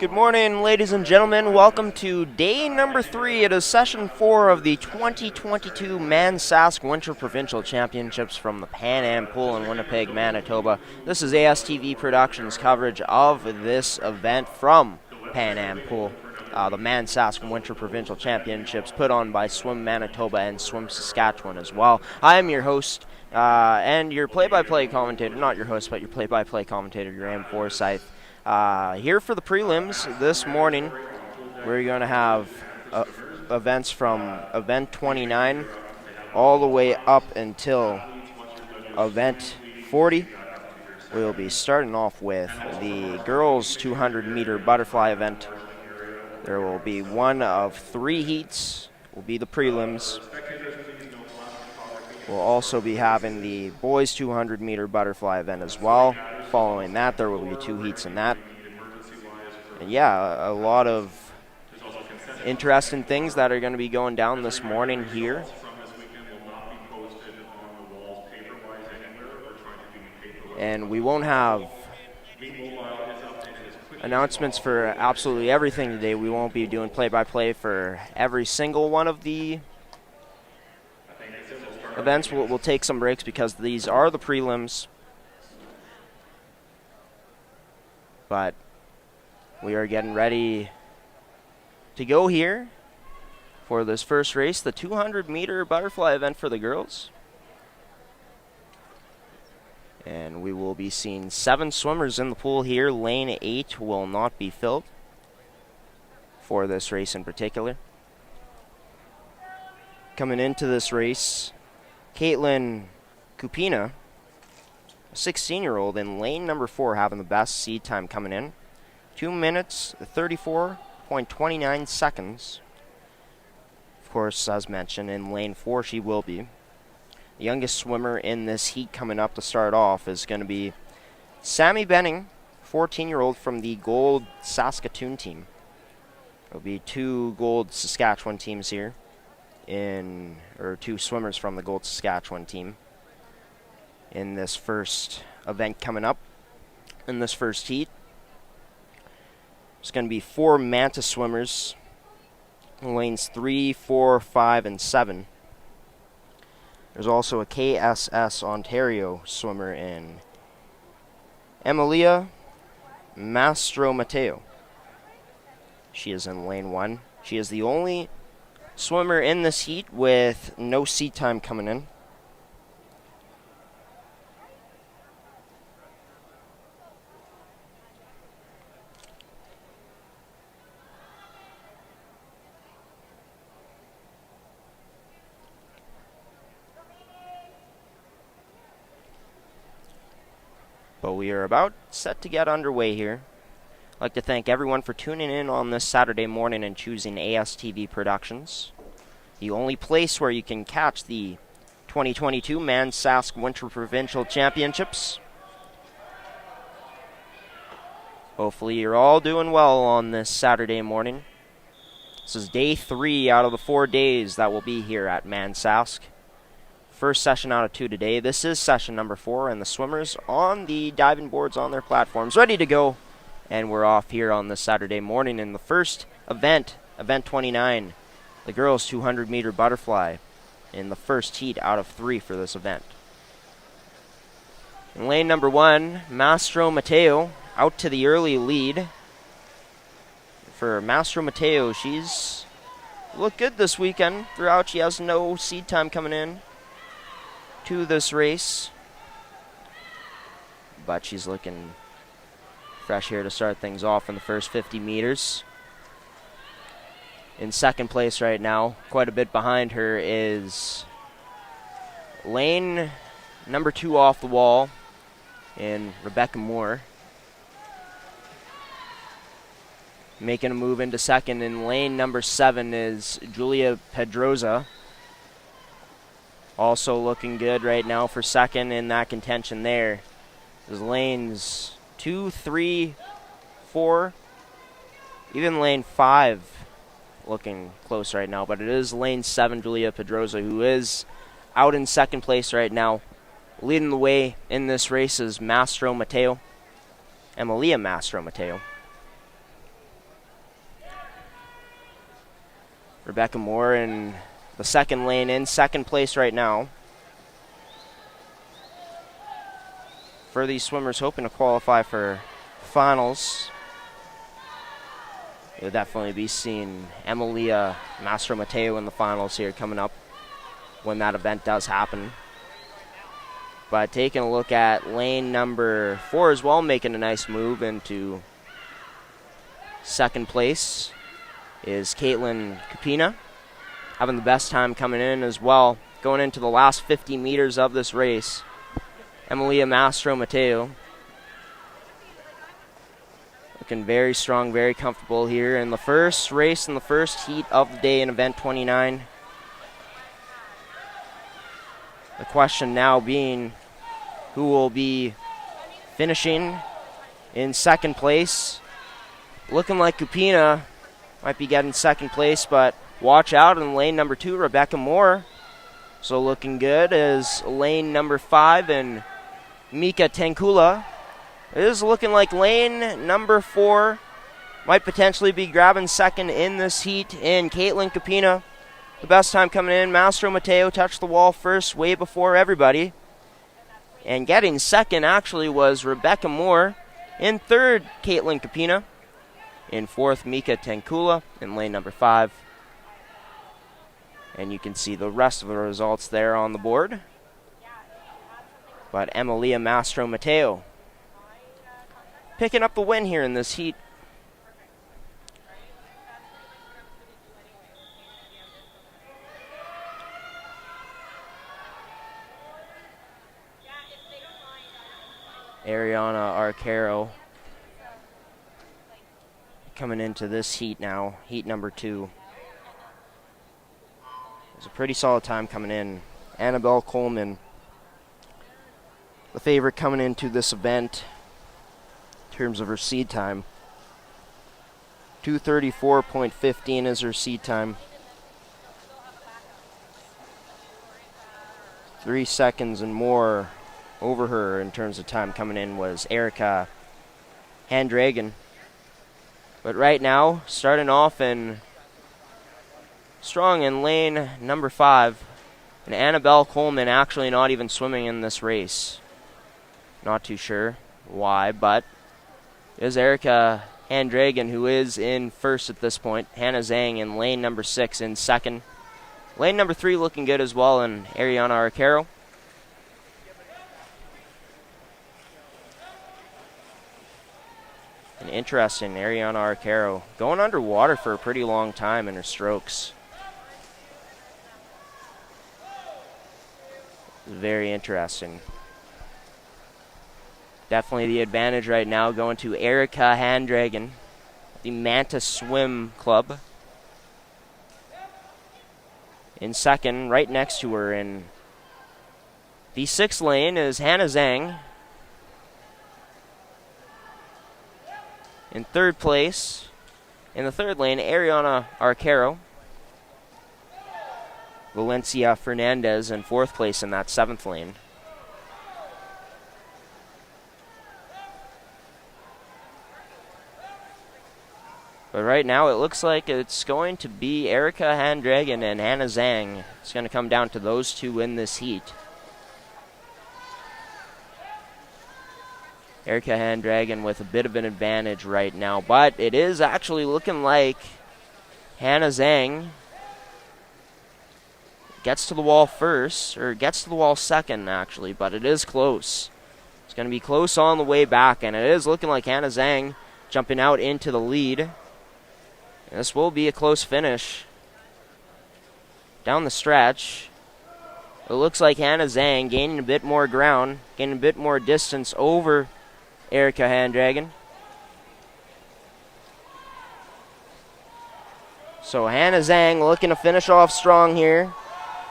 Good morning, ladies and gentlemen. Welcome to day number 3. It is session 4 of the 2022 Sask Winter Provincial Championships from the Pan Am Pool in Winnipeg, Manitoba. This is ASTV Productions coverage of this event from Pan Am Pool, the Sask Winter Provincial Championships put on by Swim Manitoba and Swim Saskatchewan as well. I am your host and your play-by-play commentator, not your host, but your play-by-play commentator, Graham Forsyth. Here for the prelims this morning, we're going to have events from event 29 all the way up until event 40. We'll be starting off with the girls 200 meter butterfly event. There will be one of 3 heats, will be the prelims. We'll also be having the boys 200 meter butterfly event as well. Following that, there will be 2 heats in that. And yeah, a lot of interesting things that are going to be going down this morning here. And we won't have announcements for absolutely everything today. We won't be doing play-by-play for every single one of the events. We'll take some breaks because these are the prelims. But we are getting ready to go here for this first race, the 200 meter butterfly event for the girls. And we will be seeing 7 swimmers in the pool here. Lane 8 will not be filled for this race in particular. Coming into this race, Caitlin Kupina, 16-year-old in lane number 4, having the best seed time coming in. 2 minutes, 34.29 seconds. Of course, as mentioned, in lane 4 she will be. The youngest swimmer in this heat coming up to start off is going to be Sammy Benning, 14-year-old from the Gold Saskatoon team. There'll be 2 Gold Saskatchewan teams here, or 2 swimmers from the Gold Saskatchewan team in this first event coming up. In this first heat, there's going to be 4 Manta swimmers in lanes 3, 4, 5, and 7. There's also a KSS Ontario swimmer in Emilia Mastromateo. She is in lane 1. She is the only swimmer in this heat with no seat time coming in. But we are about set to get underway here. I'd like to thank everyone for tuning in on this Saturday morning and choosing ASTV Productions, the only place where you can catch the 2022 Sask Winter Provincial Championships. Hopefully you're all doing well on this Saturday morning. This is day 3 out of the 4 days that will be here at Sask. First session out of 2 today. This is session number 4, and the swimmers on the diving boards on their platforms ready to go. And we're off here on this Saturday morning in the first event, event 29, the girls 200 meter butterfly in the first heat out of 3 for this event. In lane number 1, Mastro Mateo out to the early lead. For Mastro Mateo, she's looked good this weekend. Throughout, she has no seed time coming in to this race, but she's looking fresh here to start things off in the first 50 meters. In second place right now, quite a bit behind her, is lane number 2 off the wall in Rebecca Moore. Making a move into second in lane number 7 is Julia Pedroza. Also looking good right now for second in that contention there. There's lanes 2, 3, 4, even lane 5 looking close right now. But it is lane 7, Julia Pedroza, who is out in second place right now. Leading the way in this race is Emilia Mastro Mateo. Rebecca Moore in the second lane in second place right now. For these swimmers hoping to qualify for finals, you'll definitely be seeing Emilia Mastro Mateo in the finals here coming up when that event does happen. But taking a look at lane number 4 as well, making a nice move into second place is Caitlin Capina, having the best time coming in as well. Going into the last 50 meters of this race, Emilia Mastro Mateo looking very strong, very comfortable here in the first race in the first heat of the day in event 29. The question now being who will be finishing in second place. Looking like Kupina might be getting second place, but watch out in lane number 2, Rebecca Moore. So looking good is lane number 5 and Mika Tankula. It is looking like lane number 4 might potentially be grabbing second in this heat in Caitlin Capina. The best time coming in, Mastro Mateo touched the wall first way before everybody. And getting second actually was Rebecca Moore. In third, Caitlin Capina. In fourth, Mika Tankula in lane number 5. And you can see the rest of the results there on the board. But Emilia Mastro Mateo picking up the win here in this heat. Ariana Arcaro coming into this heat now, heat number 2. It was a pretty solid time coming in. Annabelle Coleman, the favorite coming into this event in terms of her seed time. 2:34.15 is her seed time. 3 seconds and more over her in terms of time coming in was Erica Handragen. But right now, starting off in strong in lane number 5, and Annabelle Coleman actually not even swimming in this race. Not too sure why, but it is Erica Handragen who is in first at this point. Hannah Zhang in lane number 6 in second. Lane number 3 looking good as well, and Ariana Arcaro. And interesting, Ariana Arcaro going underwater for a pretty long time in her strokes. Very interesting. Definitely the advantage right now going to Erica Handragen, the Manta Swim Club. In second, right next to her in the 6th lane is Hannah Zhang. In third place, in the 3rd lane, Ariana Arcaro. Valencia Fernandez in 4th place in that 7th lane. But right now it looks like it's going to be Erica Handragen and Hannah Zhang. It's going to come down to those two in this heat. Erica Handragen with a bit of an advantage right now, but it is actually looking like Hannah Zhang gets to the wall first, or gets to the wall second actually, but it is close. It's going to be close on the way back, and it is looking like Hannah Zhang jumping out into the lead. And this will be a close finish down the stretch. It looks like Hannah Zhang gaining a bit more ground, gaining a bit more distance over Erica Handragen. So Hannah Zhang looking to finish off strong here.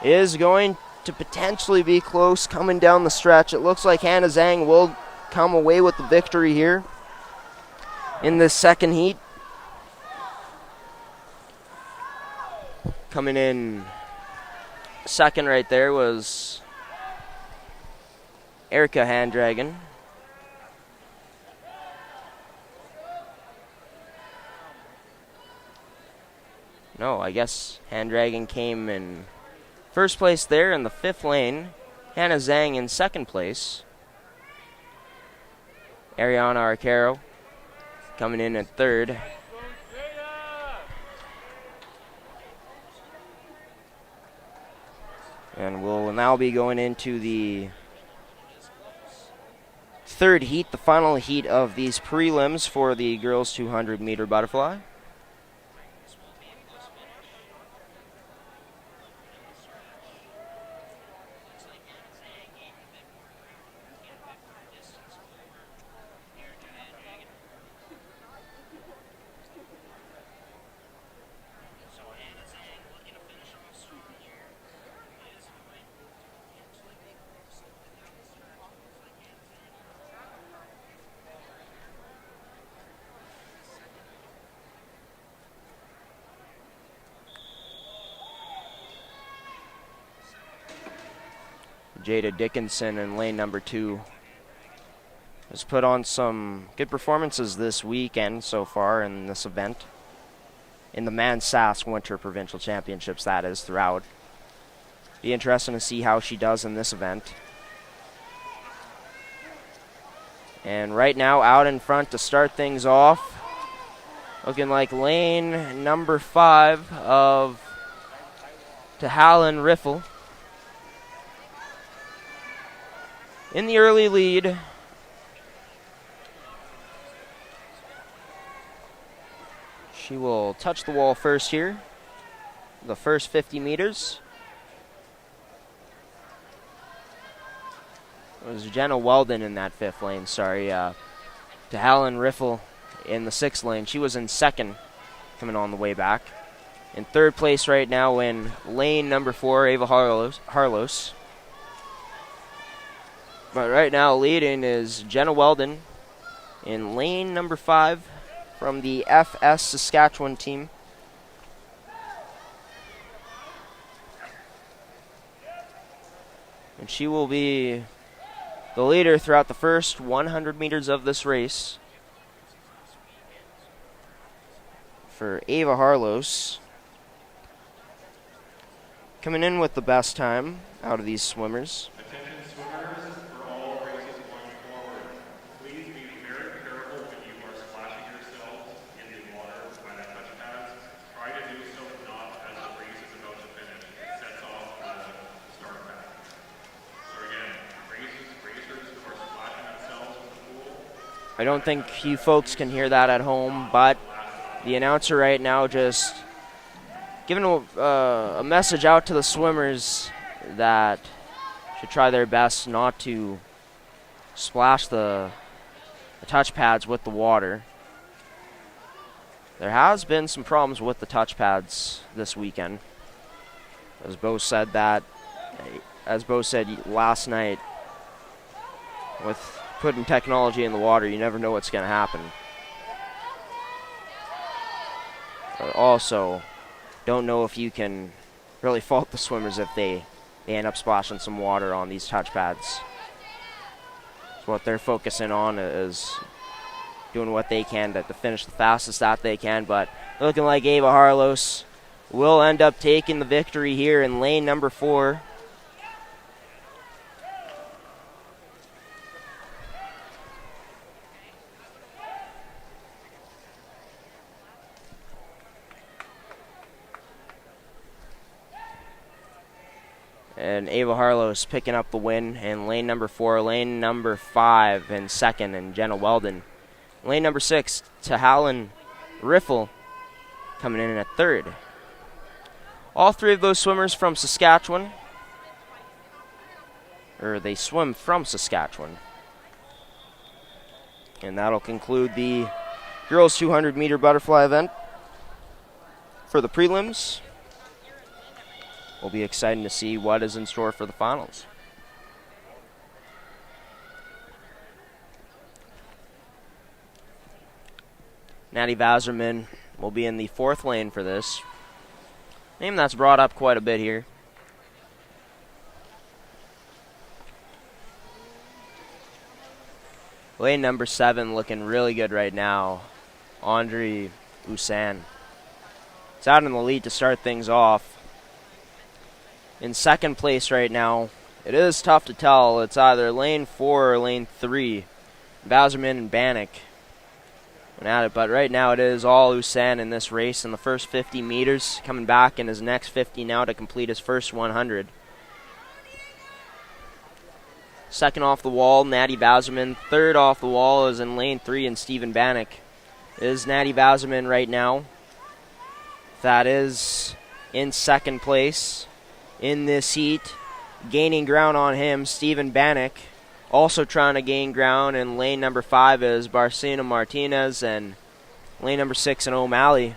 Is going to potentially be close coming down the stretch. It looks like Hannah Zhang will come away with the victory here in this second heat. Coming in second right there was Erica Handragen. No, I guess Hand Dragon came in first place there in the 5th lane. Hannah Zhang in 2nd place. Ariana Arcaro coming in at 3rd. And we'll now be going into the 3rd heat, the final heat of these prelims for the girls 200 meter butterfly. Jada Dickinson in lane number 2 has put on some good performances this weekend so far in this event. In the Men's Sask Winter Provincial Championships, that is, throughout. Be interesting to see how she does in this event. And right now, out in front to start things off, looking like lane number 5 of Tahalin Riffle. In the early lead. She will touch the wall first here. The first 50 meters. It was Jenna Weldon in that 5th lane, sorry. Tahalin Riffle in the 6th lane. She was in 2nd, coming on the way back. In 3rd place right now in lane number 4, Ava Harlos. But right now, leading is Jenna Weldon in lane number 5 from the FS Saskatchewan team. And she will be the leader throughout the first 100 meters of this race. For Ava Harlos, coming in with the best time out of these swimmers. I don't think you folks can hear that at home, but the announcer right now just giving a message out to the swimmers that should try their best not to splash the touch pads with the water. There has been some problems with the touch pads this weekend. As Bo said last night, with putting technology in the water, you never know what's going to happen. But also, don't know if you can really fault the swimmers if they end up splashing some water on these touch pads. So what they're focusing on is doing what they can to finish the fastest that they can, but looking like Ava Harlos will end up taking the victory here in lane number 4. And Ava Harlos picking up the win in lane number 4, lane number 5 in 2nd, and Jenna Weldon. Lane number 6, Tahalin Riffle coming in at 3rd. All 3 of those swimmers from Saskatchewan, or they swim from Saskatchewan. And that'll conclude the girls 200 meter butterfly event for the prelims. Will be exciting to see what is in store for the finals. Natty Vaserman will be in the 4th lane for this. Name that's brought up quite a bit here. Lane number 7 looking really good right now. Andre Usan. It's out in the lead to start things off. In second place right now, it is tough to tell. It's either lane 4 or lane 3. Bauserman and Bannock went at it, but right now it is all Usan in this race in the first 50 meters, coming back in his next 50 now to complete his first 100. Second off the wall, Natty Bauserman. Third off the wall is in lane 3 and Stephen Bannock. It is Natty Bauserman right now. That is in second place in this heat. Gaining ground on him, Stephen Bannock. Also trying to gain ground in lane number 5 is Barcina Martinez, and lane number 6 and O'Malley.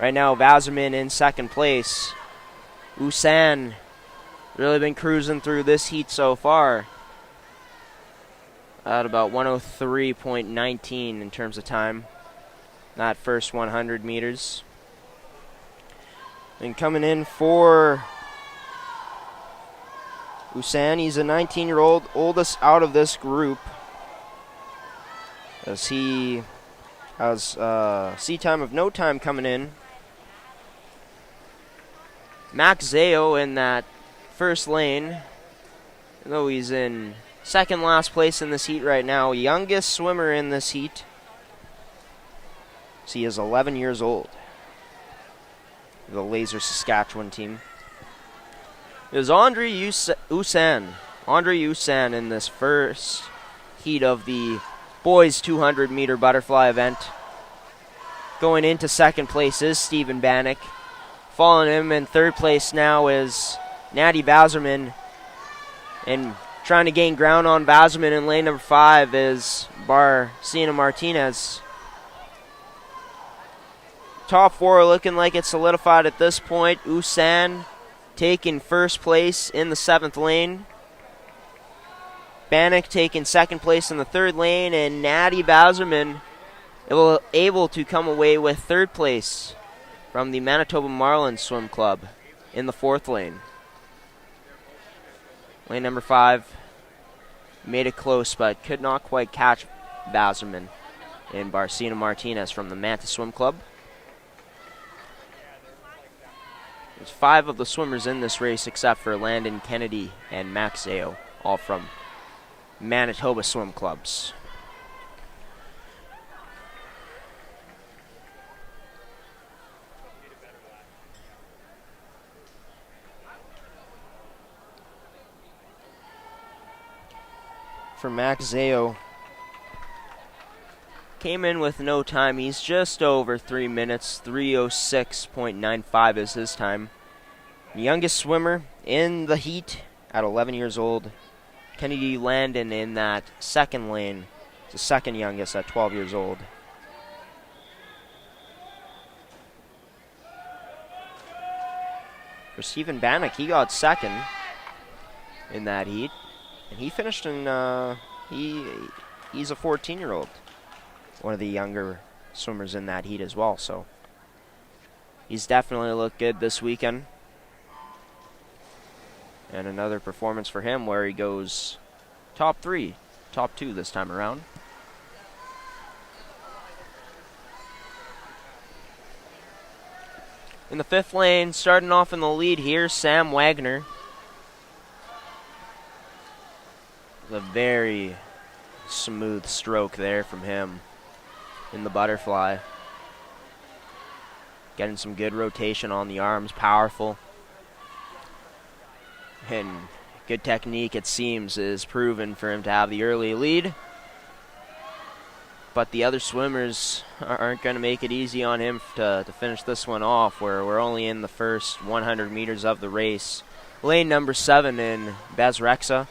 Right now, Bauserman in second place. Usan really been cruising through this heat so far at about 103.19 in terms of time. That first 100 meters. And coming in for Usan, he's a 19-year-old, oldest out of this group, as he has seat time of no time coming in. Max Zao in that first lane, though he's in second last place in this heat right now, youngest swimmer in this heat. So he is 11 years old. The Laser Saskatchewan team. It was Andre Usan in this first heat of the boys 200-meter butterfly event. Going into second place is Stephen Bannock. Following him in third place now is Natty Bauserman. And trying to gain ground on Bauserman in lane number 5 is Barcina Martinez. Top 4 looking like it's solidified at this point. Usan taking first place in the 7th lane. Bannock taking second place in the 3rd lane, and Natty Bauserman able to come away with 3rd place from the Manitoba Marlins Swim Club in the 4th lane. Lane number 5 made it close, but could not quite catch Bauserman and Barcina Martinez from the Manta Swim Club. There's 5 of the swimmers in this race except for Landon Kennedy and Max Zao, all from Manitoba swim clubs. For Max Zao, came in with no time. He's just over 3 minutes. 3:06.95 is his time. The youngest swimmer in the heat at 11 years old. Kennedy Landon in that second lane. The second youngest at 12 years old. For Stephen Bannock, he got second in that heat. And he finished in, he's a 14-year-old. One of the younger swimmers in that heat as well, so he's definitely looked good this weekend. And another performance for him where he goes top 3, top 2 this time around. In the 5th lane, starting off in the lead here, Sam Wagner. A very smooth stroke there from him in the butterfly. Getting some good rotation on the arms, powerful. And good technique, it seems, is proven for him to have the early lead. But the other swimmers aren't going to make it easy on him to finish this one off, where we're only in the first 100 meters of the race. Lane number 7 in Bez Rexa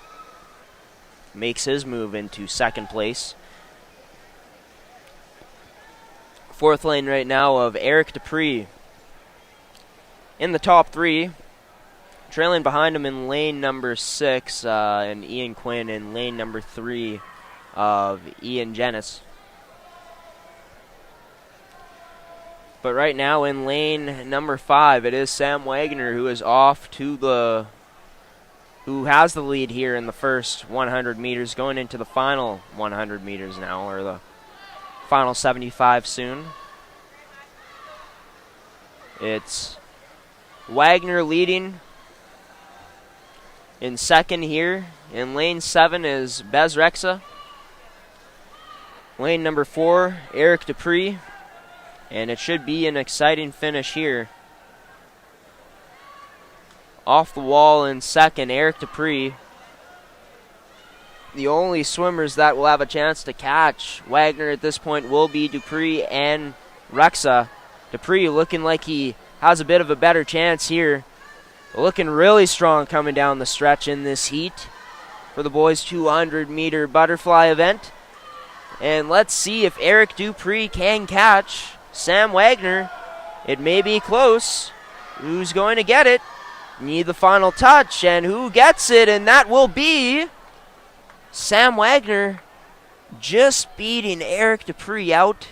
makes his move into second place. 4th lane right now of Eric Dupree in the top 3. Trailing behind him in lane number 6 and Ian Quinn in lane number 3 of Ian Jennis. But right now in lane number 5, it is Sam Wagner who is off to who has the lead here in the first 100 meters, going into the final 100 meters now, or the final 75 soon. It's Wagner leading in second here. In lane 7 is Breaststroke. Lane number 4, Eric Dupree. And it should be an exciting finish here. Off the wall in second, Eric Dupree. The only swimmers that will have a chance to catch Wagner at this point will be Dupree and Rexa. Dupree looking like he has a bit of a better chance here. Looking really strong coming down the stretch in this heat for the boys' 200-meter butterfly event. And let's see if Eric Dupree can catch Sam Wagner. It may be close. Who's going to get it? Need the final touch, and who gets it? And that will be Sam Wagner, just beating Eric Dupree out.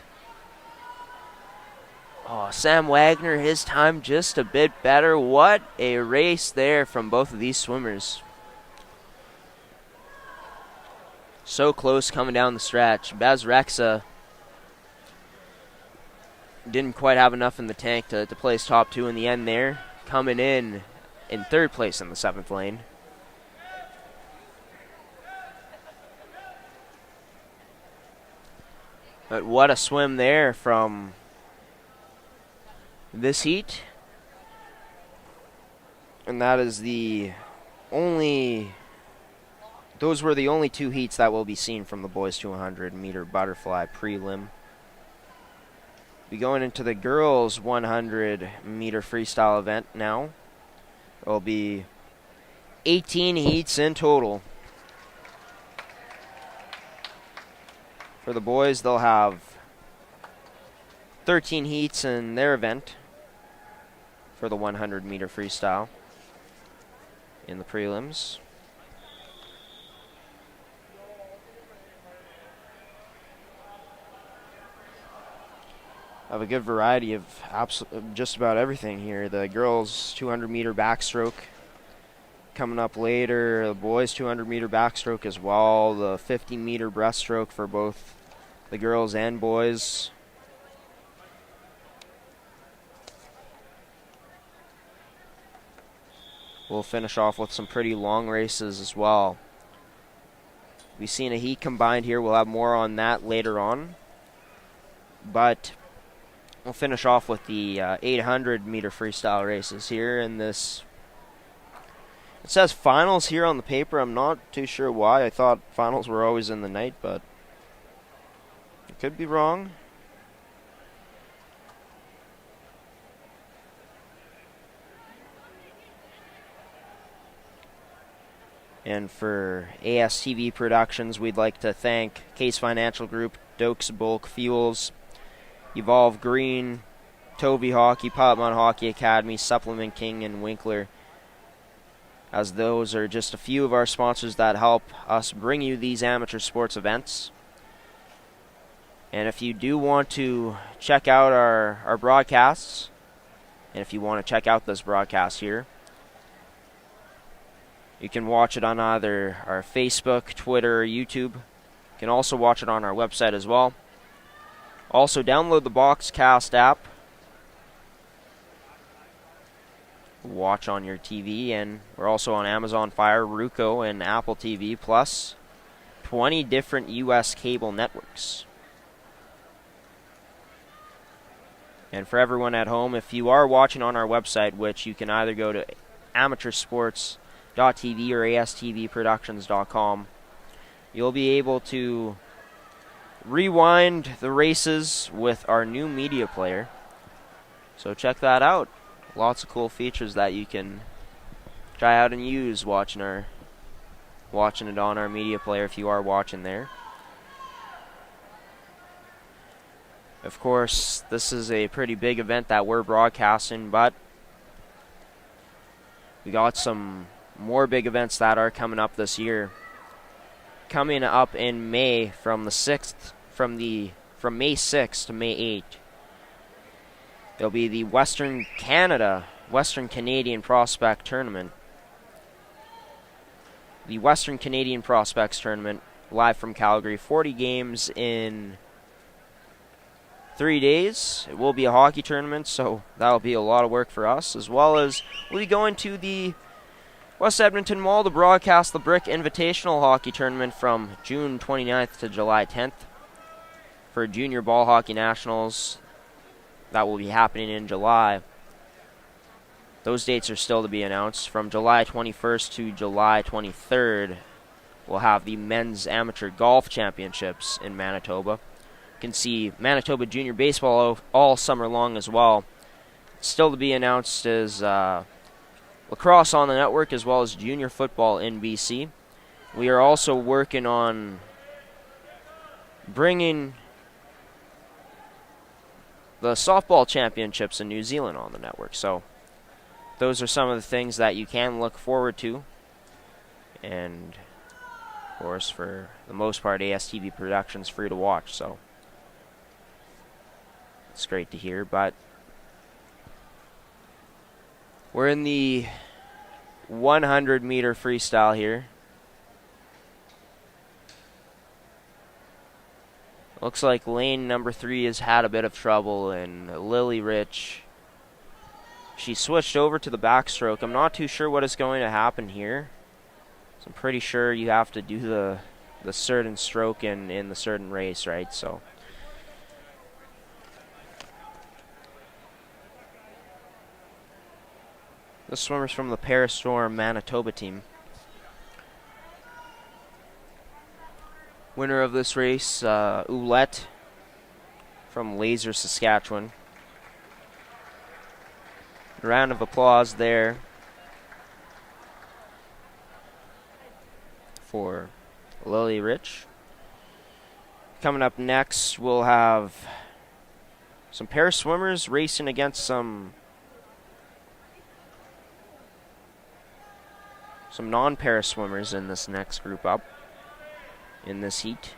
Oh, Sam Wagner, his time just a bit better. What a race there from both of these swimmers. So close coming down the stretch. Breaststroke didn't quite have enough in the tank to place top 2 in the end there. Coming in third place in the 7th lane. But what a swim there from this heat. And that is those were the only 2 heats that will be seen from the boys' 200-meter butterfly prelim. We're going into the girls' 100-meter freestyle event now. There will be 18 heats in total. For the boys, they'll have 13 heats in their event for the 100-meter freestyle in the prelims. Have a good variety of just about everything here. The girls' 200-meter backstroke coming up later. The boys' 200-meter backstroke as well. The 50-meter breaststroke for both the girls and boys. We'll finish off with some pretty long races as well. We've seen a heat combined here. We'll have more on that later on. But we'll finish off with the 800-meter freestyle races here in this. It says finals here on the paper. I'm not too sure why. I thought finals were always in the night, but I could be wrong. And for ASTV Productions, we'd like to thank Case Financial Group, Dokes Bulk Fuels, Evolve Green, Tovey Hockey, Putmont Hockey Academy, Supplement King, and Winkler, as those are just a few of our sponsors that help us bring you these amateur sports events. And if you do want to check out our broadcasts, and if you want to check out this broadcast here, you can watch it on either our Facebook, Twitter, or YouTube. You can also watch it on our website as well. Also, download the Boxcast app. Watch on your TV, and we're also on Amazon Fire, Roku, and Apple TV, plus 20 different U.S. cable networks. And for everyone at home, if you are watching on our website, which you can either go to amateursports.tv or astvproductions.com, you'll be able to rewind the races with our new media player. So check that out. Lots of cool features that you can try out and use watching it on our media player if you are watching there. Of course, this is a pretty big event that we're broadcasting, but we got some more big events that are coming up this year. Coming up in May from May 6th to May 8th. There'll be the Western Canadian Prospect Tournament. The Western Canadian Prospects Tournament, live from Calgary. 40 games in 3 days. It will be a hockey tournament, so that will be a lot of work for us, as well as we'll be going to the West Edmonton Mall to broadcast the Brick Invitational Hockey Tournament from June 29th to July 10th for Junior Ball Hockey Nationals. That will be happening in July. Those dates are still to be announced. From July 21st to July 23rd, we'll have the Men's Amateur Golf Championships in Manitoba. You can see Manitoba Junior Baseball all summer long as well. Still to be announced is lacrosse on the network, as well as junior football in BC. We are also working on bringing the softball championships in New Zealand on the network. So those are some of the things that you can look forward to. And of course, for the most part, ASTV Productions free to watch. So it's great to hear. But we're in the 100-meter freestyle here. Looks like lane number 3 has had a bit of trouble, and Lily Rich, she switched over to the backstroke. I'm not too sure what is going to happen here. So I'm pretty sure you have to do the certain stroke in the certain race, right? So the swimmers from the Paris Storm Manitoba team. Winner of this race, Oulette from Laser, Saskatchewan. A round of applause there for Lily Rich. Coming up next, we'll have some pair swimmers racing against some non-pair swimmers in this next group up in this heat.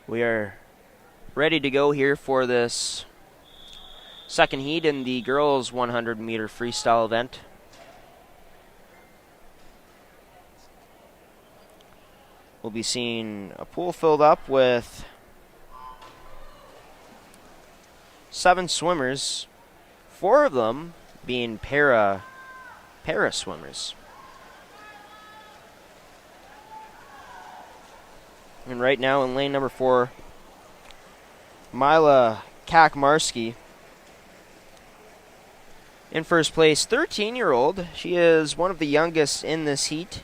We are ready to go here for this second heat in the girls 100-meter freestyle event. We'll be seeing a pool filled up with 7 swimmers, 4 of them being para swimmers. And right now in lane number 4, Mila Kakmarski in first place, 13-year-old. She is one of the youngest in this heat.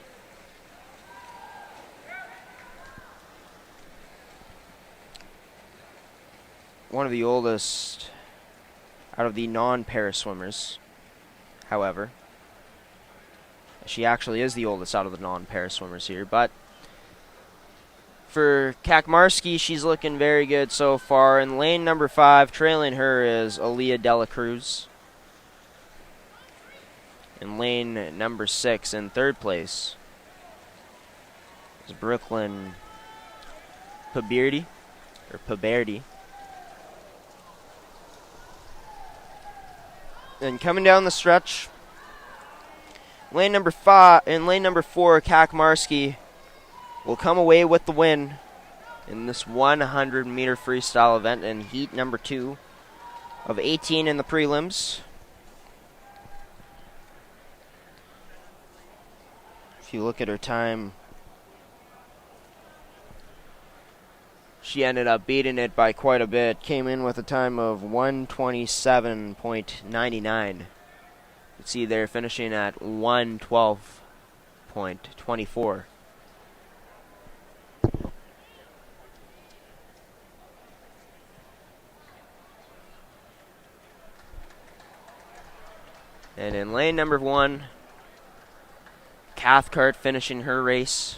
One of the oldest out of the non-para swimmers, however. She actually is the oldest out of the non-para swimmers here, but for Kakmarski, she's looking very good so far. In lane number 5, trailing her is Aaliyah Dela Cruz. In lane number 6, in third place, is Brooklyn Paberdi. And coming down the stretch, lane number 4, Kakmarski will come away with the win in this 100-meter freestyle event in heat number 2. of 18 in the prelims. If you look at her time, she ended up beating it by quite a bit. Came in with a time of 127.99. You can see they're finishing at 112.24. And in lane number 1, Cathcart finishing her race.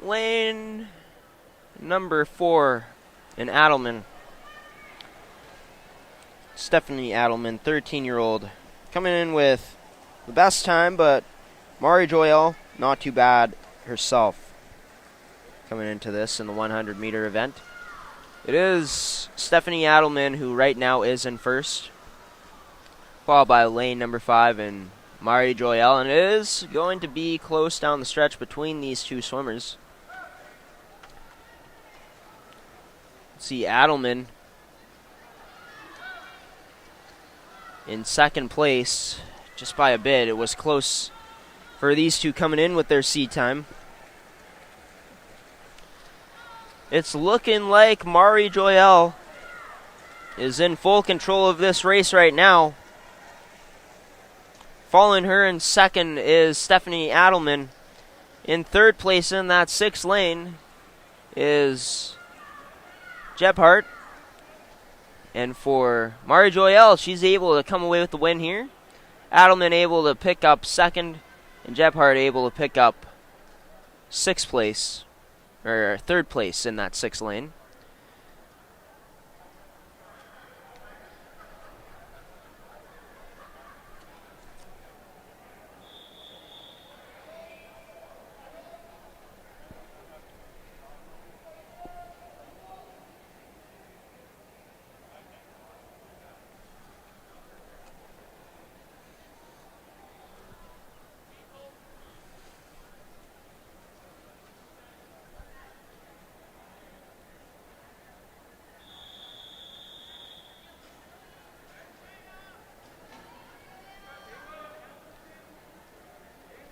Lane number 4 in Adelman. Stephanie Adelman, 13-year-old, coming in with the best time, but Mari Joyelle, not too bad herself, coming into this in the 100-meter event. It is Stephanie Adelman who right now is in first, followed by lane number 5 and Mari Joyelle, and it is going to be close down the stretch between these two swimmers. See Adelman in second place, just by a bit. It was close for these two coming in with their seed time. It's looking like Mari Joyelle is in full control of this race right now. Following her in second is Stephanie Adelman. In third place in that 6th lane is Gebhardt. And for Mari Joyelle, she's able to come away with the win here. Adelman able to pick up second, and Gebhardt able to pick up 6th place, or 3rd place in that 6th lane.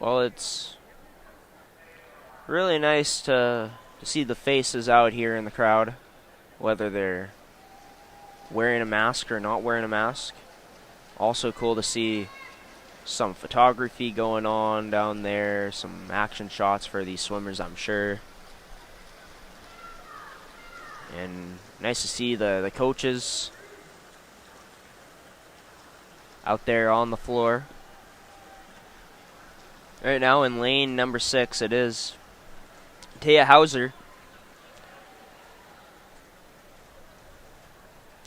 Well, it's really nice to see the faces out here in the crowd, whether they're wearing a mask or not wearing a mask. Also cool to see some photography going on down there, some action shots for these swimmers, I'm sure. And nice to see the coaches out there on the floor. Right now in lane number 6, it is Taya Hauser,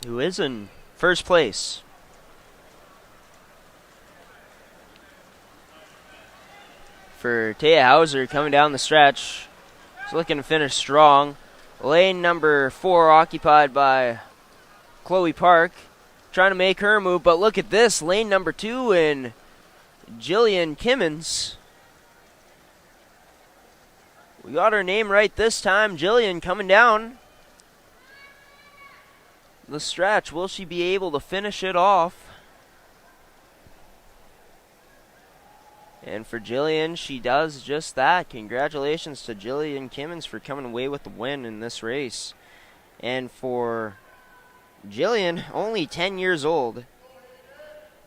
who is in first place. For Taya Hauser coming down the stretch, she's looking to finish strong. Lane number 4 occupied by Chloe Park, trying to make her move, but look at this, lane number 2 in Jillian Kimmins. We got her name right this time. Jillian coming down the stretch. Will she be able to finish it off? And for Jillian, she does just that. Congratulations to Jillian Kimmins for coming away with the win in this race. And for Jillian, only 10 years old,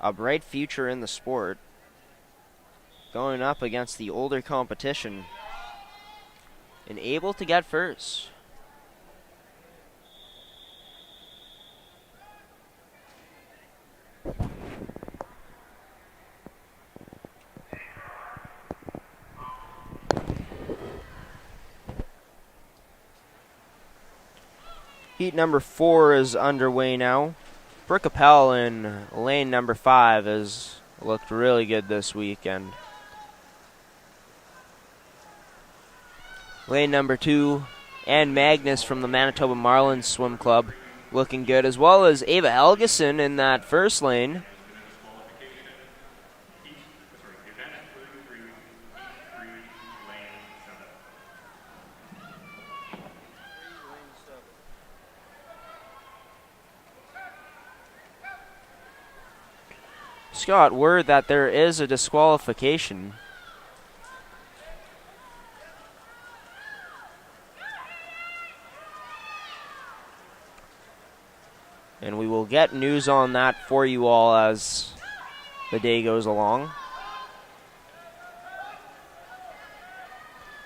a bright future in the sport, going up against the older competition and able to get first. Heat number 4 is underway now. Brooke Appel in lane number 5 has looked really good this weekend. Lane number 2, Ann Magnus from the Manitoba Marlins Swim Club looking good, as well as Ava Helgeson in that first lane. Scott, word that there is a disqualification. And we will get news on that for you all as the day goes along.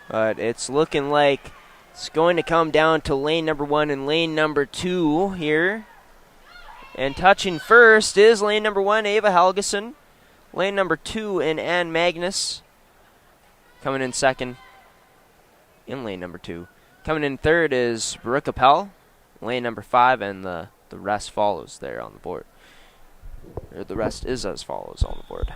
But it's looking like it's going to come down to lane number 1 and lane number 2 here. And touching first is lane number 1, Ava Helgeson. Lane number 2 in Ann Magnus. Coming in second in lane number 2. Coming in third is Brooke Appel, lane number 5, and the rest follows there on the board. Or the rest is as follows on the board.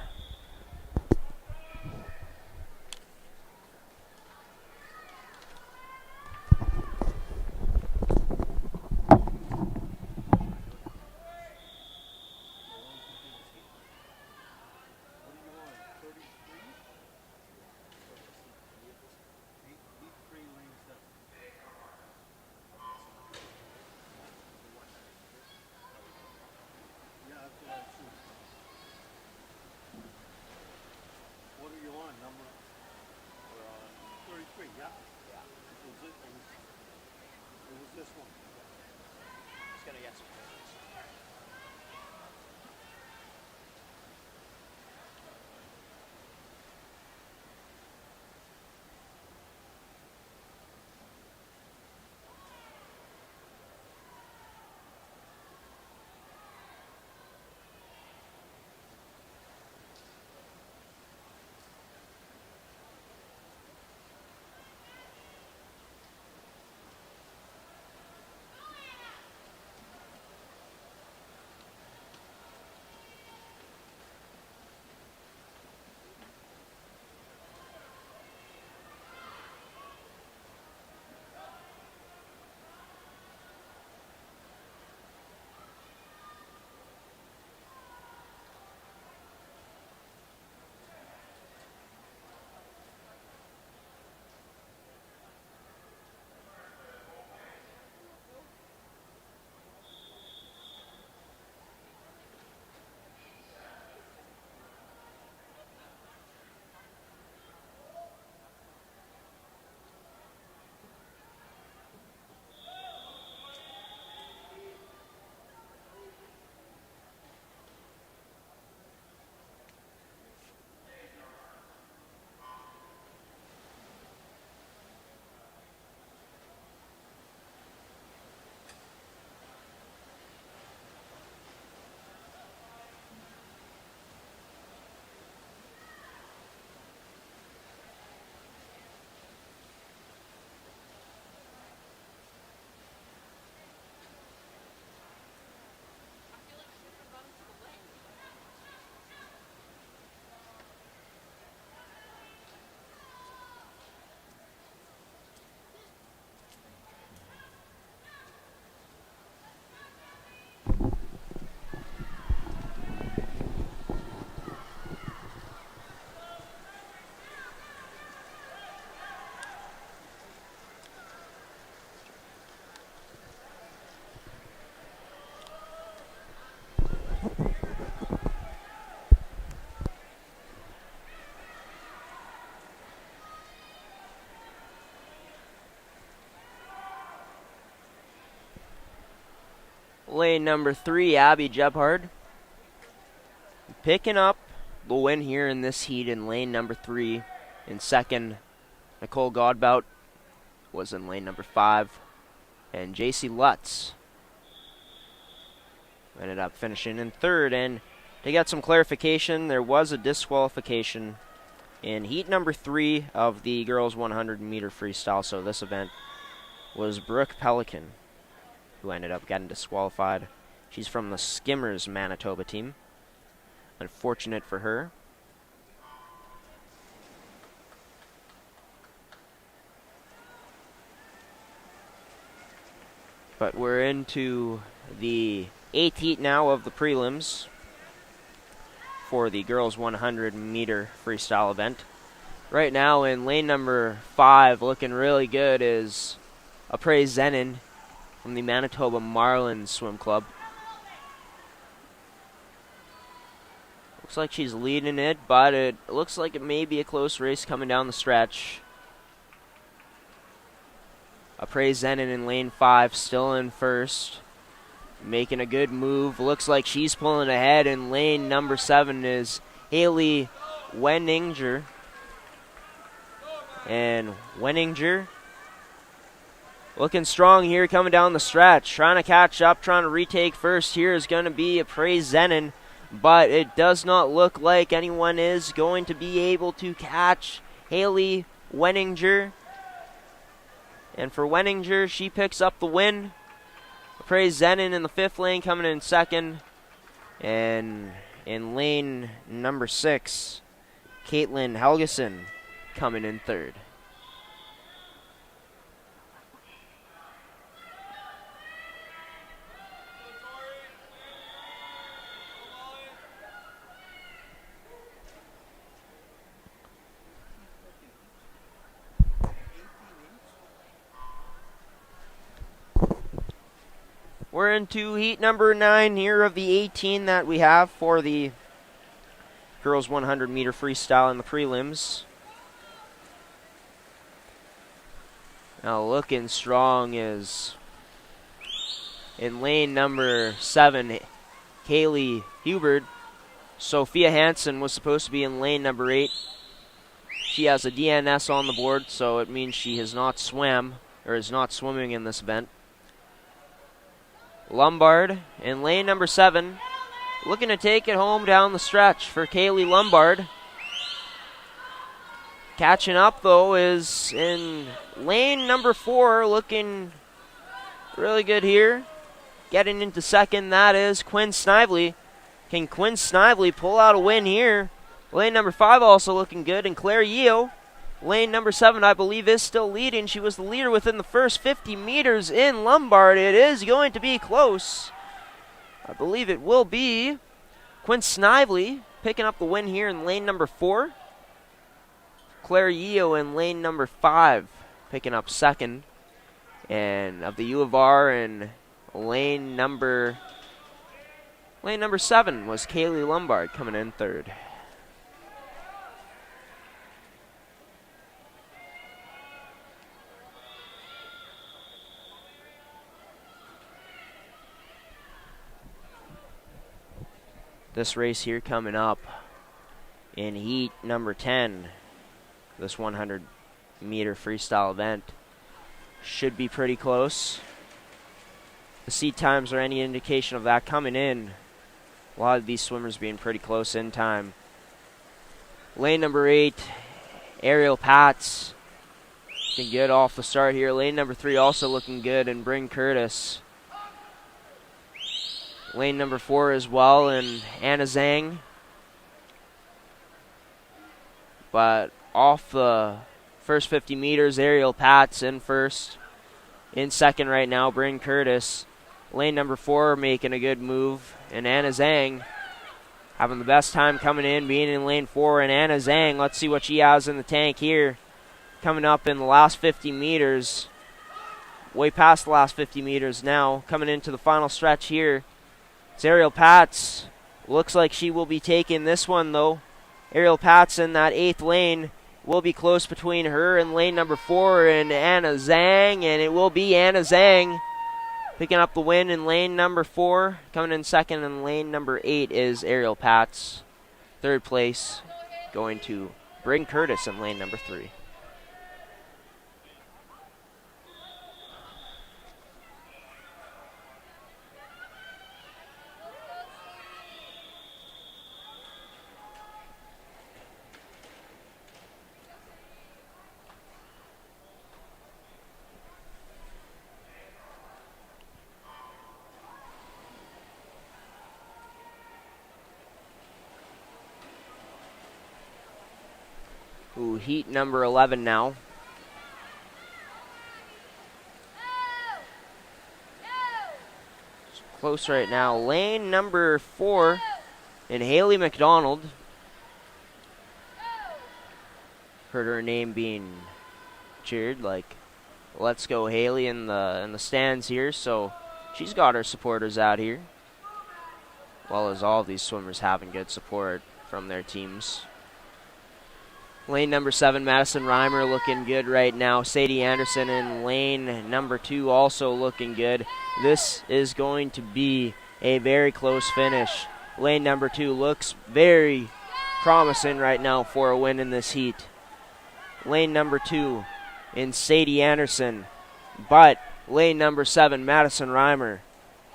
Lane number 3, Abby Gebhard, picking up the win here in this heat in lane number 3. In second, Nicole Godbout was in lane number 5. And JC Lutz ended up finishing in third. And to get some clarification, there was a disqualification in heat number 3 of the girls 100-meter freestyle. So this event was Brooke Pelican. who ended up getting disqualified. She's from the Skimmers Manitoba team. Unfortunate for her. But we're into the 8th heat now of the prelims for the girls 100 meter freestyle event. Right now in lane number 5, looking really good, is Apres Zenin from the Manitoba Marlins Swim Club. Looks like she's leading it, but it looks like it may be a close race coming down the stretch. Apres Zenin in lane 5, still in first, making a good move. Looks like she's pulling ahead. In lane number 7 is Haley Wenninger. And Wenninger looking strong here coming down the stretch. Trying to catch up, trying to retake first. Here is going to be Apres Zenin, but it does not look like anyone is going to be able to catch Haley Wenninger. And for Wenninger, she picks up the win. Apres Zenin in the 5th lane coming in 2nd. And in lane number 6, Caitlin Helgeson coming in 3rd. We're into heat number 9 here of the 18 that we have for the girls 100 meter freestyle in the prelims. Now looking strong is in lane number 7, Kaylee Hubert. Sophia Hansen was supposed to be in lane number 8. She has a DNS on the board, so it means she has not swam, or is not swimming in this event. Lombard in lane number 7, looking to take it home down the stretch for Kaylee Lombard. Catching up, though, is in lane number 4, looking really good here. Getting into 2nd, that is Quinn Snively. Can Quinn Snively pull out a win here? Lane number 5 also looking good, and Claire Yeo. Lane number 7, I believe, is still leading. She was the leader within the first 50 meters in Lombard. It is going to be close. I believe it will be Quinn Snively picking up the win here in lane number 4. Claire Yeo in lane number 5 picking up 2nd. And of the U of R in lane number 7 was Kaylee Lombard coming in 3rd. This race here coming up in heat number 10, this 100 meter freestyle event, should be pretty close. The seat times are any indication of that coming in. A lot of these swimmers being pretty close in time. Lane number 8, Ariel Pats, looking good off the start here. Lane number 3 also looking good, and Bryn Curtis. Lane number 4 as well, and Anna Zhang. But off the first 50 meters, Ariel Pats in first. In 2nd right now, Bryn Curtis. Lane number 4 making a good move, and Anna Zhang having the best time coming in, being in lane 4. And Anna Zhang, let's see what she has in the tank here. Coming up in the last 50 meters. Way past the last 50 meters now. Coming into the final stretch here. It's Ariel Pats. Looks like she will be taking this one, though. Ariel Pats in that 8th lane. Will be close between her and lane number 4 and Anna Zhang. And it will be Anna Zhang picking up the win in lane number 4. Coming in 2nd in lane number 8 is Ariel Pats. 3rd place going to Bryn Curtis in lane number 3. Ooh, heat number 11 now. It's close right now. Lane number 4 and Haley McDonald. Heard her name being cheered like, let's go Haley in the stands here. So she's got her supporters out here. Well as all of these swimmers having good support from their teams. Lane number 7, Madison Reimer looking good right now. Sadie Anderson in lane number 2 also looking good. This is going to be a very close finish. Lane number 2 looks very promising right now for a win in this heat. Lane number 2 in Sadie Anderson. But lane number 7, Madison Reimer,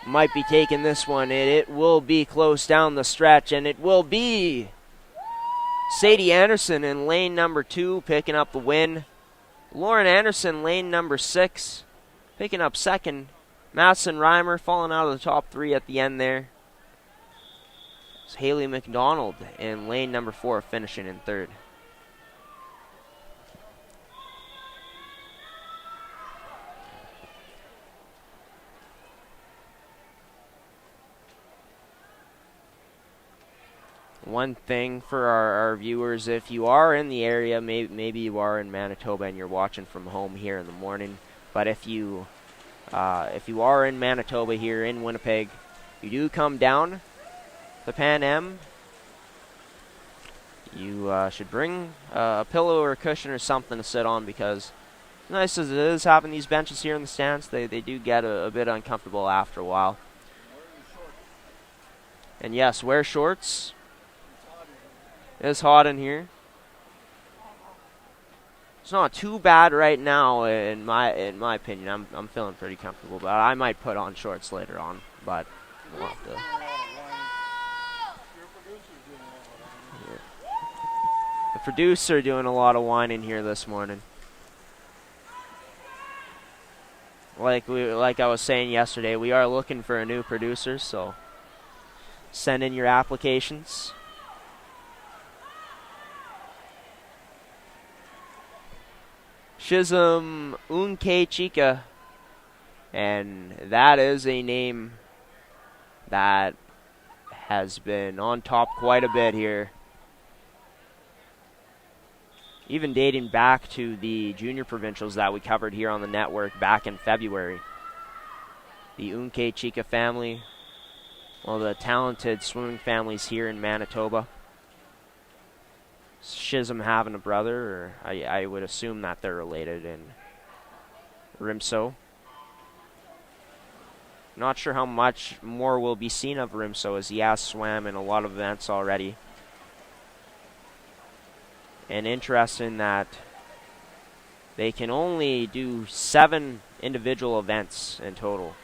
might be taking this one. It will be close down the stretch, and it will be Sadie Anderson in lane number 2 picking up the win. Lauren Anderson, lane number 6, picking up second. Madison Reimer falling out of the top 3 at the end there. It's Haley McDonald in lane number 4 finishing in third. One thing for our viewers, if you are in the area, maybe you are in Manitoba and you're watching from home here in the morning, but if you are in Manitoba here in Winnipeg, you do come down the Pan Am, you should bring a pillow or a cushion or something to sit on, because as nice as it is having these benches here in the stands, they do get a bit uncomfortable after a while. And yes, wear shorts. It's hot in here. It's not too bad right now, in my opinion. I'm feeling pretty comfortable, but I might put on shorts later on. But we'll have to. Yeah. The producer doing a lot of whining here this morning. Like I was saying yesterday, we are looking for a new producer, so send in your applications. Shizum Unke Chika, and that is a name that has been on top quite a bit here, even dating back to the junior provincials that we covered here on the network back in February. The Unke Chika family, one of the talented swimming families here in Manitoba. Shizum having a brother, or I would assume that they're related in Rimso. Not sure how much more will be seen of Rimso, as he has swam in a lot of events already. And interesting that they can only do 7 individual events in total,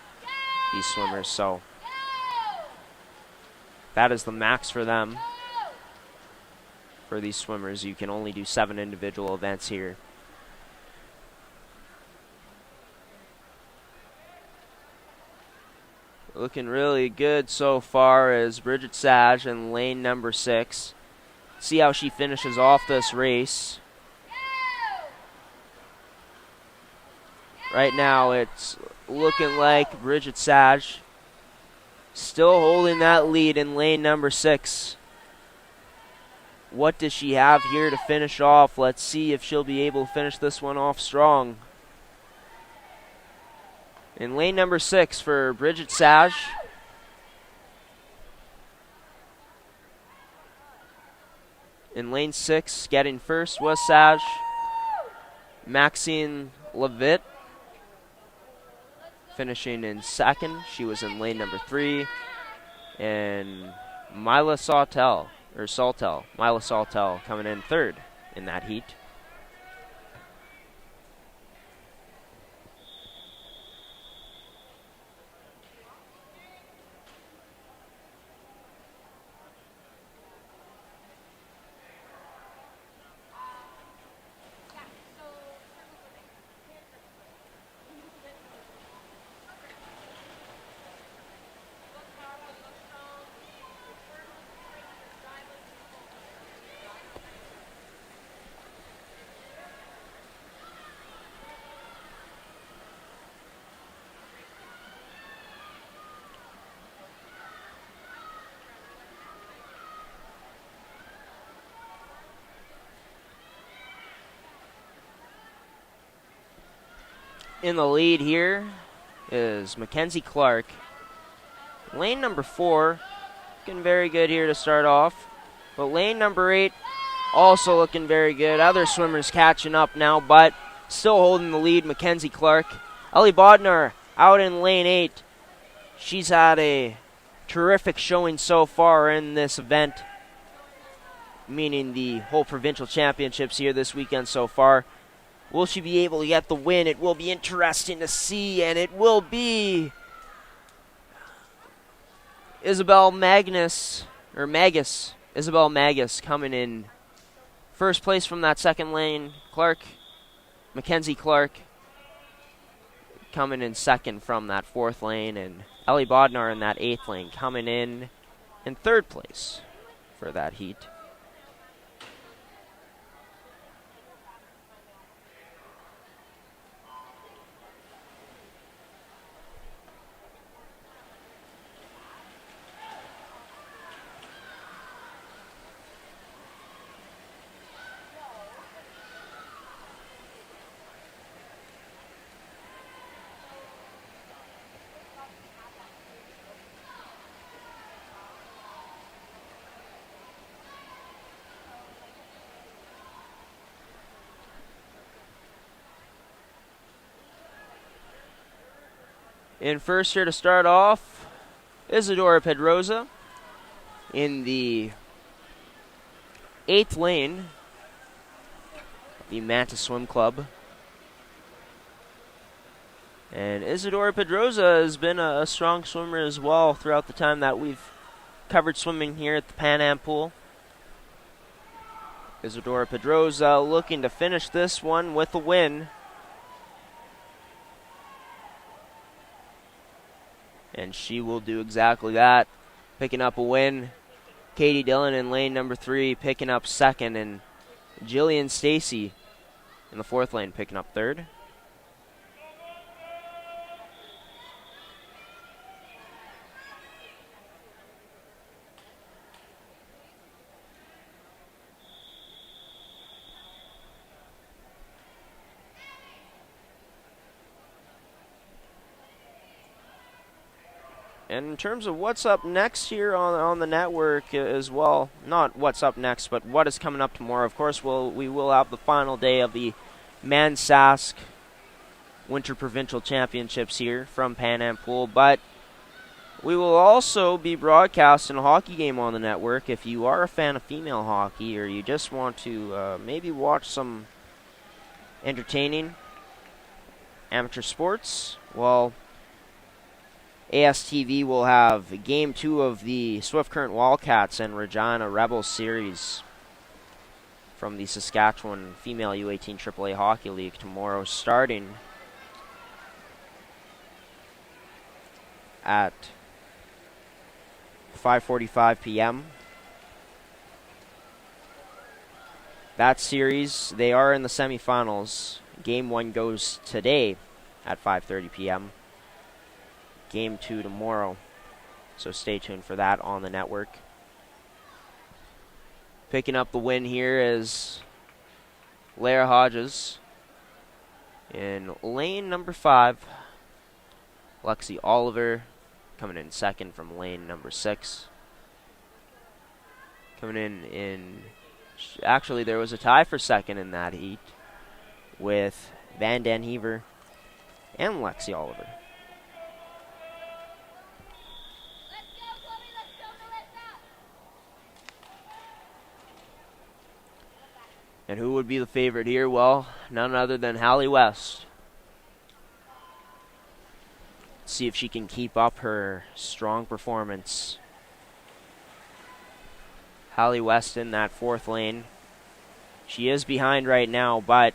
these swimmers, so that is the max for them. For these swimmers, you can only do 7 individual events here. Looking really good so far is Bridget Sage in lane number 6. See how she finishes off this race. Right now it's looking like Bridget Sage still holding that lead in lane number 6. What does she have here to finish off? Let's see if she'll be able to finish this one off strong. In lane number 6 for Bridget Sage. In lane 6, getting first was Sage. Maxine Levitt finishing in second. She was in lane number 3. And Mila Saltel coming in third in that heat. In the lead here is Mackenzie Clark. Lane number 4, looking very good here to start off. But lane number 8, also looking very good. Other swimmers catching up now, but still holding the lead, Mackenzie Clark. Ellie Bodnar out in lane 8. She's had a terrific showing so far in this event, meaning the whole provincial championships here this weekend so far. Will she be able to get the win? It will be interesting to see, and it will be Isabel Magus coming in first place from that second lane. Mackenzie Clark coming in second from that fourth lane, and Ellie Bodnar in that 8th lane coming in third place for that heat. In first here to start off, Isadora Pedrosa in the 8th lane, the Manta Swim Club. And Isadora Pedrosa has been a strong swimmer as well throughout the time that we've covered swimming here at the Pan Am Pool. Isadora Pedrosa looking to finish this one with a win. And she will do exactly that, picking up a win. Katie Dillon in lane number 3 picking up second, and Jillian Stacy in the 4th lane picking up third. And in terms of what's up next here on the network as well, not what's up next, but what is coming up tomorrow. Of course, we will have the final day of the Men's Sask Winter Provincial Championships here from Pan Am Pool, but we will also be broadcasting a hockey game on the network. If you are a fan of female hockey, or you just want to maybe watch some entertaining amateur sports, well, ASTV will have Game 2 of the Swift Current Wildcats and Regina Rebels series from the Saskatchewan Female U18 AAA Hockey League tomorrow, starting at 5:45 p.m. That series, they are in the semifinals. Game 1 goes today at 5:30 p.m. Game 2 tomorrow. So stay tuned for that on the network. Picking up the win here is Lara Hodges in lane number 5. Lexi Oliver coming in second from lane number 6. Coming in actually there was a tie for second in that heat with Van Den Heaver and Lexi Oliver. And who would be the favorite here? Well, none other than Hallie West. See if she can keep up her strong performance. Hallie West in that 4th lane. She is behind right now, but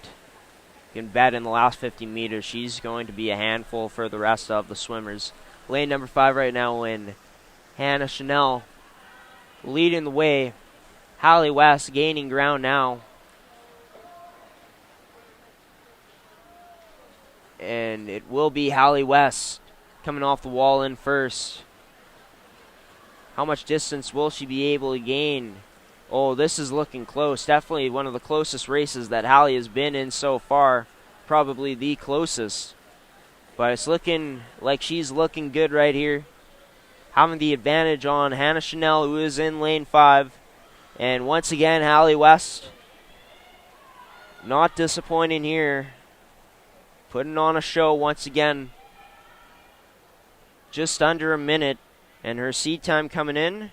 you can bet in the last 50 meters she's going to be a handful for the rest of the swimmers. Lane number 5 right now in Hannah Chanel leading the way. Hallie West gaining ground now. And it will be Hallie West coming off the wall in first. How much distance will she be able to gain? Oh, this is looking close. Definitely one of the closest races that Hallie has been in so far. Probably the closest. But it's looking like she's looking good right here. Having the advantage on Hannah Chanel, who is in lane 5. And once again, Hallie West, not disappointing here. Putting on a show once again. Just under a minute. And her seed time coming in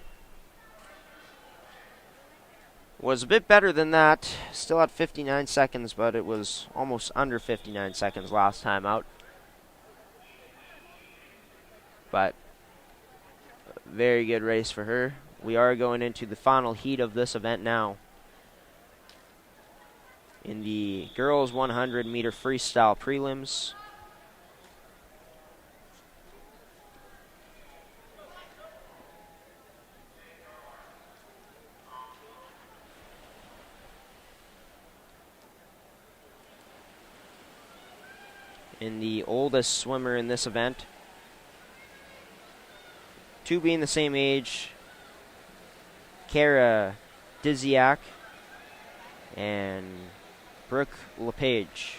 was a bit better than that. Still at 59 seconds, but it was almost under 59 seconds last time out. But very good race for her. We are going into the final heat of this event now. In the girls 100 meter freestyle prelims. In the oldest swimmer in this event. 2 being the same age, Kara Diziak and Brooke LePage.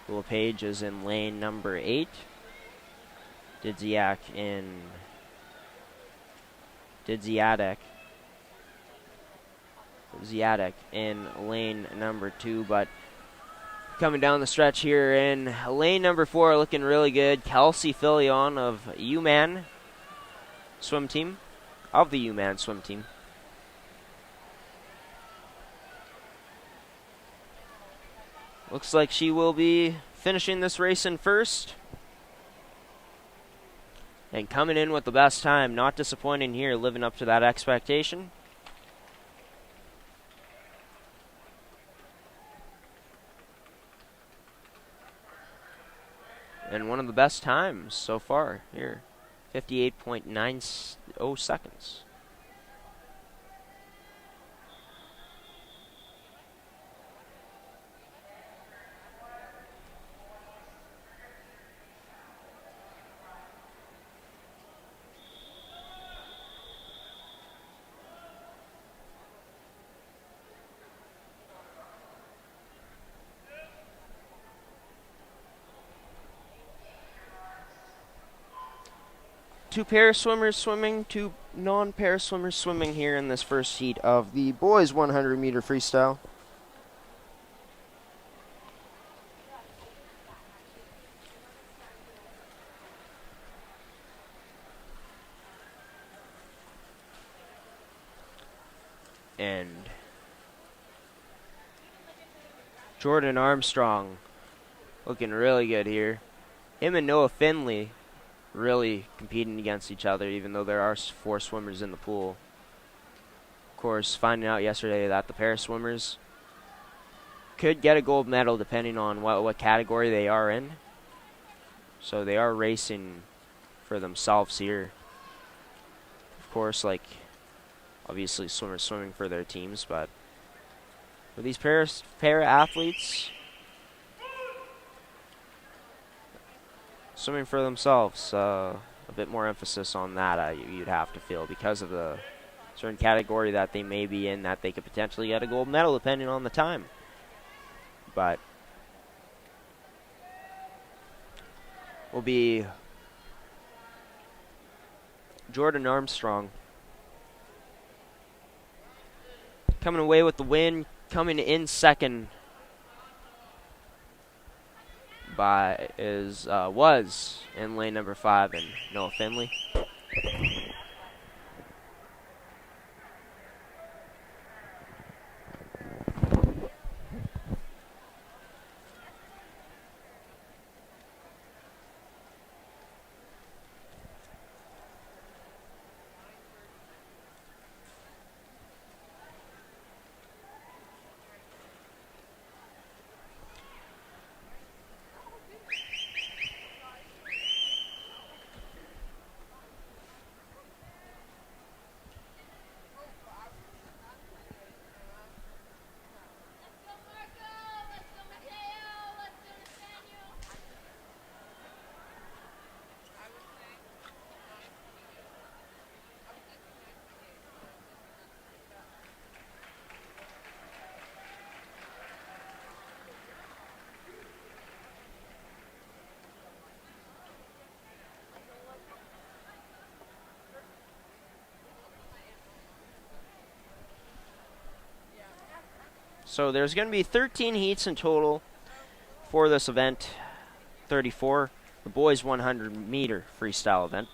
LePage is in lane number 8. Diziak in lane number 2, but coming down the stretch here in lane number 4, looking really good. Kelsey Filion of UMan swim team, of the UMan swim team. Looks like she will be finishing this race in first. And coming in with the best time, not disappointing here, living up to that expectation. And one of the best times so far here. 58.90 seconds. Two pair swimmers swimming, 2 non-pair swimmers swimming here in this first heat of the boys 100 meter freestyle. And Jordan Armstrong looking really good here. Him and Noah Finley really competing against each other, even though there are 4 swimmers in the pool. Of course, finding out yesterday that the pair swimmers could get a gold medal depending on what category they are in. So they are racing for themselves here. Of course, like, obviously swimmers swimming for their teams, but for these para athletes, swimming for themselves, a bit more emphasis on that you'd have to feel, because of the certain category that they may be in, that they could potentially get a gold medal depending on the time. But will be Jordan Armstrong coming away with the win, coming in second was in lane number 5 and Noah Finley. So there's going to be 13 heats in total for this event. 34, the boys 100-meter freestyle event.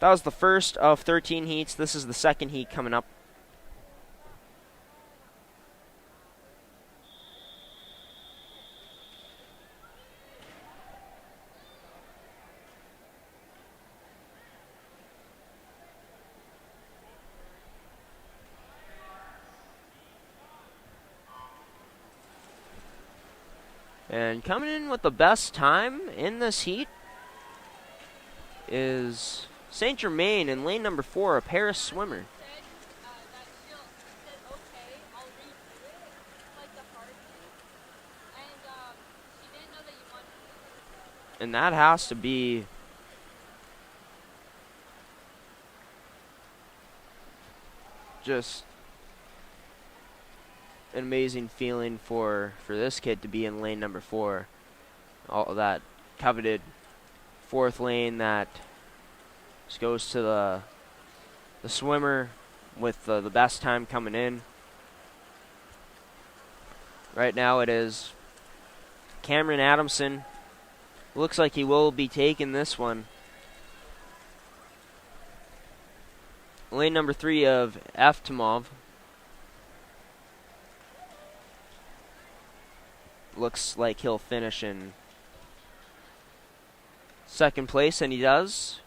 That was the first of 13 heats. This is the second heat coming up. And coming in with the best time in this heat is Saint Germain in lane number 4, a Paris swimmer. And that has to be just an amazing feeling for this kid to be in lane number 4. All that coveted 4th lane that just goes to the swimmer with the best time coming in. Right now it is Cameron Adamson. Looks like he will be taking this one. Lane number 3 of Eftimov. Looks like he'll finish in second place, and he does.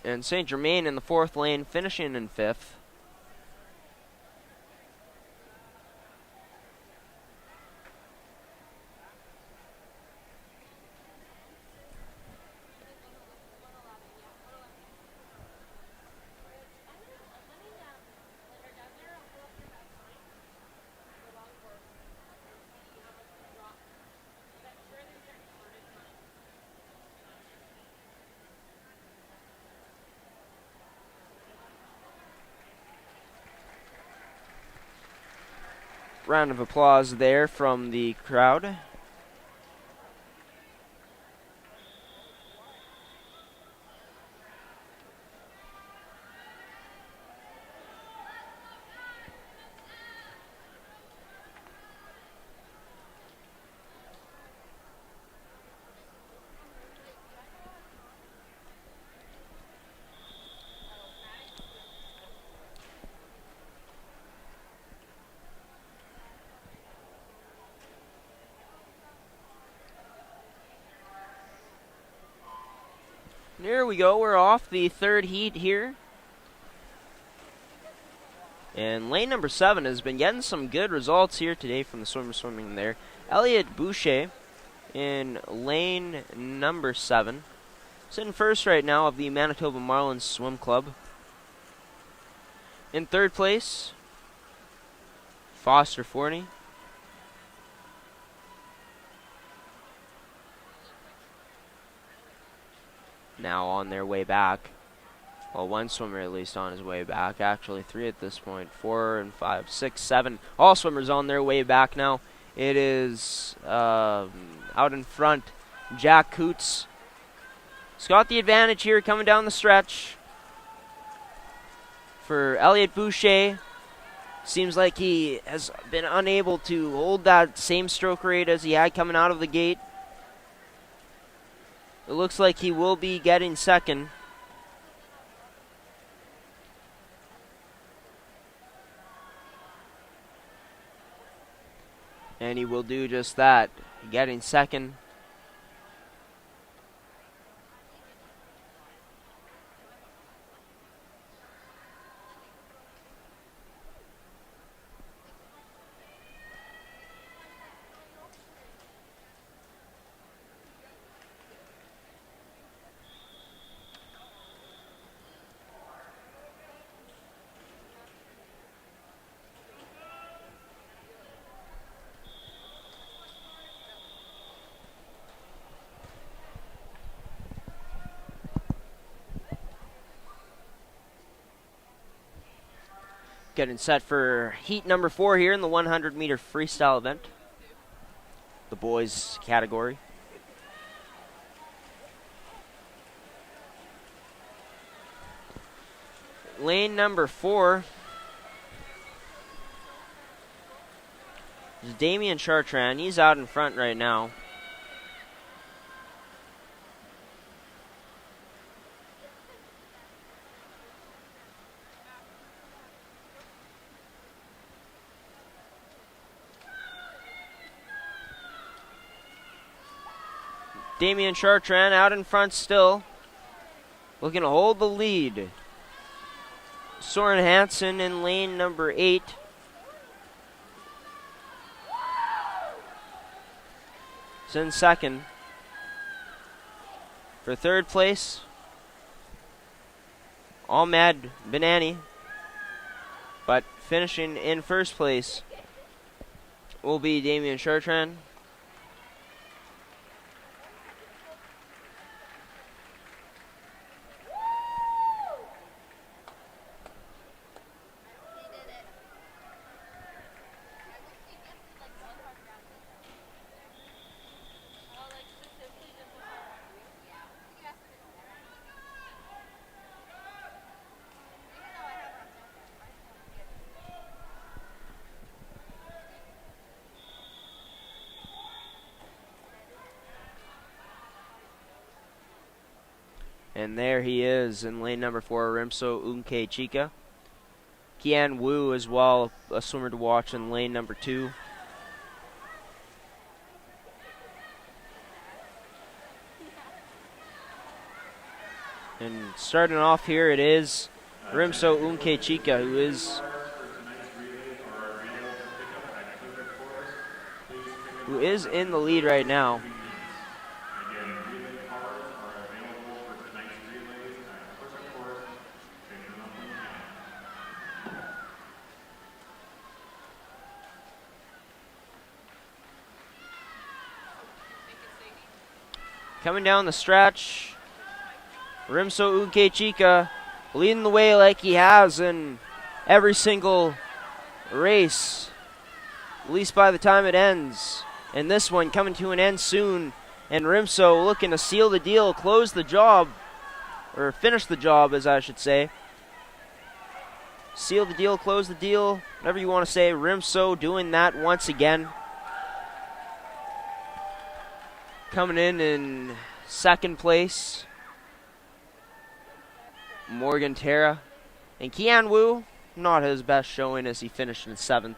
And Saint Germain in the 4th lane, finishing in 5th. Round of applause there from the crowd. There we go, we're off the 3rd heat here. And lane number 7 has been getting some good results here today from the swimmer swimming there. Elliot Boucher in lane number 7. Sitting first right now of the Manitoba Marlins Swim Club. In 3rd place, Foster Forney. Now on their way back. Well, one swimmer at least on his way back. Actually, 3 at this point. 4 and 5, 6, 7. All swimmers on their way back now. It is out in front, Jack Coots. He's got the advantage here coming down the stretch. For Elliot Boucher, seems like he has been unable to hold that same stroke rate as he had coming out of the gate. It looks like he will be getting second. And he will do just that, getting second. Getting set for heat number 4 here in the 100-meter freestyle event. The boys category. lane number 4 is Damian Chartrand. He's out in front right now. Damian Chartrand out in front still, looking to hold the lead. Soren Hansen in lane number 8. Is in second. For third place, Ahmed Benani. But finishing in first place will be Damian Chartrand. And there he is in lane number 4, Rimso Unke Chika. Kian Wu as well, a swimmer to watch in lane number 2. And starting off here, it is Rimso Unke Chika, who is in the lead right now. Coming down the stretch, Rimso Unke Chika leading the way like he has in every single race, at least by the time it ends. And this one coming to an end soon, and Rimso looking to seal the deal, close the job, or finish the job as I should say. Seal the deal, close the deal, whatever you want to say. Rimso doing that once again. Coming in second place, Morgan Terra. And Kian Wu, not his best showing as he finished in 7th.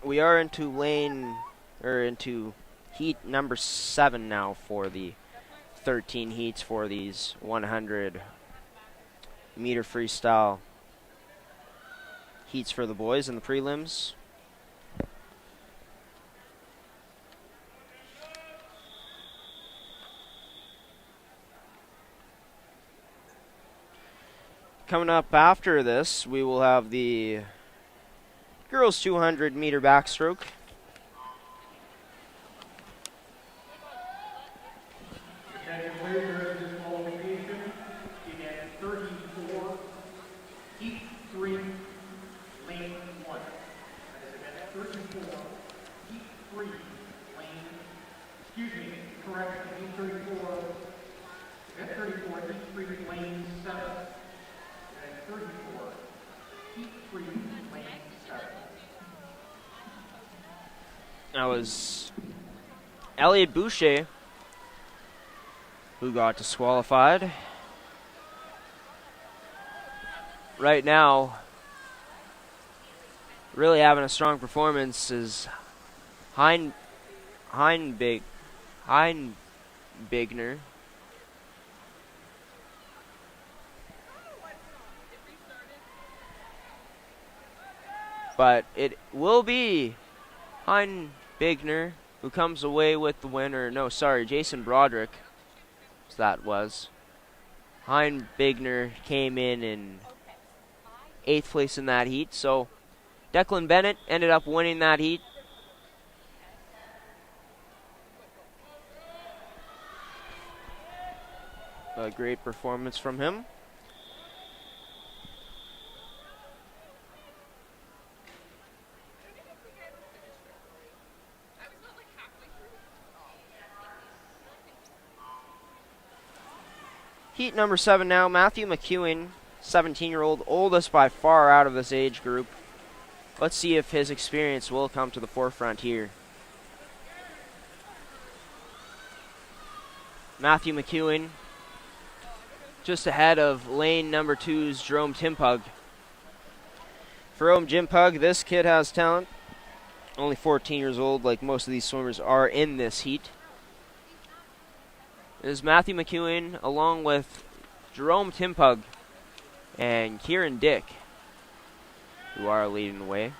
We are into into heat number 7 now for the 13 heats for these 100 meter freestyle heats for the boys in the prelims. Coming up after this, we will have the girls 200 meter backstroke. That was Elliot Boucher who got disqualified. Right now, really having a strong performance is Heinbigner. But it will be Heinbigner who comes away with the winner. No, sorry, Jason Broderick. So that was. Heinbigner came in 8th place in that heat. So Declan Bennett ended up winning that heat. A great performance from him. Heat number 7 now, Matthew McEwen, 17-year-old, oldest by far out of this age group. Let's see if his experience will come to the forefront here. Matthew McEwen just ahead of lane number 2's Jerome Timpug. Jerome Timpug, this kid has talent. Only 14 years old, like most of these swimmers are in this heat. It is Matthew McEwen along with Jerome Timpug and Kieran Dick who are leading the way.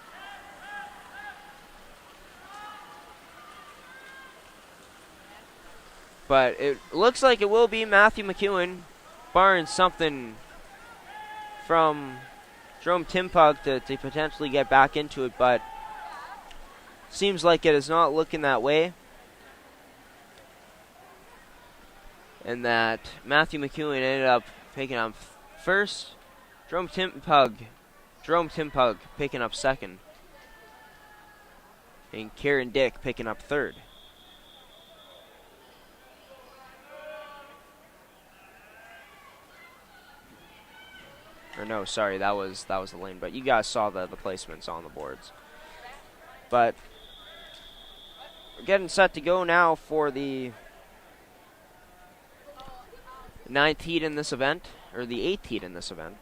But it looks like it will be Matthew McEwen, barring something from Jerome Timpug to potentially get back into it, but seems like it is not looking that way. And that Matthew McEwen ended up picking up first. Jerome Timpug picking up second. And Kieran Dick picking up third. Or no, sorry, that was the lane. But you guys saw the placements on the boards. But we're getting set to go now for the 9th heat in this event, or the 8th heat in this event.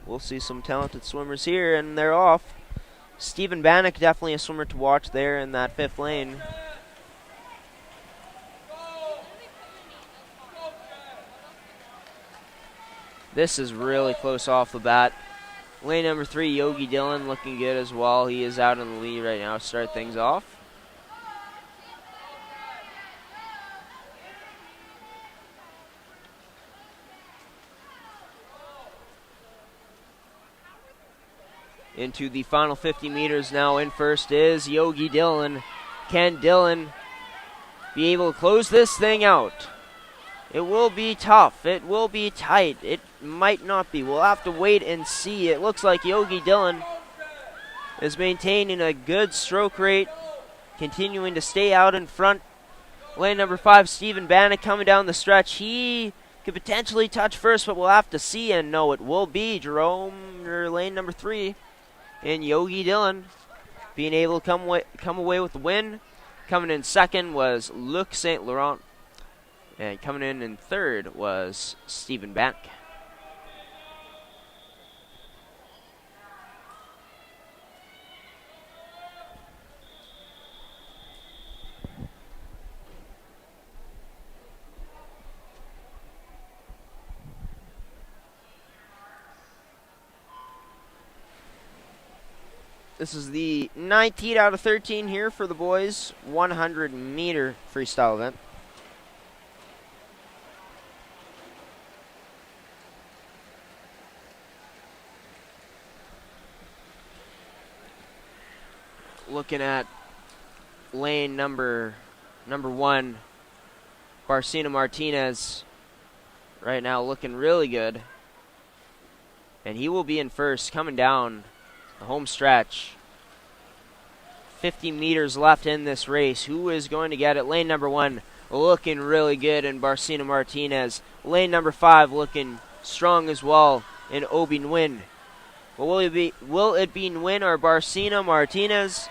We'll see some talented swimmers here, and they're off. Stephen Bannock, definitely a swimmer to watch there in that 5th lane. This is really close off the bat. Lane number 3, Yogi Dillon, looking good as well. He is out in the lead right now to start things off. Into the final 50 meters now. In first is Yogi Dillon. Can Dillon be able to close this thing out? It will be tough. It will be tight. It might not be. We'll have to wait and see. It looks like Yogi Dillon is maintaining a good stroke rate, continuing to stay out in front. Lane number 5, Stephen Bannock, coming down the stretch. He could potentially touch first, but we'll have to see. And no, it will be Jerome, or lane number 3. And Yogi Dillon being able to come away with the win. Coming in second was Luc St. Laurent. And coming in third was Stephen Bannock. This is the 9th heat out of 13 here for the boys' 100-meter freestyle event. Looking at lane number 1, Barcina Martinez, right now looking really good. And he will be in first, coming down the home stretch. 50 meters left in this race. Who is going to get it? Lane number 1 looking really good in Barcina Martinez. Lane number 5 looking strong as well in Obi Nguyen. But will it be Nguyen or Barcina Martinez?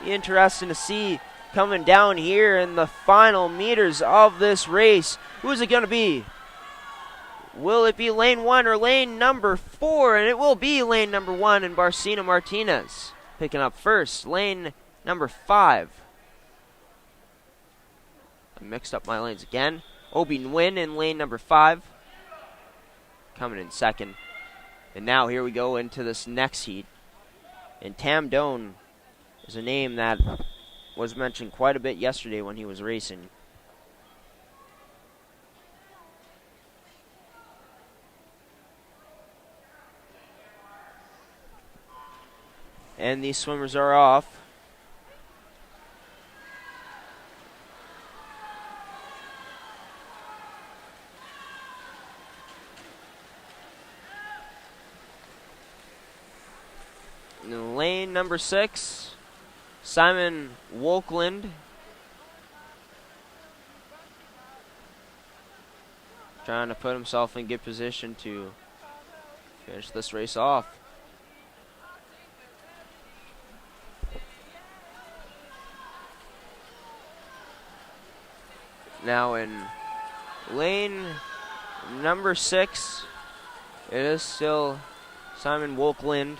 Interesting to see coming down here in the final meters of this race. Who is it going to be? Will it be lane 1 or lane number 4? And it will be lane number 1 and Barcina Martinez picking up first. Lane number 5. I mixed up my lanes again. Obi Nguyen in lane number 5. Coming in second. And now here we go into this next heat. And Tam Doan is a name that was mentioned quite a bit yesterday when he was racing. And these swimmers are off. In lane number 6, Simon Wolkland. trying to put himself in good position to finish this race off. Now in lane number 6, it is still Simon Wolkland.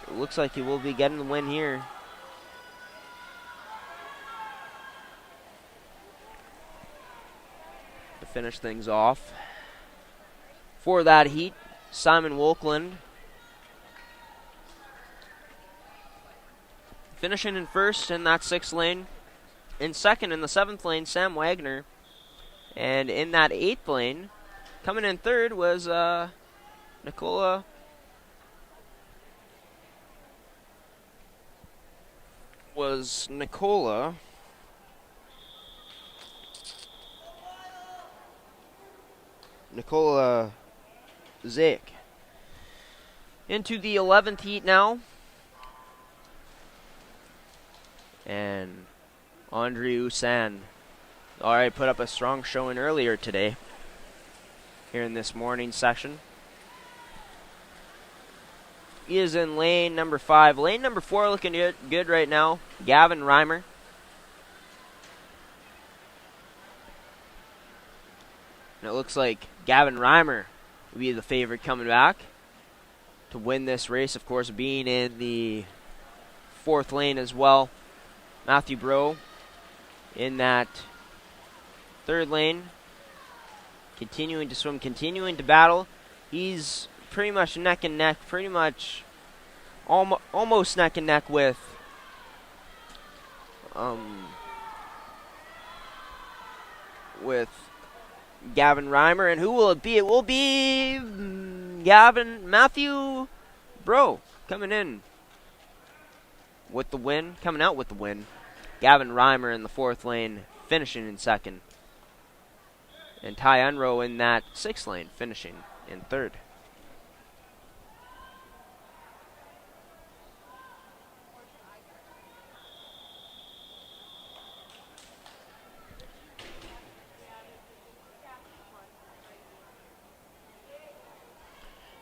It looks like he will be getting the win here. To finish things off. For that heat, Simon Wolkland. Finishing in first in that 6th lane. In second in the 7th lane, Sam Wagner. And in that 8th lane, coming in third was Nicola Zek. Into the 11th heat now. And Andre Usan already put up a strong showing earlier today here in this morning session. He is in lane number 5. Lane number 4 looking good right now. Gavin Reimer. And it looks like Gavin Reimer will be the favorite coming back to win this race. Of course, being in the 4th lane as well. Matthew Bro in that 3rd lane. Continuing to swim, continuing to battle. He's pretty much neck and neck, pretty much almost neck and neck with Gavin Reimer. And who will it be? It will be Matthew Bro coming in with the win, coming out with the win. Gavin Reimer in the 4th lane, finishing in 2nd. And Ty Unrow in that 6th lane, finishing in 3rd.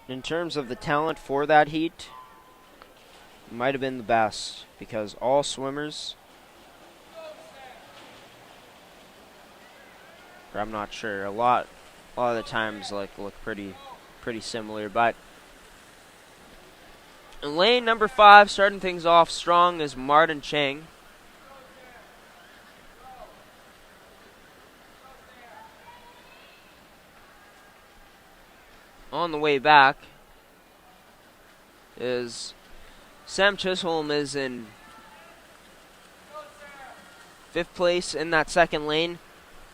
In terms of the talent for that heat, might have been the best, because all swimmers, or I'm not sure, a lot of the times look pretty similar. But in lane number 5, starting things off strong, is Martin Chang. On the way back is Sam Chisholm, is in 5th place in that 2nd lane.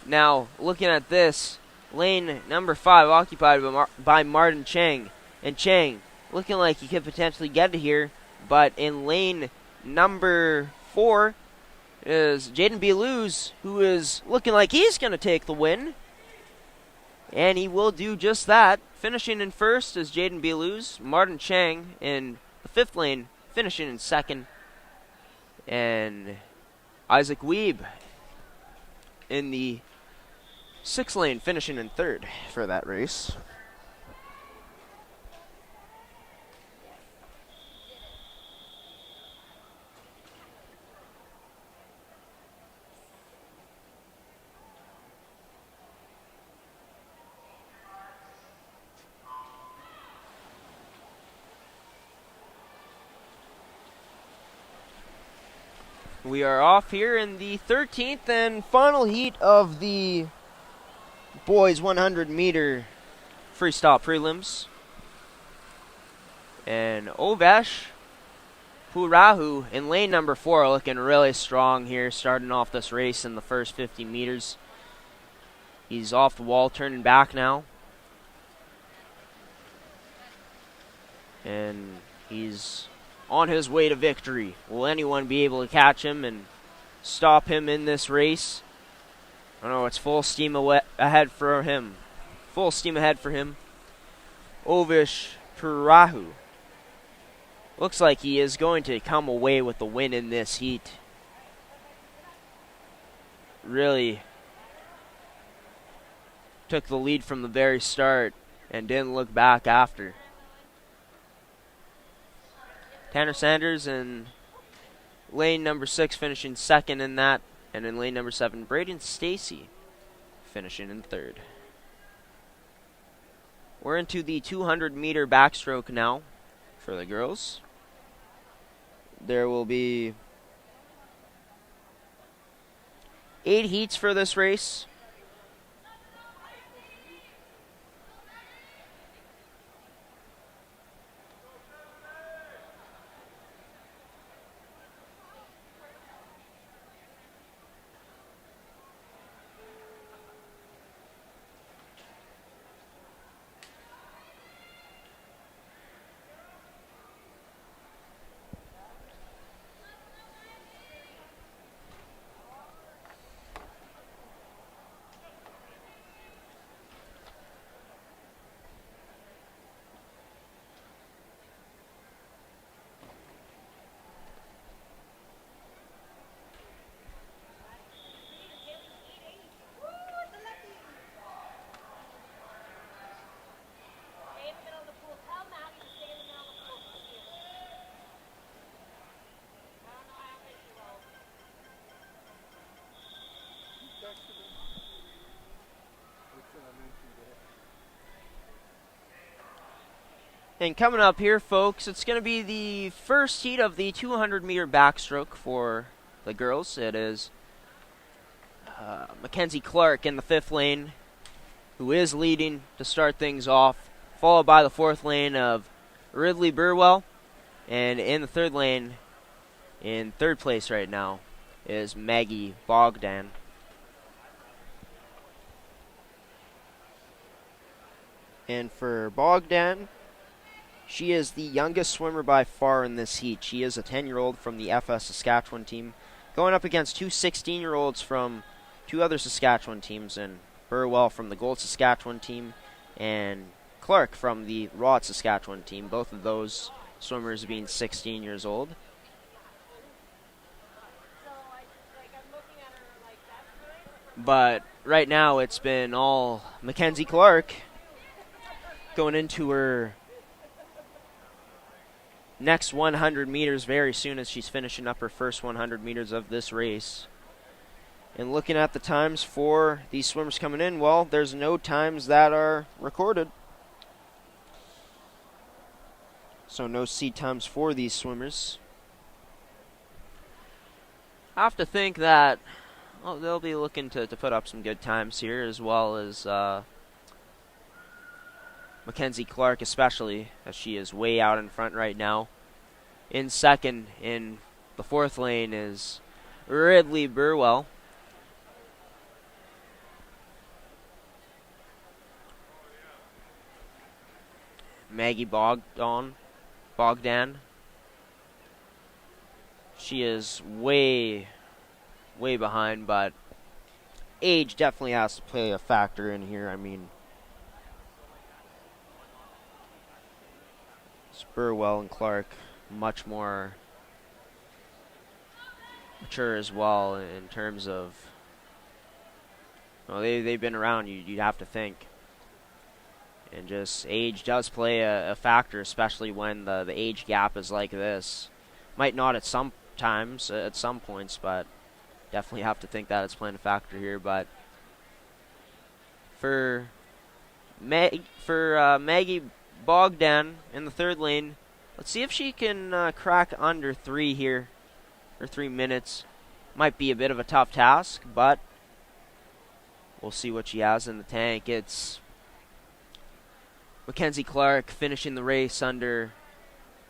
Now, looking at this, lane number 5 occupied by Martin Chang. And Chang looking like he could potentially get it here. But in lane number 4 is Jaden Beluz, who is looking like he's going to take the win. And he will do just that. Finishing in first is Jaden Beluz. Martin Chang in the 5th lane, finishing in 2nd. And Isaac Weeb in the 6th lane, finishing in 3rd for that race. We are off here in the 13th and final heat of the boys 100 meter freestyle prelims. And Ovesh Purahu in lane number 4 looking really strong here, starting off this race in the first 50 meters. He's off the wall, turning back now. And he's on his way to victory. Will anyone be able to catch him and stop him in this race? I don't know, it's full steam ahead for him. Full steam ahead for him. Ovish Purahu. Looks like he is going to come away with the win in this heat. really took the lead from the very start and didn't look back after. Tanner Sanders in lane number 6 finishing second in that, and in lane number 7, Braden Stacy finishing in third. We're into the 200-meter backstroke now for the girls. There will be 8 heats for this race. And coming up here, folks, it's going to be the first heat of the 200-meter backstroke for the girls. It is Mackenzie Clark in the 5th lane, who is leading to start things off, followed by the 4th lane of Ridley Burwell. And in the 3rd lane, in 3rd place right now, is Maggie Bogdan. And for Bogdan, she is the youngest swimmer by far in this heat. She is a 10-year-old from the FS Saskatchewan team, going up against 2 16-year-olds from 2 other Saskatchewan teams, and Burwell from the Gold Saskatchewan team, and Clark from the Rod Saskatchewan team, both of those swimmers being 16 years old. But right now it's been all Mackenzie Clark going into her next 100 meters very soon, as she's finishing up her first 100 meters of this race. And looking at the times for these swimmers coming in, well, there's no times that are recorded. So no seed times for these swimmers. I have to think that they'll be looking to put up some good times here, as well as Mackenzie Clark especially, as she is way out in front right now. In second in the 4th lane is Ridley Burwell. Maggie Bogdan. She is way behind, but age definitely has to play a factor in here. I mean, Burwell and Clark much more mature as well in terms of, well, they've been around, you'd have to think. And just age does play a factor, especially when the age gap is like this. Might not at some times, at some points, but definitely have to think that it's playing a factor here. But for Maggie Bogdan in the 3rd lane, let's see if she can crack under 3 here, or 3 minutes. Might be a bit of a tough task, but we'll see what she has in the tank. It's Mackenzie Clark finishing the race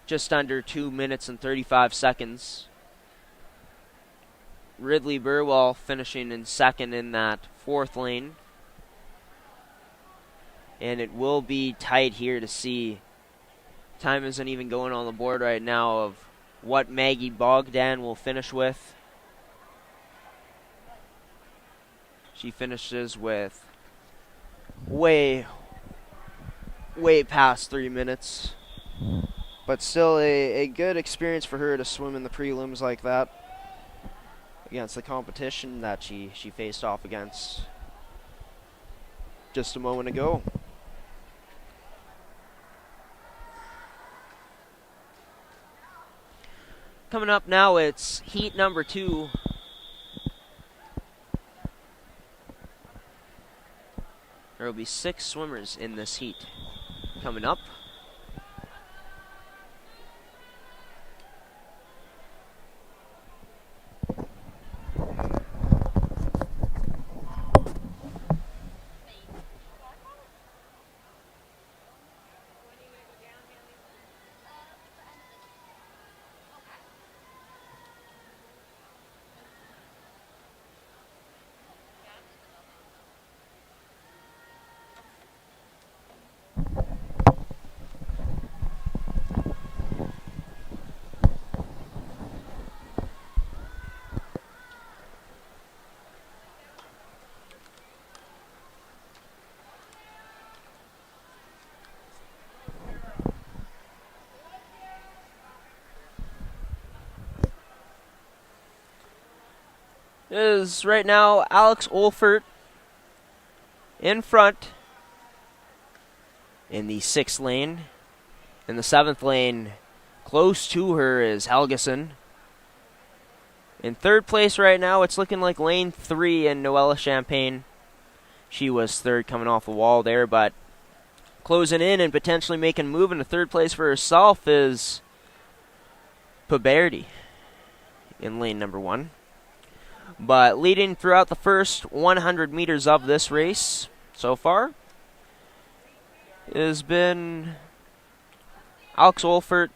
just under 2 minutes and 35 seconds. Ridley Burwell finishing in second in that 4th lane. And it will be tight here to see. Time isn't even going on the board right now of what Maggie Bogdan will finish with. She finishes with way past 3 minutes. But still a good experience for her to swim in the prelims like that. against the competition that she faced off against just a moment ago. Coming up now, it's heat number 2. There will be 6 swimmers in this heat coming up. Is right now Alex Olfert in front in the 6th lane. In the 7th lane, close to her, is Helgeson. In 3rd place right now, it's looking like lane 3 and Noella Champagne. She was 3rd coming off the wall there, but closing in and potentially making a move into 3rd place for herself is Paberdi in lane number 1. But leading throughout the first 100 meters of this race so far has been Alex Olfert.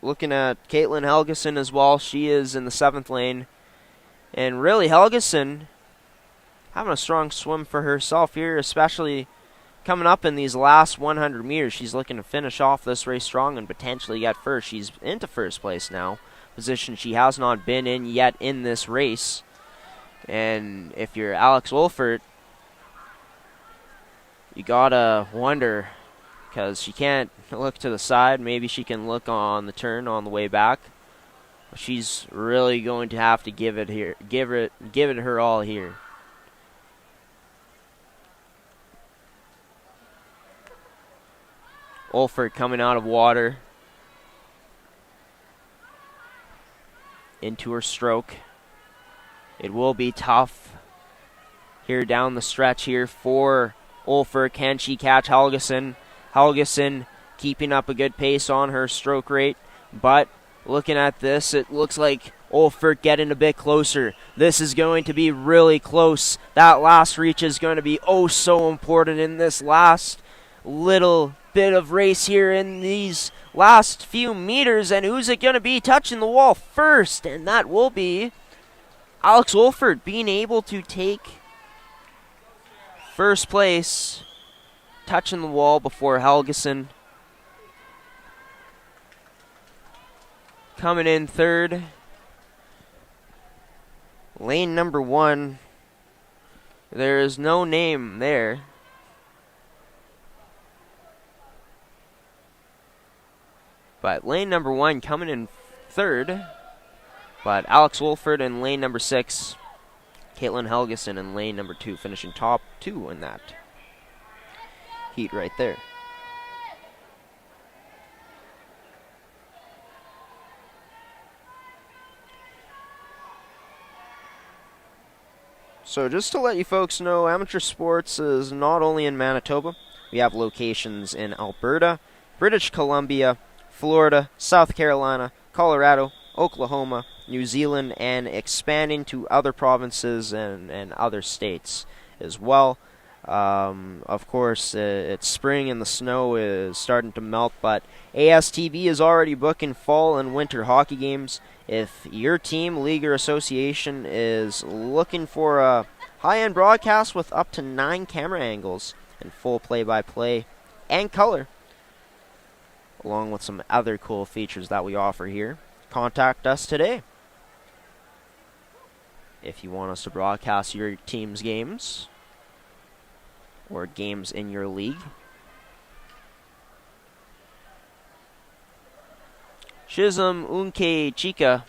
Looking at Caitlin Helgeson as well. She is in the 7th lane. And really, Helgeson having a strong swim for herself here, especially coming up in these last 100 meters. She's looking to finish off this race strong and potentially get first. She's into 1st place now, position she has not been in yet in this race. And if you're Alex Wolfert, you gotta wonder, because she can't look to the side. Maybe she can look on the turn on the way back. She's really going to have to give it her all here. Olfert coming out of water into her stroke. It will be tough here down the stretch here for Olfert. Can she catch Helgeson? Helgeson keeping up a good pace on her stroke rate, but looking at this, it looks like Olfert getting a bit closer. This is going to be really close. That last reach is going to be oh so important in this last little bit of race here in these last few meters. And who's it going to be touching the wall first? And that will be Alex Olfert, being able to take 1st place, touching the wall before Helgeson. Coming in 3rd, lane number 1. There is no name there. But lane number 1 coming in 3rd. But Alex Wolfert in lane number 6. Caitlin Helgeson in lane number 2, finishing top 2 in that heat right there. So just to let you folks know, amateur sports is not only in Manitoba. We have locations in Alberta, British Columbia, Florida, South Carolina, Colorado, Oklahoma, New Zealand, and expanding to other provinces and other states as well. Of course, it's spring and the snow is starting to melt, but ASTV is already booking fall and winter hockey games. If your team, league, or association is looking for a high-end broadcast with up to 9 camera angles and full play-by-play and color, along with some other cool features that we offer here, contact us today. If you want us to broadcast your team's games or games in your league, Shizum Unke Chika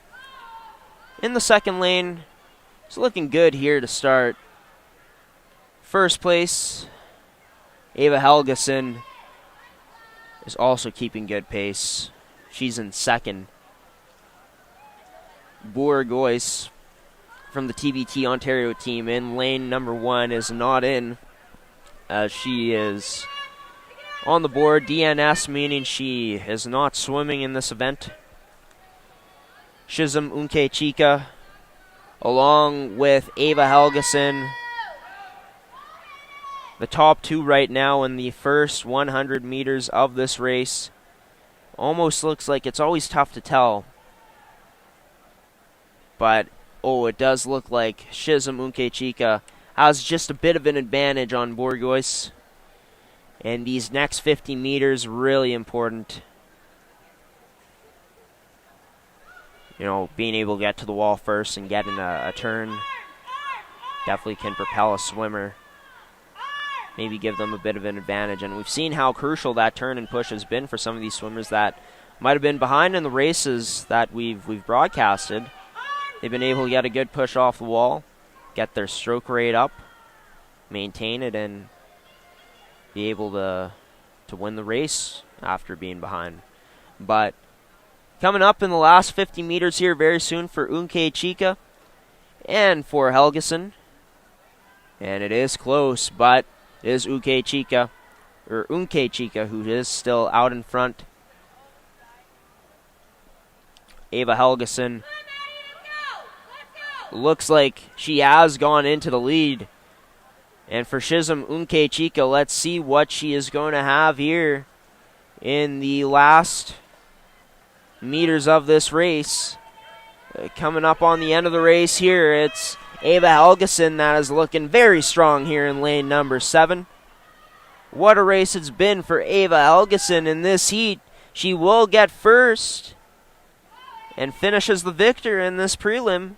in the second lane. It's looking good here to start. First place, Ava Helgeson is also keeping good pace. She's in second. Bourgois from the TBT Ontario team in lane number 1 is not in, as she is on the board. DNS, meaning she is not swimming in this event. Shizum Unke Chika, along with Ava Helgeson, the top 2 right now in the first 100 meters of this race. Almost looks like it's always tough to tell, but it does look like Shizum Unke Chika has just a bit of an advantage on Bourgois. And these next 50 meters, really important. You know, being able to get to the wall first and get in a turn definitely can propel a swimmer. Maybe give them a bit of an advantage. And we've seen how crucial that turn and push has been for some of these swimmers that might have been behind in the races that we've broadcasted. They've been able to get a good push off the wall, get their stroke rate up, maintain it, and be able to win the race after being behind. But coming up in the last 50 meters here very soon for Unke Chika and for Helgeson. And it is close, but it is Unke Chika who is still out in front. Ava Helgeson looks like she has gone into the lead. And for Shizum Unke Chika, let's see what she is going to have here in the last meters of this race. Coming up on the end of the race here, it's Ava Helgeson that is looking very strong here in lane number 7. What a race it's been for Ava Helgeson in this heat. She will get first and finishes the victor in this prelim.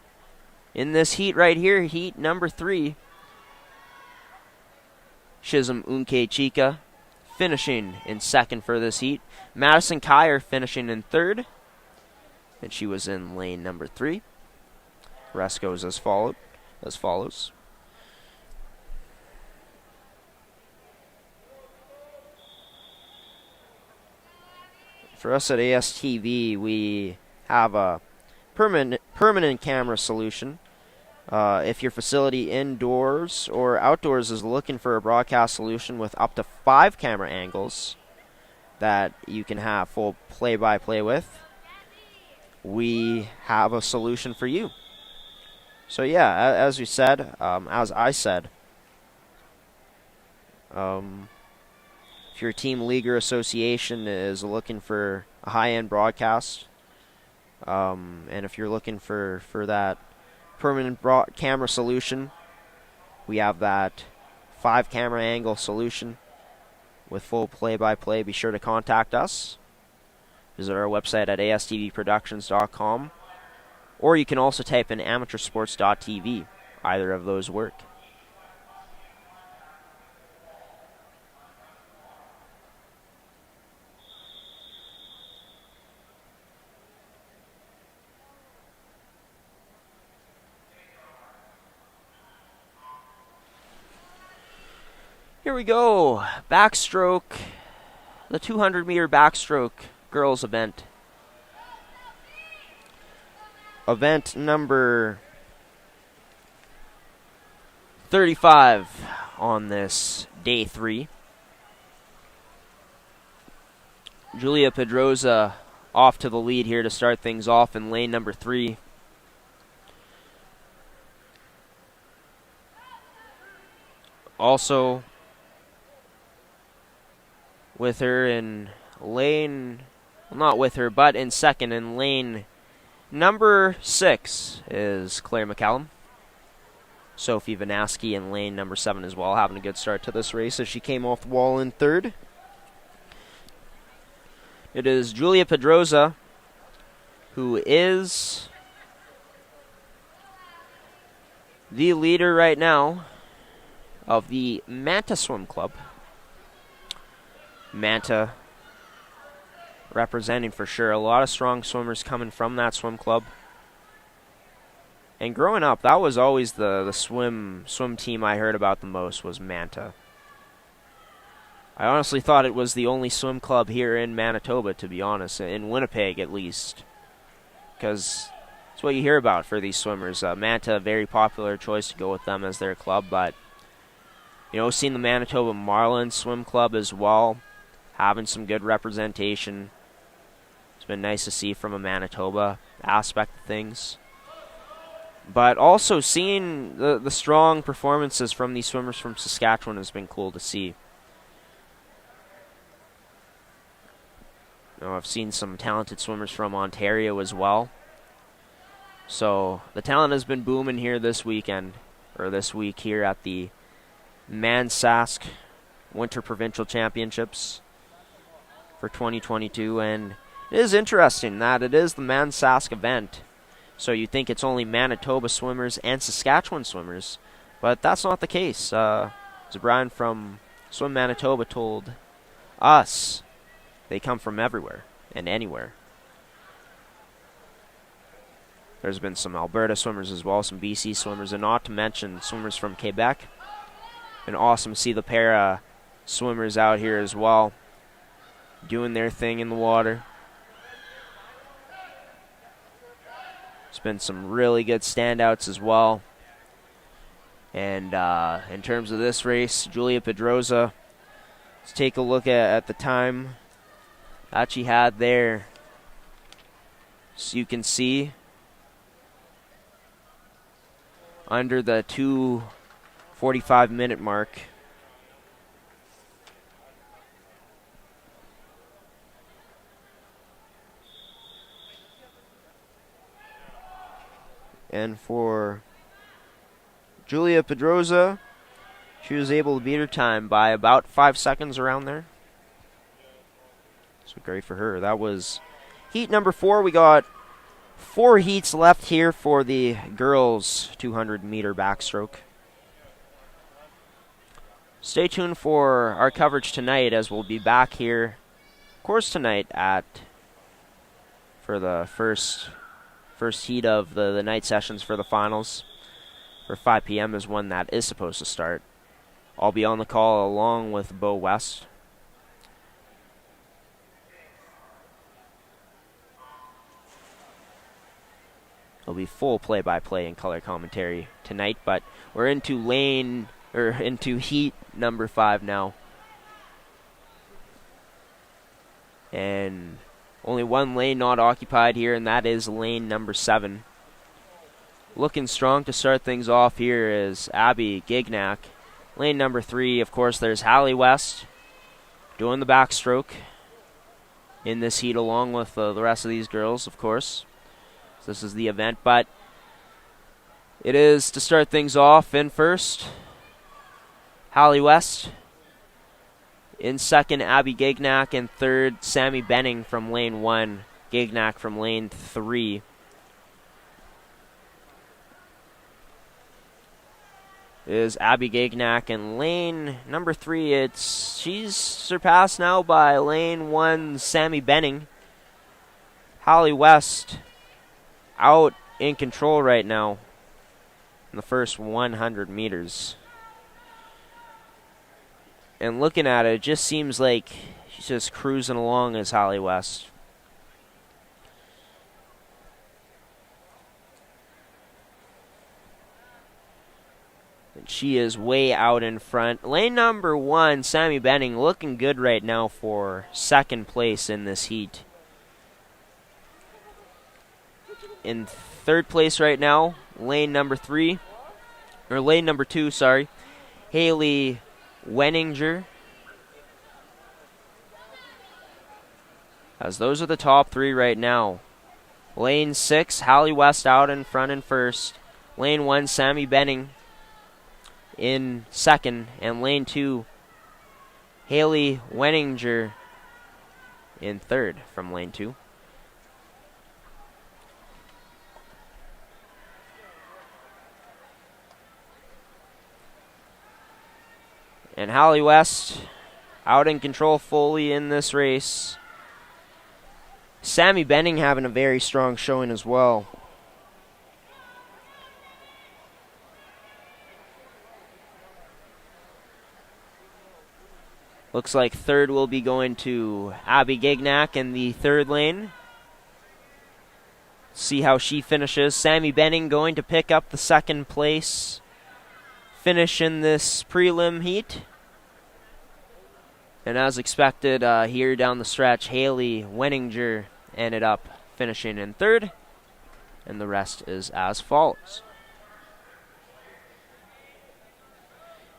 In this heat right here, heat number 3. Shizum Unke Chika finishing in second for this heat. Madison Kyer finishing in third. And she was in lane number 3. Rest goes as follows. For us at ASTV, we have a permanent camera solution. If your facility indoors or outdoors is looking for a broadcast solution with up to 5 camera angles that you can have full play-by-play with, we have a solution for you. So yeah, as I said, if your team, league, or association is looking for a high-end broadcast, and if you're looking for that permanent camera solution, we have that 5 camera angle solution with full play-by-play. Be sure to contact us. Visit our website at astvproductions.com, or you can also type in amateursports.tv. Either of those work. Here we go. Backstroke. The 200-meter backstroke girls event. Event number 35 on this day 3. Julia Pedroza off to the lead here to start things off in lane number 3. Also with her in lane, well, not with her, but in second in lane number 6 is Claire McCallum. Sophie Vanaski in lane number 7 as well, having a good start to this race as she came off the wall in third. It is Julia Pedroza who is the leader right now of the Manta Swim Club. Manta representing for sure. A lot of strong swimmers coming from that swim club. And growing up, that was always the swim team I heard about the most was Manta. I honestly thought it was the only swim club here in Manitoba, to be honest, in Winnipeg at least. Because it's what you hear about for these swimmers. Manta, a very popular choice to go with them as their club, but seeing the Manitoba Marlins Swim Club as well, having some good representation. It's been nice to see from a Manitoba aspect of things. But also seeing the strong performances from these swimmers from Saskatchewan has been cool to see. I've seen some talented swimmers from Ontario as well. So the talent has been booming here this weekend, or this week here at the Sask Winter Provincial Championships for 2022. And it is interesting that it is the Sask event. So you think it's only Manitoba swimmers and Saskatchewan swimmers, but that's not the case. As Brian from Swim Manitoba told us, they come from everywhere and anywhere. There's been some Alberta swimmers as well, some BC swimmers, and not to mention swimmers from Quebec. Been awesome to see the para swimmers out here as well, doing their thing in the water. There's been some really good standouts as well. And in terms of this race, Julia Pedroza, let's take a look at the time that she had there. So you can see under the 2:45-minute mark. And for Julia Pedroza, she was able to beat her time by about 5 seconds around there. So great for her. That was heat number 4. We got 4 heats left here for the girls' 200-meter backstroke. Stay tuned for our coverage tonight, as we'll be back here, of course, tonight for the first heat of the night sessions for the finals. For 5 p.m. is when that is supposed to start. I'll be on the call along with Bo West. It'll be full play-by-play and color commentary tonight, but we're into heat number 5 now. And only one lane not occupied here, and that is lane number 7. Looking strong to start things off here is Abby Gignac. Lane number 3, of course, there's Hallie West doing the backstroke in this heat along with the rest of these girls, of course. So this is the event, but it is to start things off in first, Hallie West. In second, Abby Gignac. In third, Sammy Benning from lane 1, Gignac from lane 3. Is Abby Gignac in lane number 3. She's surpassed now by lane 1, Sammy Benning. Hallie West out in control right now in the first 100 meters. And looking at it, it just seems like she's just cruising along as Hallie West. And she is way out in front. Lane number 1, Sammy Benning, looking good right now for second place in this heat. In third place right now, lane number 2, Haley Wenninger. As those are the top 3 right now. Lane 6, Hallie West out in front in first. Lane 1, Sammy Benning in second. And lane 2, Haley Wenninger in third from lane 2. And Hallie West out in control fully in this race. Sammy Benning having a very strong showing as well. Looks like third will be going to Abby Gignac in the third lane. See how she finishes. Sammy Benning going to pick up the second place finish in this prelim heat. And as expected, here down the stretch, Haley Wenninger ended up finishing in third. And the rest is as follows.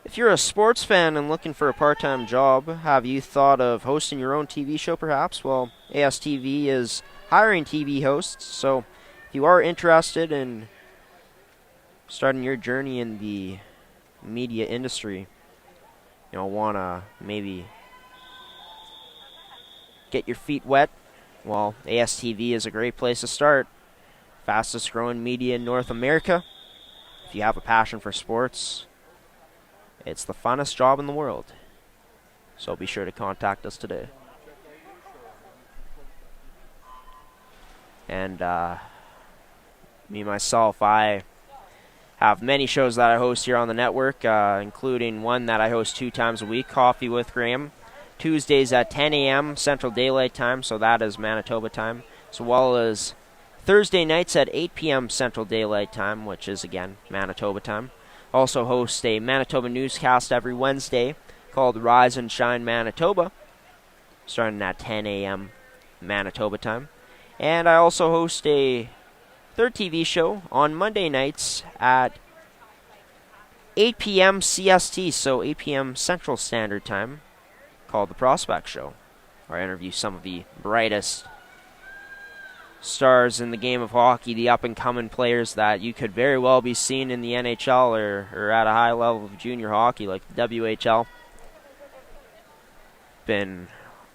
If you're a sports fan and looking for a part-time job, have you thought of hosting your own TV show perhaps? Well, ASTV is hiring TV hosts, so if you are interested in starting your journey in the media industry, want to maybe get your feet wet, well, ASTV is a great place to start. Fastest growing media in North America. If you have a passion for sports, it's the funnest job in the world. So be sure to contact us today. And me, myself, I have many shows that I host here on the network, including one that I host 2 times a week, Coffee with Graham. Tuesdays at 10 a.m. Central Daylight Time, so that is Manitoba time, as well as Thursday nights at 8 p.m. Central Daylight Time, which is, again, Manitoba time. Also host a Manitoba newscast every Wednesday called Rise and Shine Manitoba, starting at 10 a.m. Manitoba time. And I also host a third TV show on Monday nights at 8 p.m. CST, so 8 p.m. Central Standard Time, called The Prospect Show, where I interview some of the brightest stars in the game of hockey, the up-and-coming players that you could very well be seeing in the NHL or at a high level of junior hockey like the WHL. Been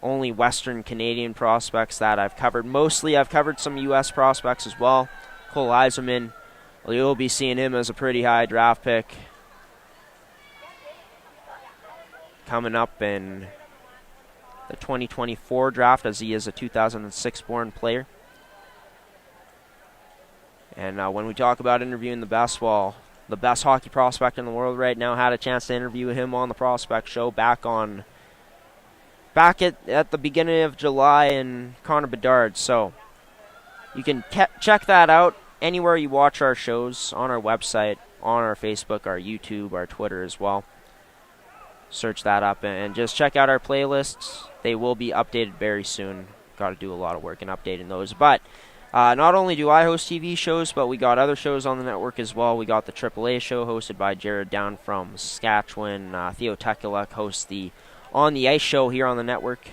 only Western Canadian prospects that I've covered. Mostly I've covered some U.S. prospects as well. Cole Eiserman, well, you'll be seeing him as a pretty high draft pick coming up in the 2024 draft, as he is a 2006 born player. And when we talk about interviewing the best, well, the best hockey prospect in the world right now, had a chance to interview him on the Prospect Show back at the beginning of July in Connor Bedard. So you can check that out anywhere you watch our shows, on our website, on our Facebook, our YouTube, our Twitter as well. Search that up and just check out our playlists. They will be updated very soon. Got to do a lot of work in updating those. But not only do I host TV shows, but we got other shows on the network as well. We got the AAA show hosted by Jared down from Saskatchewan. Theo Tekulak hosts the On the Ice show here on the network.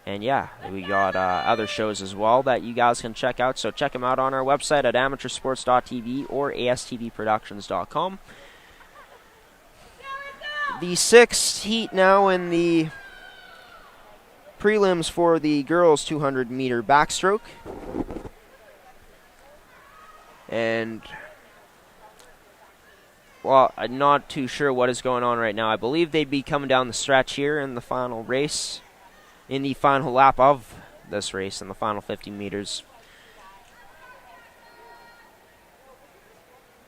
And yeah, we got other shows as well that you guys can check out. So check them out on our website at amateursports.tv or astvproductions.com. The 6th heat now in the prelims for the girls 200-meter backstroke. And, well, I'm not too sure what is going on right now. I believe they'd be coming down the stretch here in the final race, in the final lap of this race, in the final 50 meters.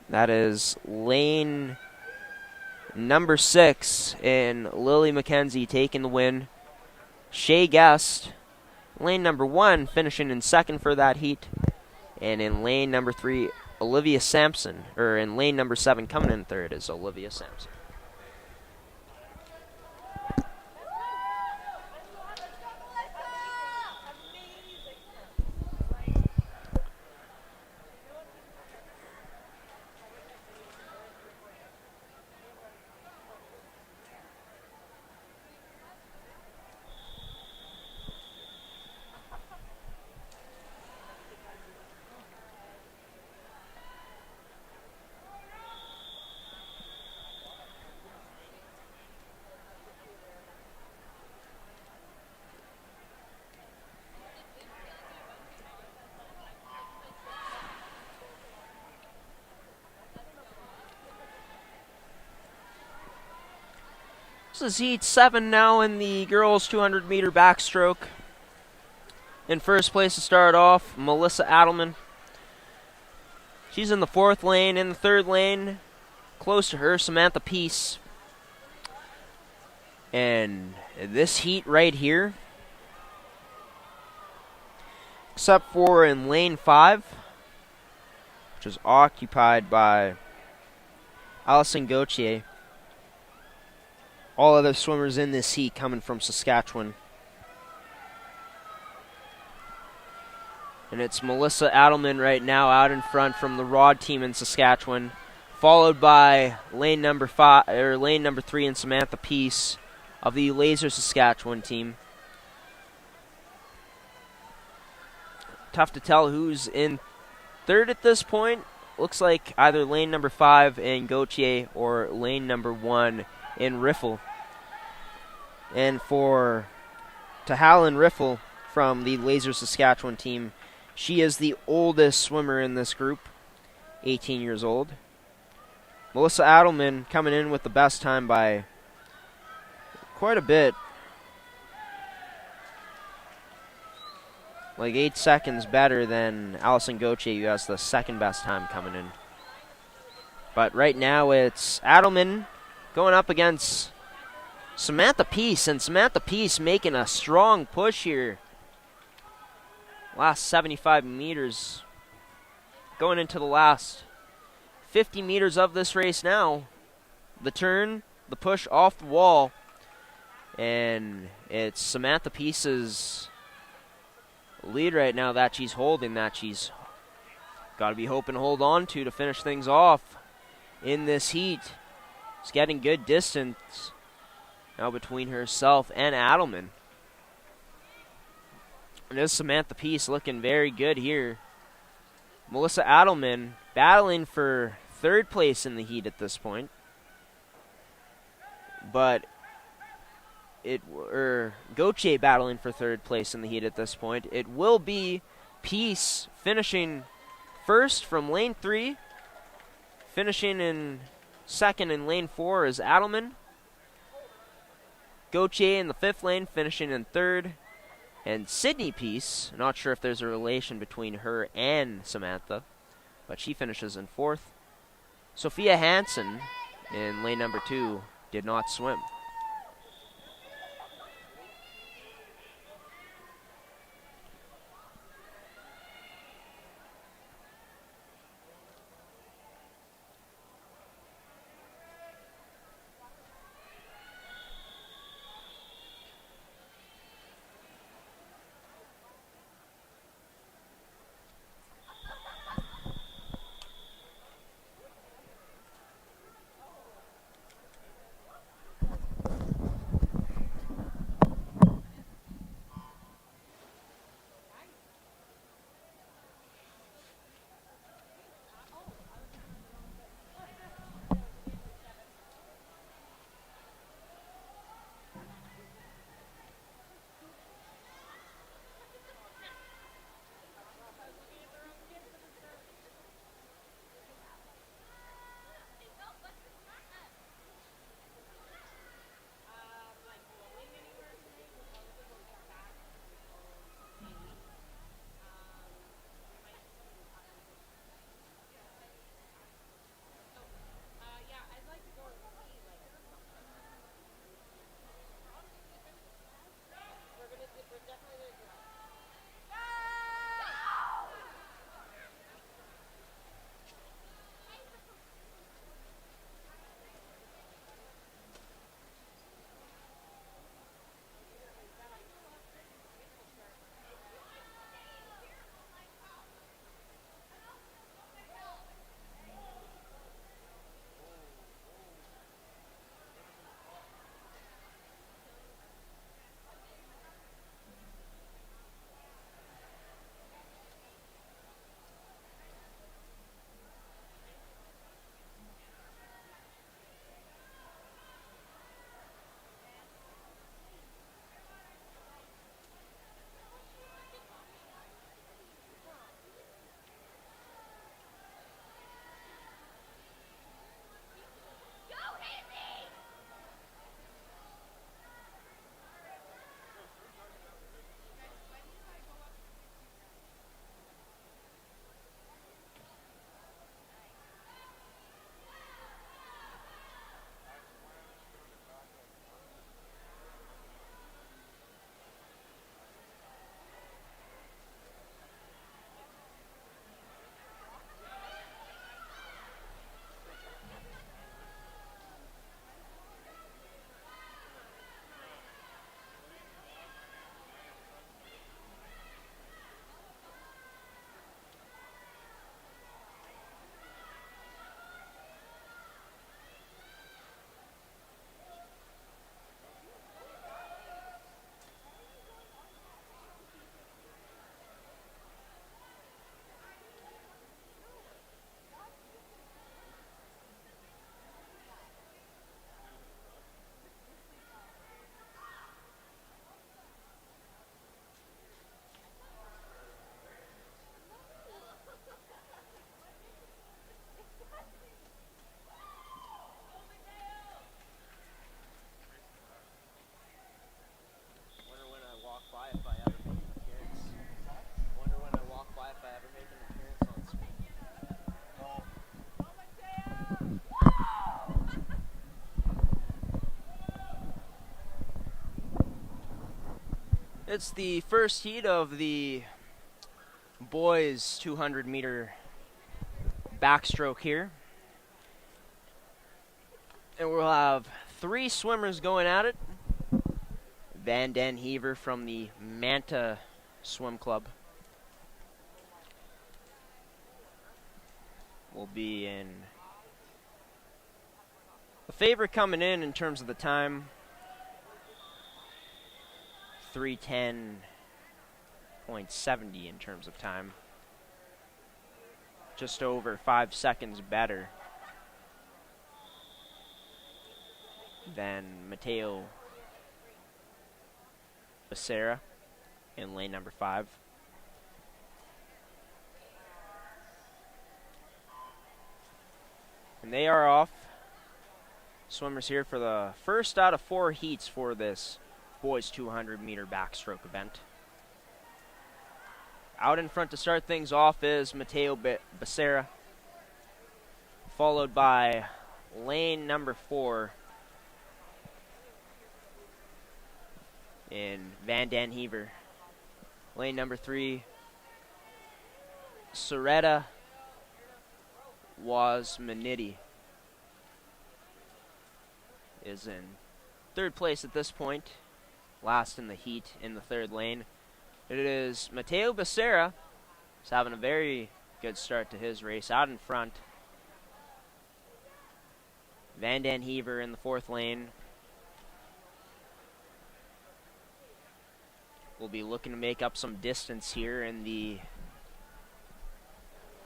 That is lane number 6 in Lily McKenzie taking the win. Shea Guest, lane number 1, finishing in second for that heat. And in lane number 3, Olivia Sampson, or in lane number 7, coming in third is Olivia Sampson. This is heat 7 now in the girls 200-meter backstroke. In first place to start off, Melissa Adelman. She's in the 4th lane. In the 3rd lane, close to her, Samantha Peace. And this heat right here, except for in lane 5, which is occupied by Allison Gauthier, all other swimmers in this heat coming from Saskatchewan. And it's Melissa Adelman right now out in front from the Rod team in Saskatchewan, followed by lane number 3 and Samantha Peace of the Laser Saskatchewan team. Tough to tell who's in 3rd at this point. Looks like either lane number 5 in Gauthier or lane number 1 in Riffle. And for Tahalyn Riffle from the Laser Saskatchewan team, she is the oldest swimmer in this group, 18 years old. Melissa Adelman coming in with the best time by quite a bit. Like 8 seconds better than Allison Gauthier, who has the 2nd best time coming in. But right now it's Adelman going up against Samantha Peace, and Samantha Peace making a strong push here. Last 75 meters. Going into the last 50 meters of this race now. The turn, the push off the wall. And it's Samantha Peace's lead right now that she's holding, that she's got to be hoping to hold on to finish things off in this heat. She's getting good distance now between herself and Adelman. And this Samantha Peace looking very good here. Melissa Adelman battling for 3rd place in the heat at this point. But Gauthier battling for 3rd place in the heat at this point. It will be Peace finishing 1st from lane 3. Finishing in 2nd in lane 4 is Adelman. Gauthier in the 5th lane finishing in 3rd. And Sydney Peace, not sure if there's a relation between her and Samantha, but she finishes in 4th. Sophia Hansen in lane number 2 did not swim. It's the first heat of the boys 200-meter backstroke here. And we'll have 3 swimmers going at it. Van Den Heaver from the Manta Swim Club will be in the favorite coming in terms of the time. 3:10.70 in terms of time. Just over 5 seconds better than Matteo Becerra in lane number 5. And they are off. Swimmers here for the first out of 4 heats for this boys 200-meter backstroke event. Out in front to start things off is Matteo Becerra, followed by lane number 4 in Van Den Heaver. Lane number 3, Soretta Wasmaniti is in 3rd place at this point, last in the heat in the 3rd lane. It is Matteo Becerra, who's having a very good start to his race, out in front. Van Den Heaver in the 4th lane will be looking to make up some distance here in the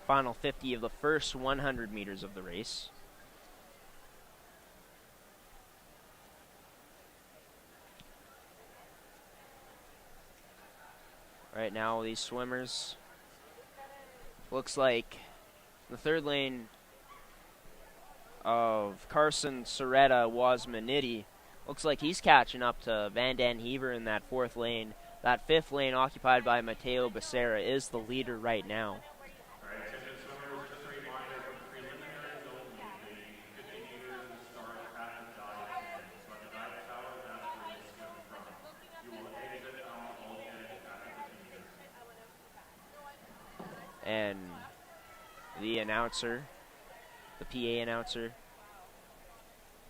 final 50 of the first 100 meters of the race. Right now, these swimmers, looks like the 3rd lane of Carson Soretta Wasmaniti, looks like he's catching up to Van Den Heaver in that 4th lane. That 5th lane occupied by Matteo Becerra is the leader right now. Alright, attention swimmers, just a reminder for preliminaries only, the 50 meters will start at the dive end. So at the dive tower, that's where you swim from. You will exit on all ends at the 50 meters. And the announcer, the PA announcer,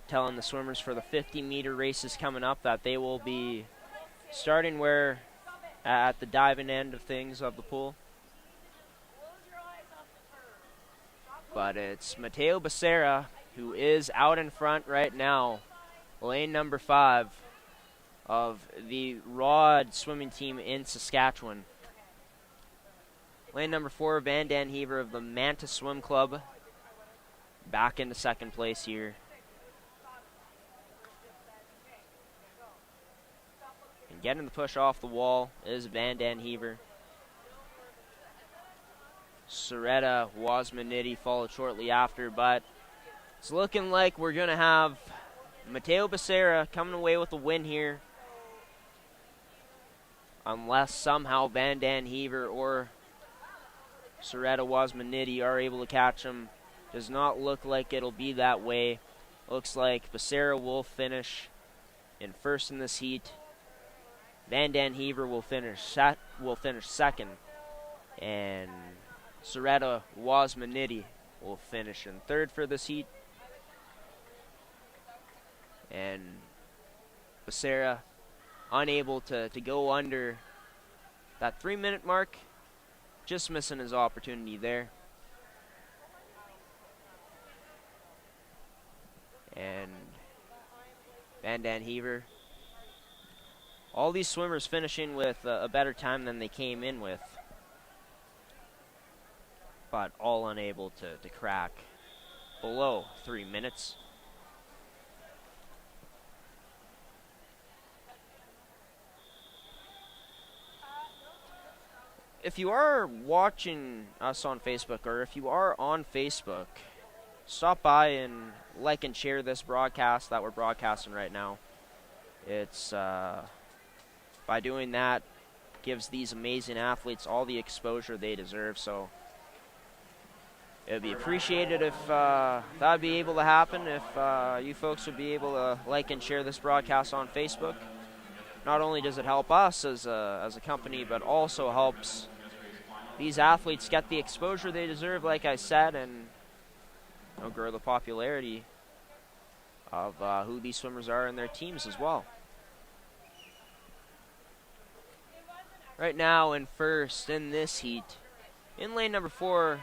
telling the swimmers for the 50-meter races coming up that they will be starting where at the diving end of things of the pool. But it's Matteo Becerra who is out in front right now, lane number 5 of the Rod swimming team in Saskatchewan. Lane number 4, Van Den Heaver of the Manta Swim Club, back into 2nd place here. And getting the push off the wall is Van Den Heaver. Soretta Wasmaniti followed shortly after, but it's looking like we're going to have Matteo Becerra coming away with the win here, unless somehow Van Den Heaver or Soretta Wasmaniti are able to catch him. Does not look like it'll be that way. Looks like Becerra will finish in 1st in this heat. Van Den Heaver will finish 2nd, and Soretta Wasmaniti will finish in 3rd for this heat. And Becerra unable to go under that 3-minute mark, just missing his opportunity there. And Van Den Heaver, all these swimmers finishing with a better time than they came in with, but all unable to crack below 3 minutes. If you are watching us on Facebook, or if you are on Facebook, stop by and like and share this broadcast that we're broadcasting right now. It's by doing that, gives these amazing athletes all the exposure they deserve. So it would be appreciated if that would be able to happen, if you folks would be able to like and share this broadcast on Facebook. not only does it help us as a company, but also helps these athletes get the exposure they deserve, like I said, and grow the popularity of who these swimmers are and their teams as well. Right now in first in this heat, in lane number 4,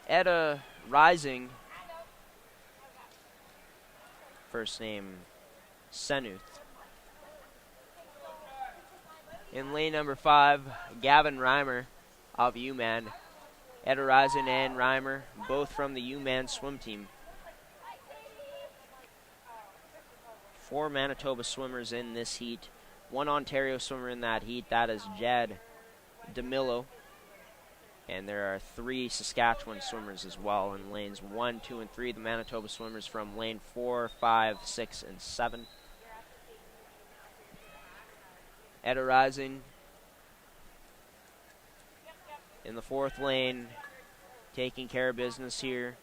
Edda Rising, first name Senuth. In lane number 5, Gavin Reimer of UMan. Edda Rising and Reimer, both from the UMan swim team. 4 Manitoba swimmers in this heat. 1 Ontario swimmer in that heat, that is Jed DeMillo. And there are 3 Saskatchewan swimmers as well in lanes 1, 2, and 3. The Manitoba swimmers from lane 4, 5, 6, and 7. Edda Rising in the 4th lane, taking care of business here.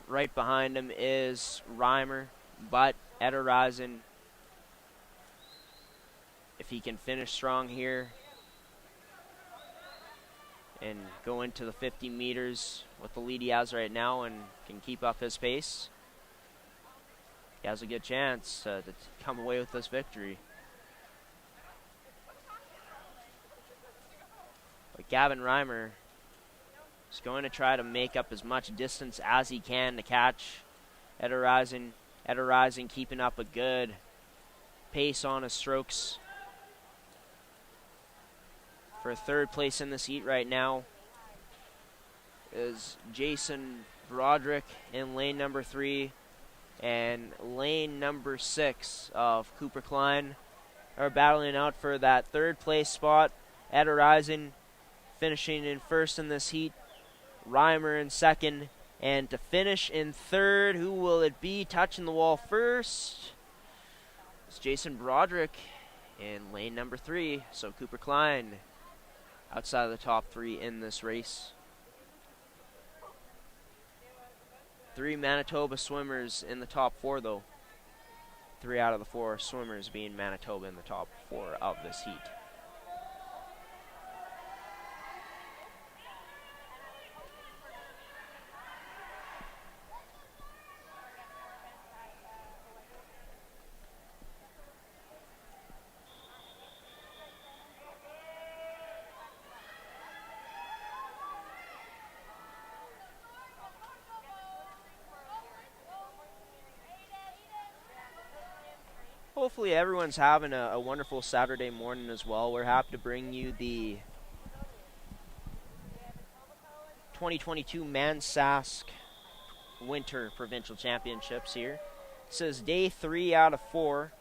Right behind him is Reimer, but Edda Rising, if he can finish strong here and go into the 50 meters with the lead he has right now and can keep up his pace, he has a good chance to come away with this victory. But Gavin Reimer is going to try to make up as much distance as he can to catch Edda Rising. Edda Rising keeping up a good pace on his strokes. For 3rd place in this heat right now is Jason Broderick in lane number 3, and lane number 6 of Cooper Klein are battling out for that 3rd place spot. Edda Rising finishing in 1st in this heat, Reimer in 2nd, and to finish in 3rd, who will it be touching the wall first? It's Jason Broderick in lane number 3, so Cooper Klein outside of the top 3 in this race. 3 Manitoba swimmers in the top 4 though. 3 out of the 4 swimmers being Manitoba in the top 4 of this heat. Hopefully everyone's having a wonderful Saturday morning as well. We're happy to bring you the 2022 Men's Sask Winter Provincial Championships here. This is day 3 out of 4.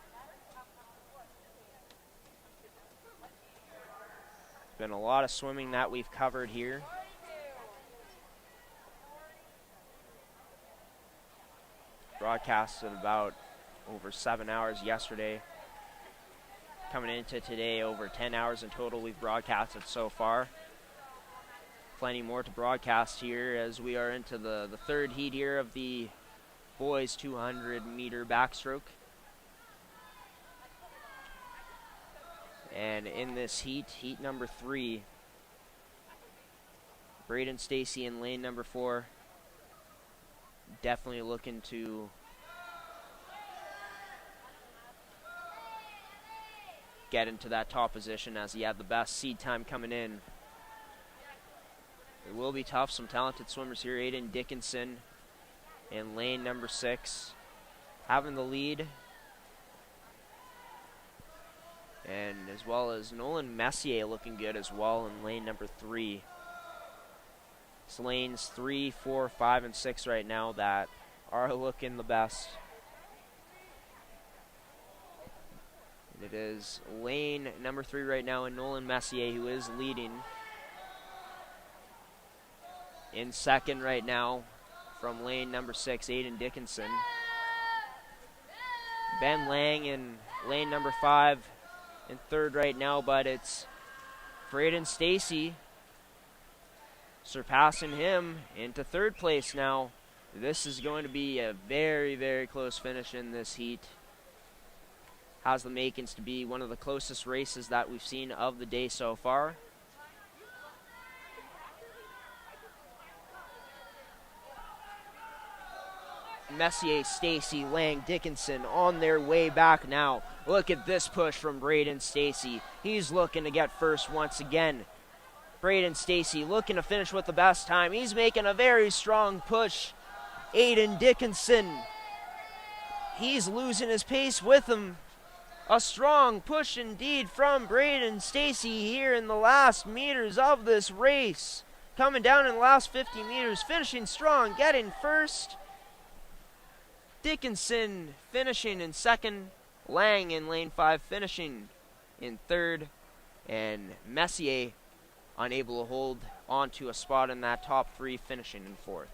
Been a lot of swimming that we've covered here. Broadcasted about over 7 hours yesterday. Coming into today, over 10 hours in total we've broadcasted so far. Plenty more to broadcast here as we are into the 3rd heat here of the boys 200 meter backstroke. And in this heat, heat number 3, Braden Stacy in lane number 4, definitely looking to get into that top position as he had the best seed time coming in. It will be tough. Some talented swimmers here. Aiden Dickinson in lane number 6 having the lead, and as well as Nolan Messier looking good as well in lane number 3. It's lanes 3, 4, 5, and 6 right now that are looking the best. It is lane number 3 right now, and Nolan Messier, who is leading. In 2nd right now, from lane number 6, Aiden Dickinson. Ben Lang in lane number 5 in 3rd right now, but it's Braden Stacy surpassing him into 3rd place now. This is going to be a very, very close finish in this heat. has the makings to be one of the closest races that we've seen of the day so far. Messier, Stacy, Lang, Dickinson on their way back now. Look at this push from Braden Stacy. He's looking to get first once again. Braden Stacy looking to finish with the best time. He's making a very strong push. Aiden Dickinson, he's losing his pace with him. A strong push indeed from Braden Stacy here in the last meters of this race. Coming down in the last 50 meters, finishing strong, getting first. Dickinson finishing in second. Lang in lane 5 finishing in third. And Messier unable to hold onto a spot in that top 3, finishing in fourth.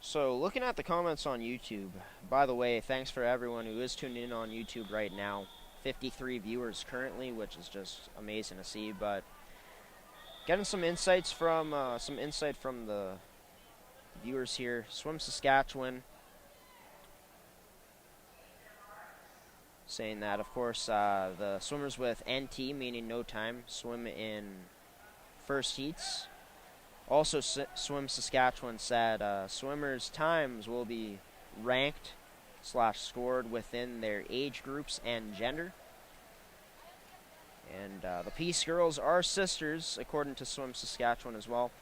So, looking at the comments on YouTube, by the way, thanks for everyone who is tuning in on YouTube right now. 53 viewers currently, which is just amazing to see, but getting some insights from the viewers here. Swim Saskatchewan saying that, of course, the swimmers with NT, meaning no time, swim in first heats. Also, Swim Saskatchewan said swimmers' times will be ranked / scored within their age groups and gender. And the Peace Girls are sisters, according to Swim Saskatchewan as well.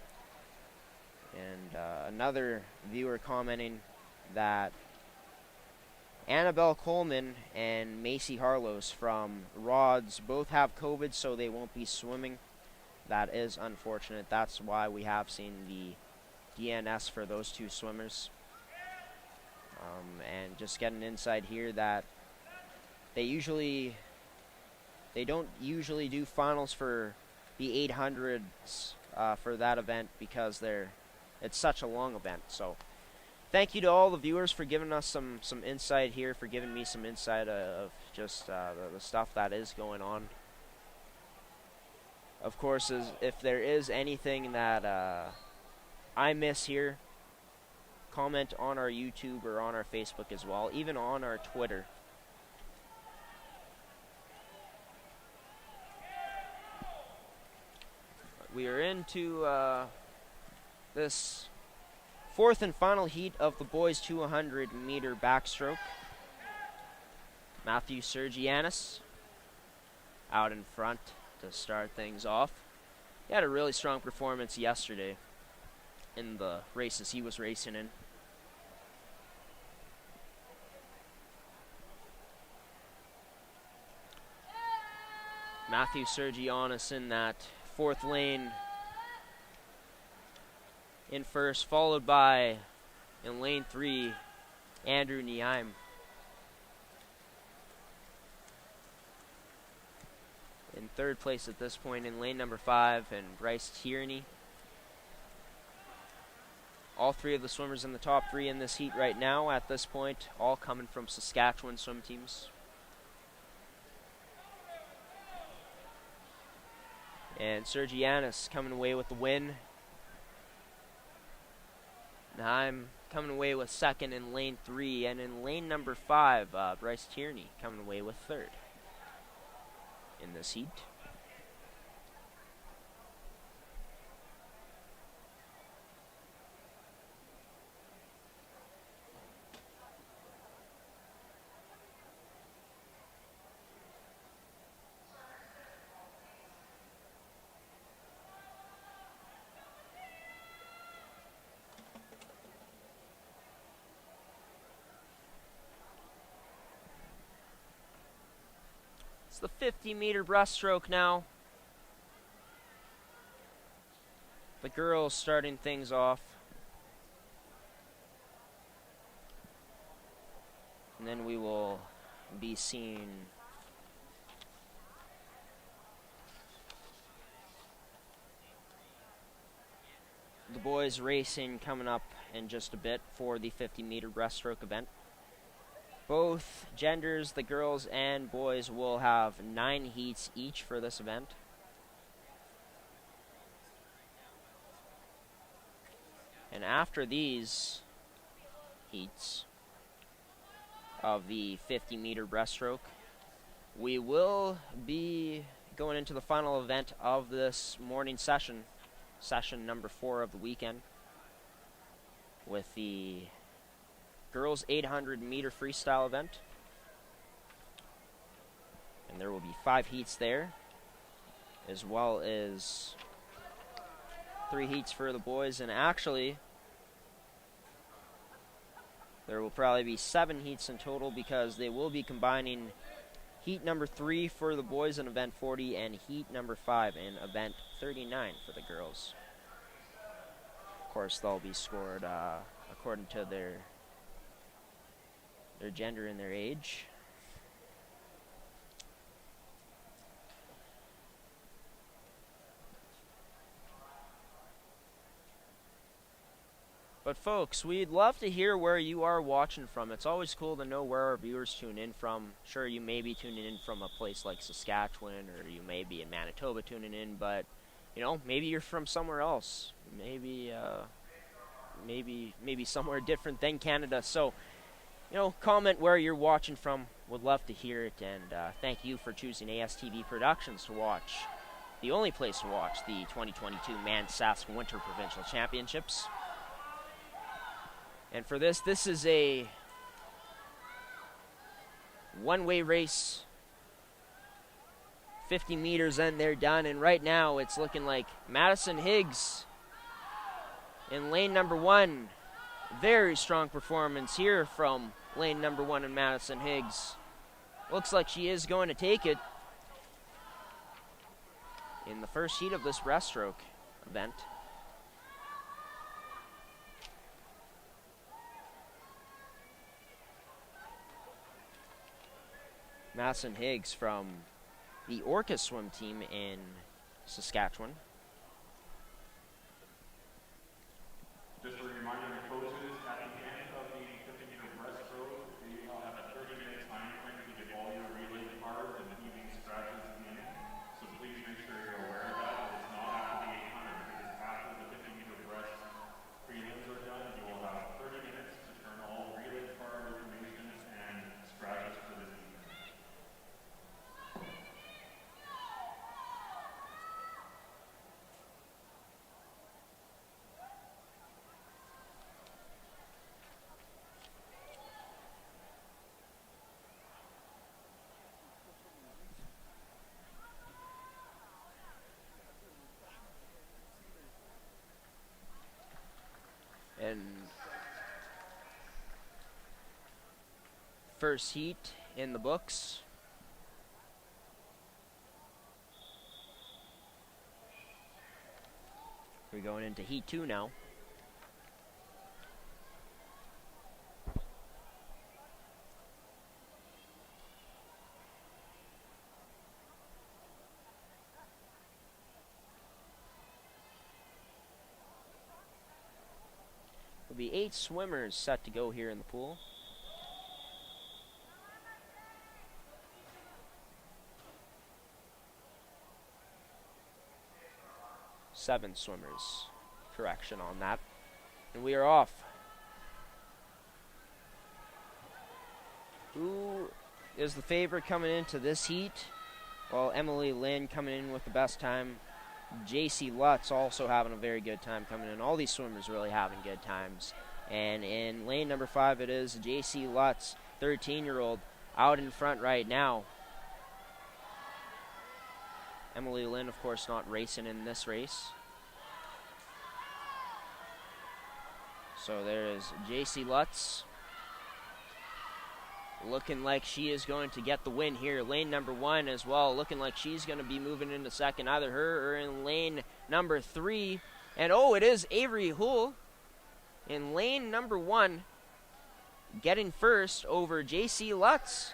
And another viewer commenting that Annabelle Coleman and Macy Harlows from Rods both have COVID, so they won't be swimming. That is unfortunate. That's why we have seen the DNS for those two swimmers. And just get an insight here that they don't usually do finals for the 800s for that event because it's such a long event. So thank you to all the viewers for giving us some insight here, for giving me some insight of just the stuff that is going on. Of course, if there is anything that I miss here, comment on our YouTube or on our Facebook as well, even on our Twitter. We are into this fourth and final heat of the boys 200-meter backstroke. Matthew Sergianis out in front to start things off. He had a really strong performance yesterday in the races he was racing in. Matthew Sergianis in that fourth lane in first, followed by, in lane 3, Andrew Nieheim. In third place at this point in lane number 5, and Bryce Tierney. All 3 of the swimmers in the top 3 in this heat right now at this point, all coming from Saskatchewan swim teams. And Sergianis coming away with the win. Nieheim coming away with second in lane 3, and in lane number 5, Bryce Tierney coming away with third in this heat. It's the 50-meter breaststroke now. The girls starting things off. And then we will be seeing the boys racing coming up in just a bit for the 50-meter breaststroke event. Both genders, the girls and boys, will have 9 heats each for this event. And after these heats of the 50-meter breaststroke, we will be going into the final event of this morning session, session number 4 of the weekend, with the girls 800-meter freestyle event. And there will be 5 heats there, as well as 3 heats for the boys. And actually, there will probably be 7 heats in total, because they will be combining heat number 3 for the boys in event 40 and heat number 5 in event 39 for the girls. Of course, they'll be scored according to their gender and their age. But folks, we'd love to hear where you are watching from. It's always cool to know where our viewers tune in from. Sure, you may be tuning in from a place like Saskatchewan, or you may be in Manitoba tuning in, but you know, maybe you're from somewhere else. Maybe somewhere different than Canada. So, you know, comment where you're watching from. Would love to hear it. And thank you for choosing ASTV Productions to watch, the only place to watch the 2022 Mans Sask Winter Provincial Championships. And for this is a one-way race. 50 meters and they're done. And right now it's looking like Madison Higgs in lane number 1. Very strong performance here from lane number 1 in Madison Higgs. Looks like she is going to take it in the first heat of this breaststroke event. Madison Higgs from the Orca swim team in Saskatchewan. Just a reminder to coaches, at the end of the 50-meter breaststroke, you will have a 30-minute time frame to get all your relay cards and evening scratches in. So please make sure you're aware of that. It's not after the 800, because after the 50-meter breast prelims are done, you will have 30 minutes to turn all relay card information and scratches for this evening. And first heat in the books. We're going into heat 2 now. There'll be 8 swimmers set to go here in the pool. Seven swimmers. Correction on that. And we are off. Who is the favorite coming into this heat? Well, Emily Lynn coming in with the best time. JC Lutz also having a very good time coming in. All these swimmers really having good times. And in lane number 5 it is JC Lutz, 13-year-old, out in front right now. Emily Lynn, of course, not racing in this race. So there is JC Lutz, looking like she is going to get the win here. Lane number 1 as well, looking like she's going to be moving into second, either her or in lane number 3. And oh, it is Avery Hull in lane number 1. getting first over JC Lutz.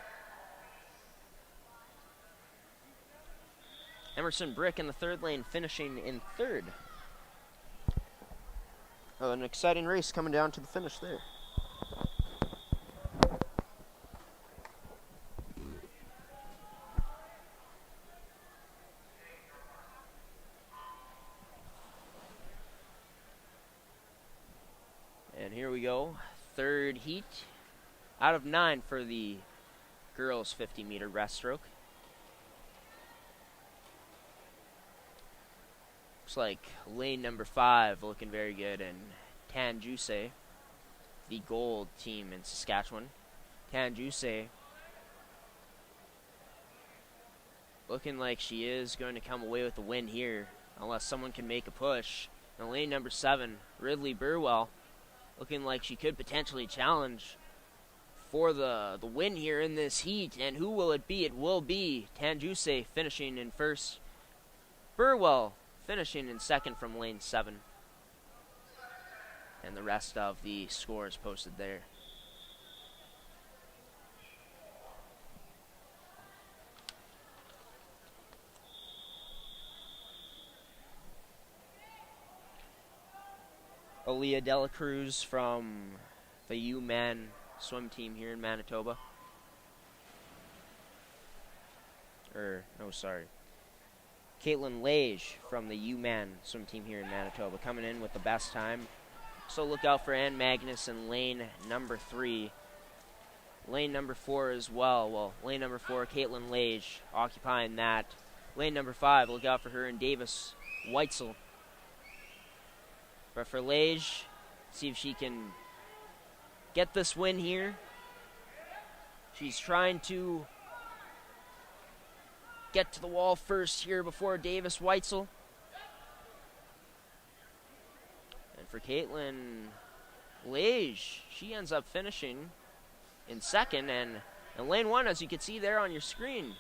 Emerson Brick in the third lane, finishing in third. An exciting race coming down to the finish there. And here we go, third heat out of 9 for the girls 50-meter breaststroke. Looks like lane number 5 looking very good, and Tanjuse, the gold team in Saskatchewan. Tanjuse looking like she is going to come away with the win here, unless someone can make a push. Now lane number 7, Ridley Burwell, looking like she could potentially challenge for the win here in this heat. And who will it be? It will be Tanjuse finishing in first. Burwell finishing in second from lane 7. And the rest of the scores posted there. Aaliyah Dela Cruz from the U-Man swim team here in Manitoba. Caitlin Lage from the U-Man swim team here in Manitoba coming in with the best time. So look out for Ann Magnus in lane number 3. Lane number 4 as well. Well, lane number 4, Caitlin Lage occupying that. Lane number 5, look out for her and Davis Weitzel. But for Lage, see if she can get this win here. She's trying to get to the wall first here before Davis Weitzel. And for Caitlin Lage, she ends up finishing in second. And in lane 1, as you can see there on your screen,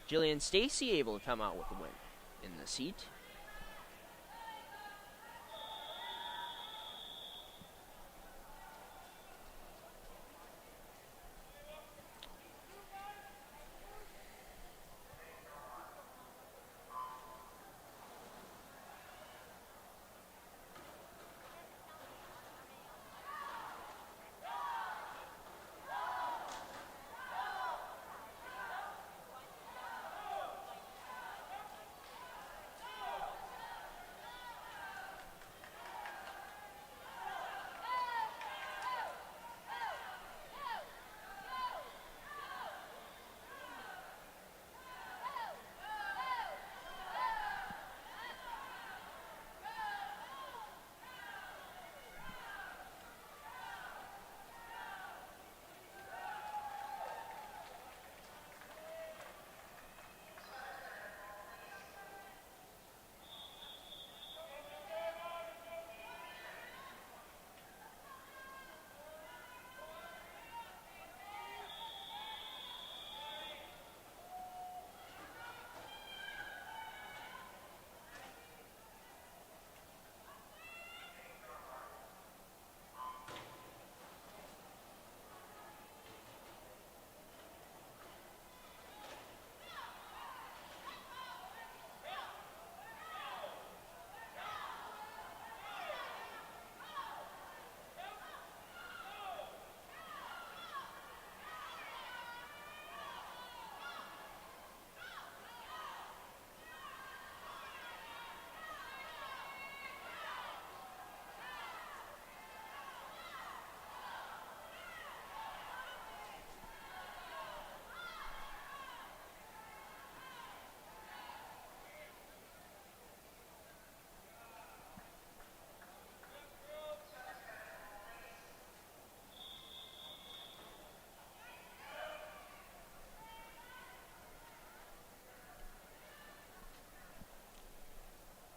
Jillian Stacy able to come out with the win in this heat.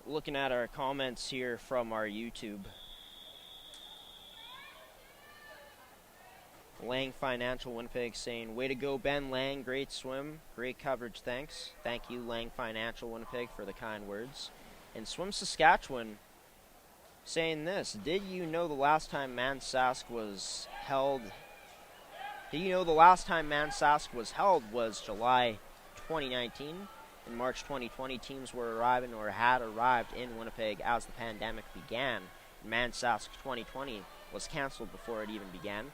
Looking at our comments here from our YouTube. Lang Financial Winnipeg saying, way to go, Ben Lang, great swim, great coverage, thanks. Thank you, Lang Financial Winnipeg, for the kind words. And Swim Saskatchewan saying this, did you know the last time Man Sask was held Do you know the last time Sask was held was July 2019? In March 2020, teams were arriving or had arrived in Winnipeg as the pandemic began. Sask 2020 was canceled before it even began.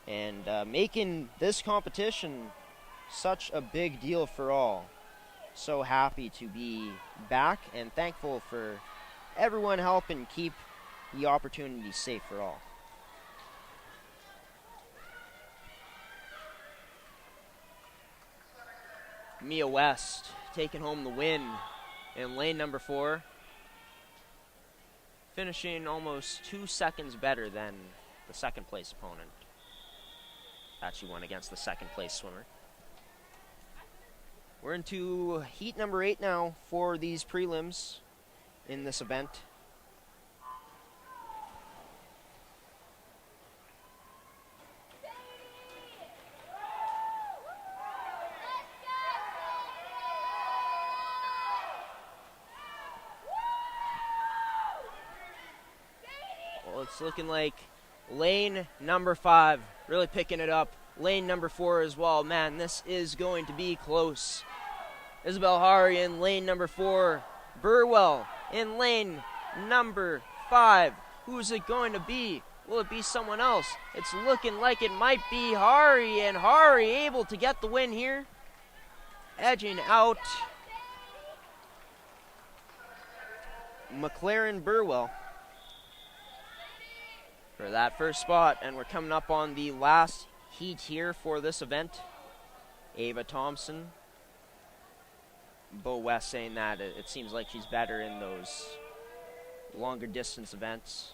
And making this competition such a big deal for all. So happy to be back and thankful for everyone helping keep the opportunity safe for all. Mia West taking home the win in lane number 4, finishing almost 2 seconds better than the second place opponent that she won against the second place swimmer. We're into heat number 8 now for these prelims in this event. Well, it's looking like lane number 5 really picking it up. Lane number 4 as well. Man, this is going to be close. Isabel Hari in lane number 4. Burwell in lane number 5. Who is it going to be? Will it be someone else? It's looking like it might be Hari, and Hari able to get the win here. Edging out McLaren Burwell for that first spot, and we're coming up on the last heat here for this event. Ava Thompson. Bo West saying that it seems like she's better in those longer distance events.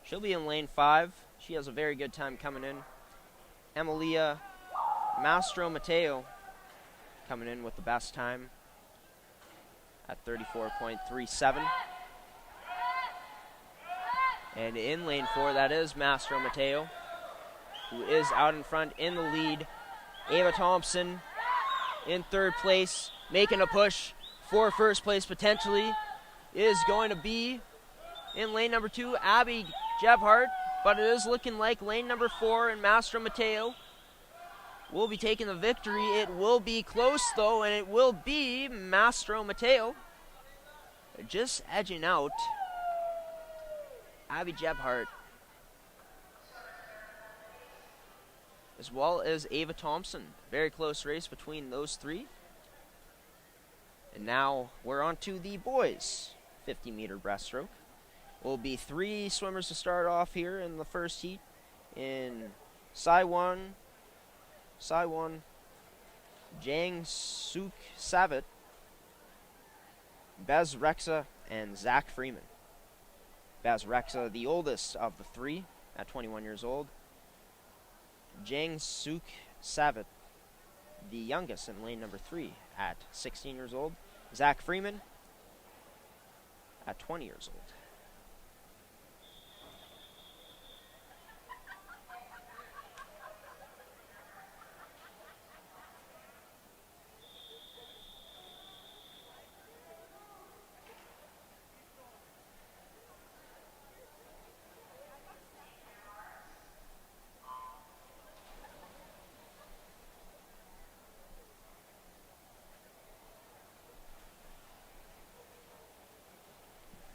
She'll be in lane 5. She has a very good time coming in. Emilia Mastro Mateo coming in with the best time at 34.37. And in lane 4, that is Mastro Mateo, who is out in front in the lead. Ava Thompson in third place, making a push for first place potentially, is going to be in lane number 2, Abby Gebhardt, but it is looking like lane number 4 and Mastro Mateo will be taking the victory. It will be close though, and it will be Mastro Mateo just edging out Abby Gebhardt, as well as Ava Thompson. Very close race between those three. And now we're on to the boys' 50-meter breaststroke. Will be 3 swimmers to start off here in the first heat. In Saiwan, Jang Suk Savit, Bez Rexa, and Zach Freeman. Bez Rexa, the oldest of the 3 at 21 years old. Jang Suk Savit, the youngest in lane number 3 at 16 years old. Zach Freeman at 20 years old.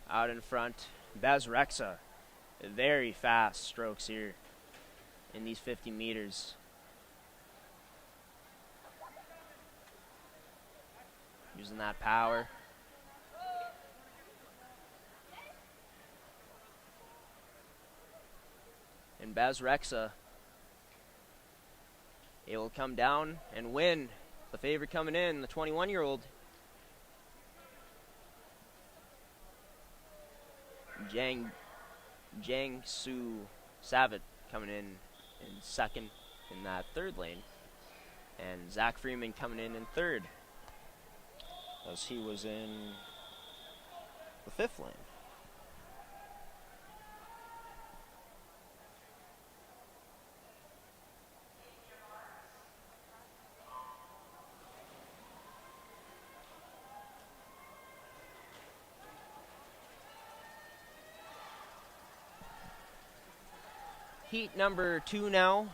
Out in front, Bez Rexa. Very fast strokes here in these 50 meters. Using that power. And Bez Rexa, it will come down and win. The favorite coming in, the 21-year-old. Jang Su Savit coming in second in that third lane. And Zach Freeman coming in third, as he was in the 5th lane. Heat number 2 now.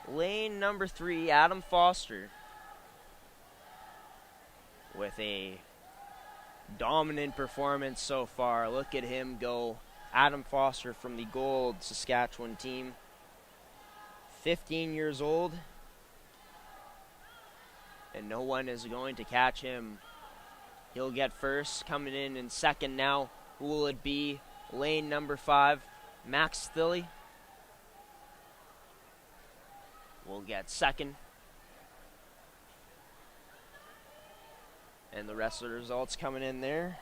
Lane number 3, Adam Foster, with a dominant performance so far. Look at him go. Adam Foster from the Gold Saskatchewan team. 15 years old. And no one is going to catch him. He'll get first. Coming in second now. Who will it be? Lane number 5, Max Thilly will get second. And the rest of the results coming in there.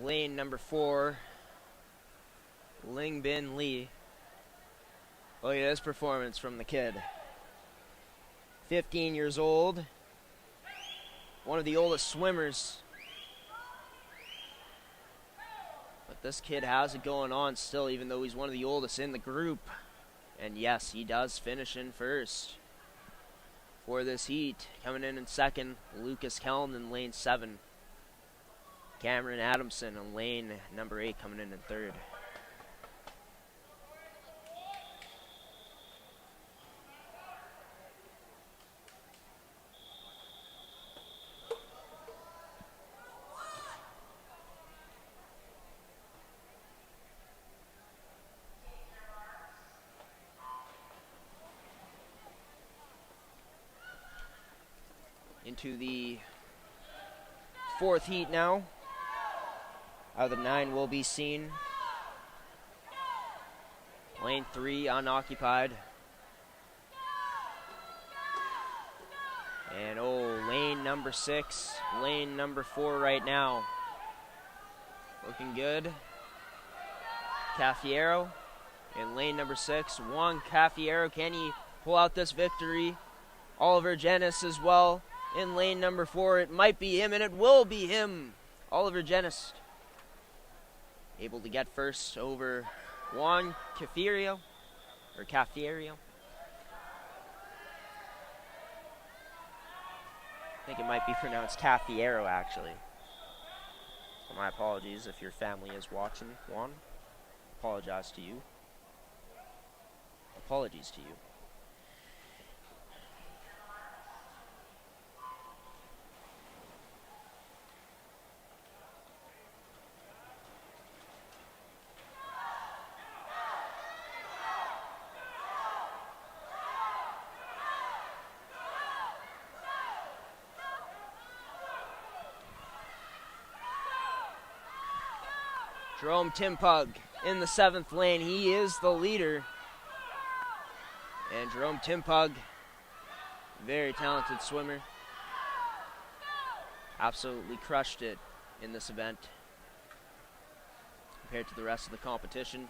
Lane number 4, Ling Bin Lee. Look at this performance from the kid. 15 years old. One of the oldest swimmers. But this kid has it going on still, even though he's one of the oldest in the group. And yes, he does finish in first for this heat. Coming in second, Lucas Kelm in lane 7. Cameron Adamson on lane number 8 coming in third. Into the 4th heat now. Out of the 9 will be seen. Lane 3 unoccupied. And lane number 6, lane number 4 right now. Looking good. Cafiero in lane number 6. Juan Cafiero, can he pull out this victory? Oliver Jennis as well in lane number 4. It might be him, and it will be him. Oliver Jennis able to get first over Juan Cafiero, or Cafiero. I think it might be pronounced Cafiero, actually. So my apologies if your family is watching, Juan. Apologize to you. Apologies to you. Jerome Timpug in the 7th lane. He is the leader. And Jerome Timpug, very talented swimmer. Absolutely crushed it in this event compared to the rest of the competition.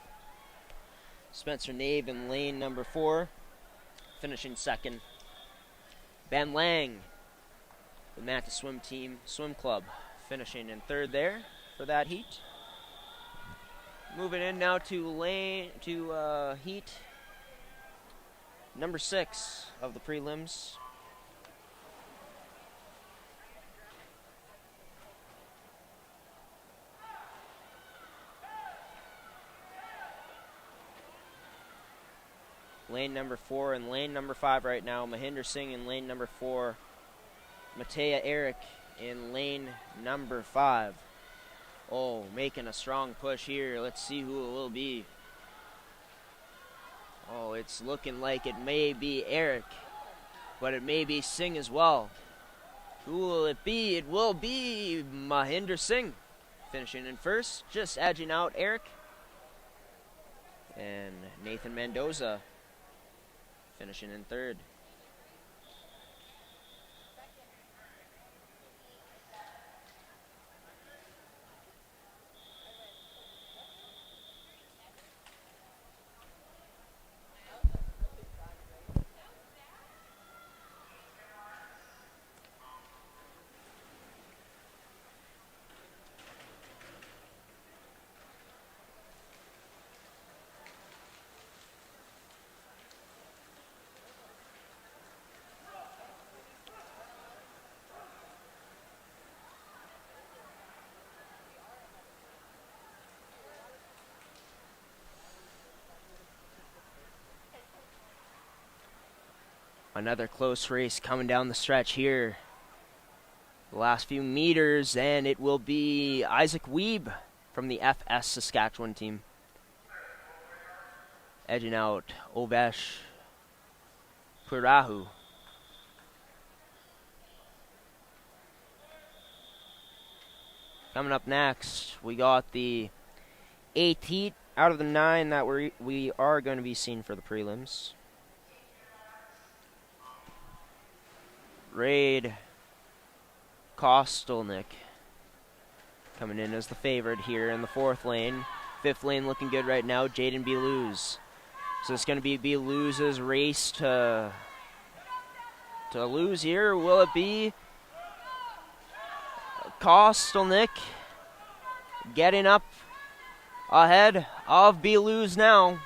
Spencer Nave in lane number 4, finishing second. Ben Lang, the Manta Swim Team Swim Club, finishing in third there for that heat. Moving in now to heat number 6 of the prelims. Lane number 4 and lane number 5 right now. Mahinder Singh in lane number 4. Matea Eric in lane number 5. Making a strong push here. Let's see who it will be. It's looking like it may be Eric, but it may be Singh as well. Who will it be? It will be Mahinder Singh, finishing in first, just edging out Eric. And Nathan Mendoza finishing in third. Another close race coming down the stretch here. The last few meters, and it will be Isaac Weeb from the FS Saskatchewan team edging out Ovesh Purahu. Coming up next, we got the 8th heat out of the 9 that we are going to be seeing for the prelims. Raid Kostelnik coming in as the favorite here in the 4th lane. 5th lane looking good right now, Jaden Beluz. So it's going to be Beluz's race to lose here. Will it be Kostelnik getting up ahead of Beluz now?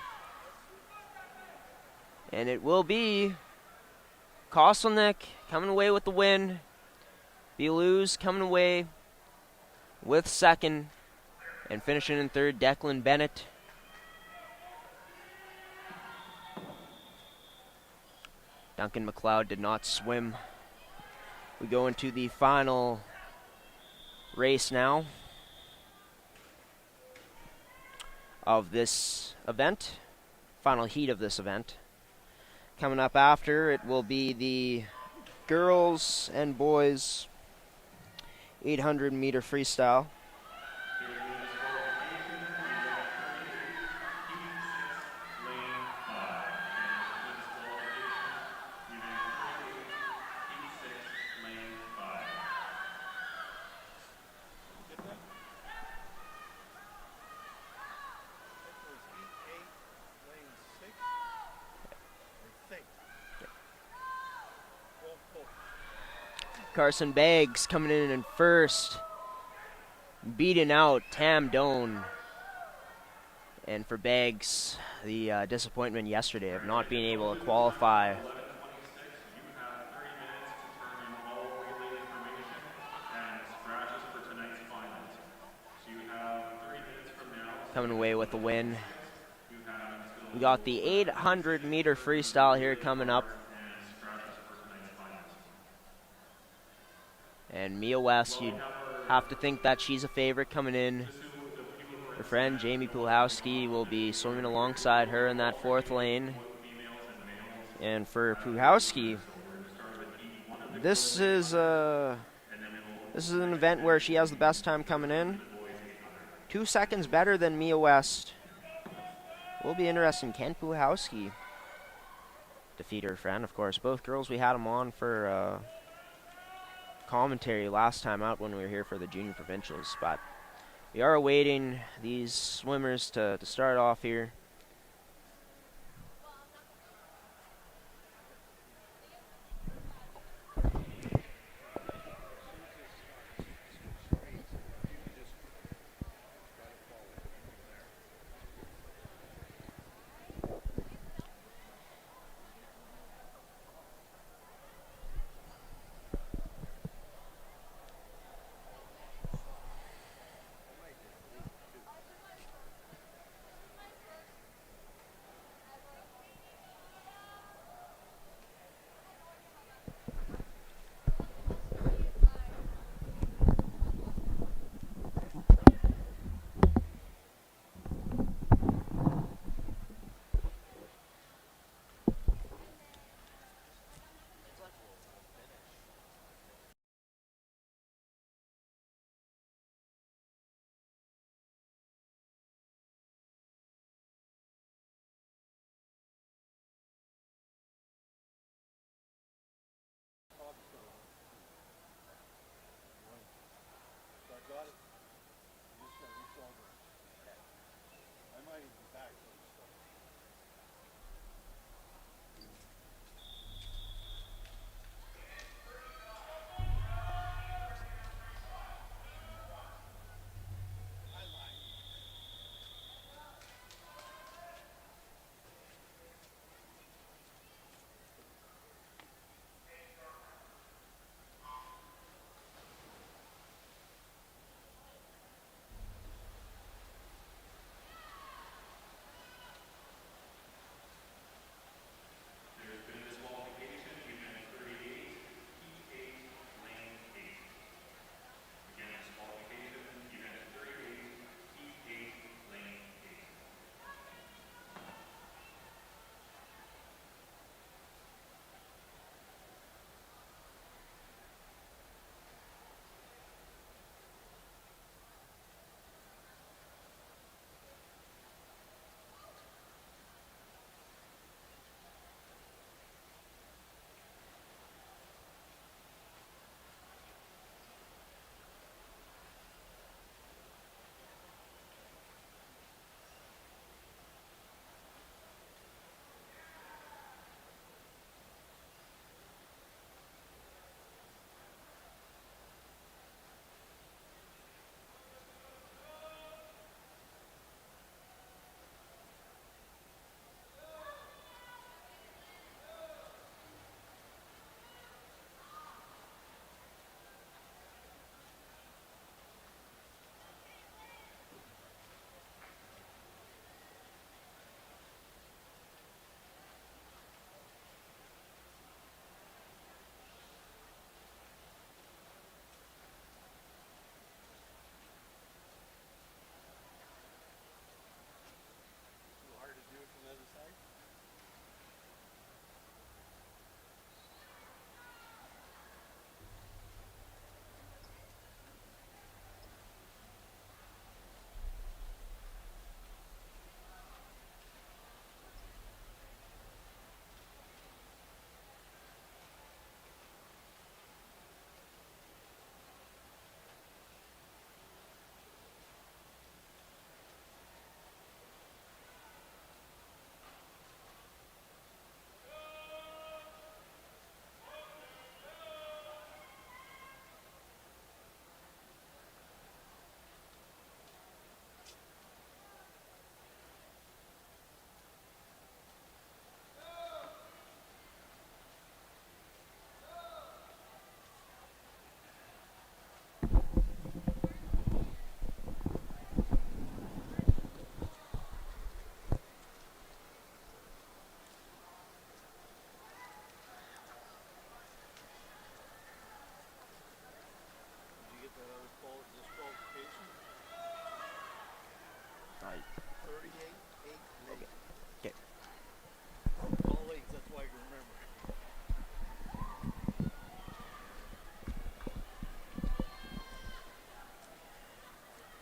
And it will be Kostelnik coming away with the win. Beluz coming away with 2nd. And finishing in 3rd, Declan Bennett. Duncan McLeod did not swim. We go into the final race now of this event. Final heat of this event. Coming up after, it will be the girls and boys 800 meter freestyle. Carson Beggs coming in 1st, beating out Tam Doan. And for Beggs, the disappointment yesterday of not being able to qualify. Coming away with the win. We got the 800 meter freestyle here coming up. And Mia West, you'd have to think that she's a favorite coming in. Her friend Jamie Puhowski will be swimming alongside her in that 4th lane. And for Puhowski, this is an event where she has the best time coming in. 2 seconds better than Mia West. Will be interesting. Can Puhowski defeat her friend? Of course, both girls, we had them on for commentary last time out when we were here for the junior provincials, but we are awaiting these swimmers to start off here.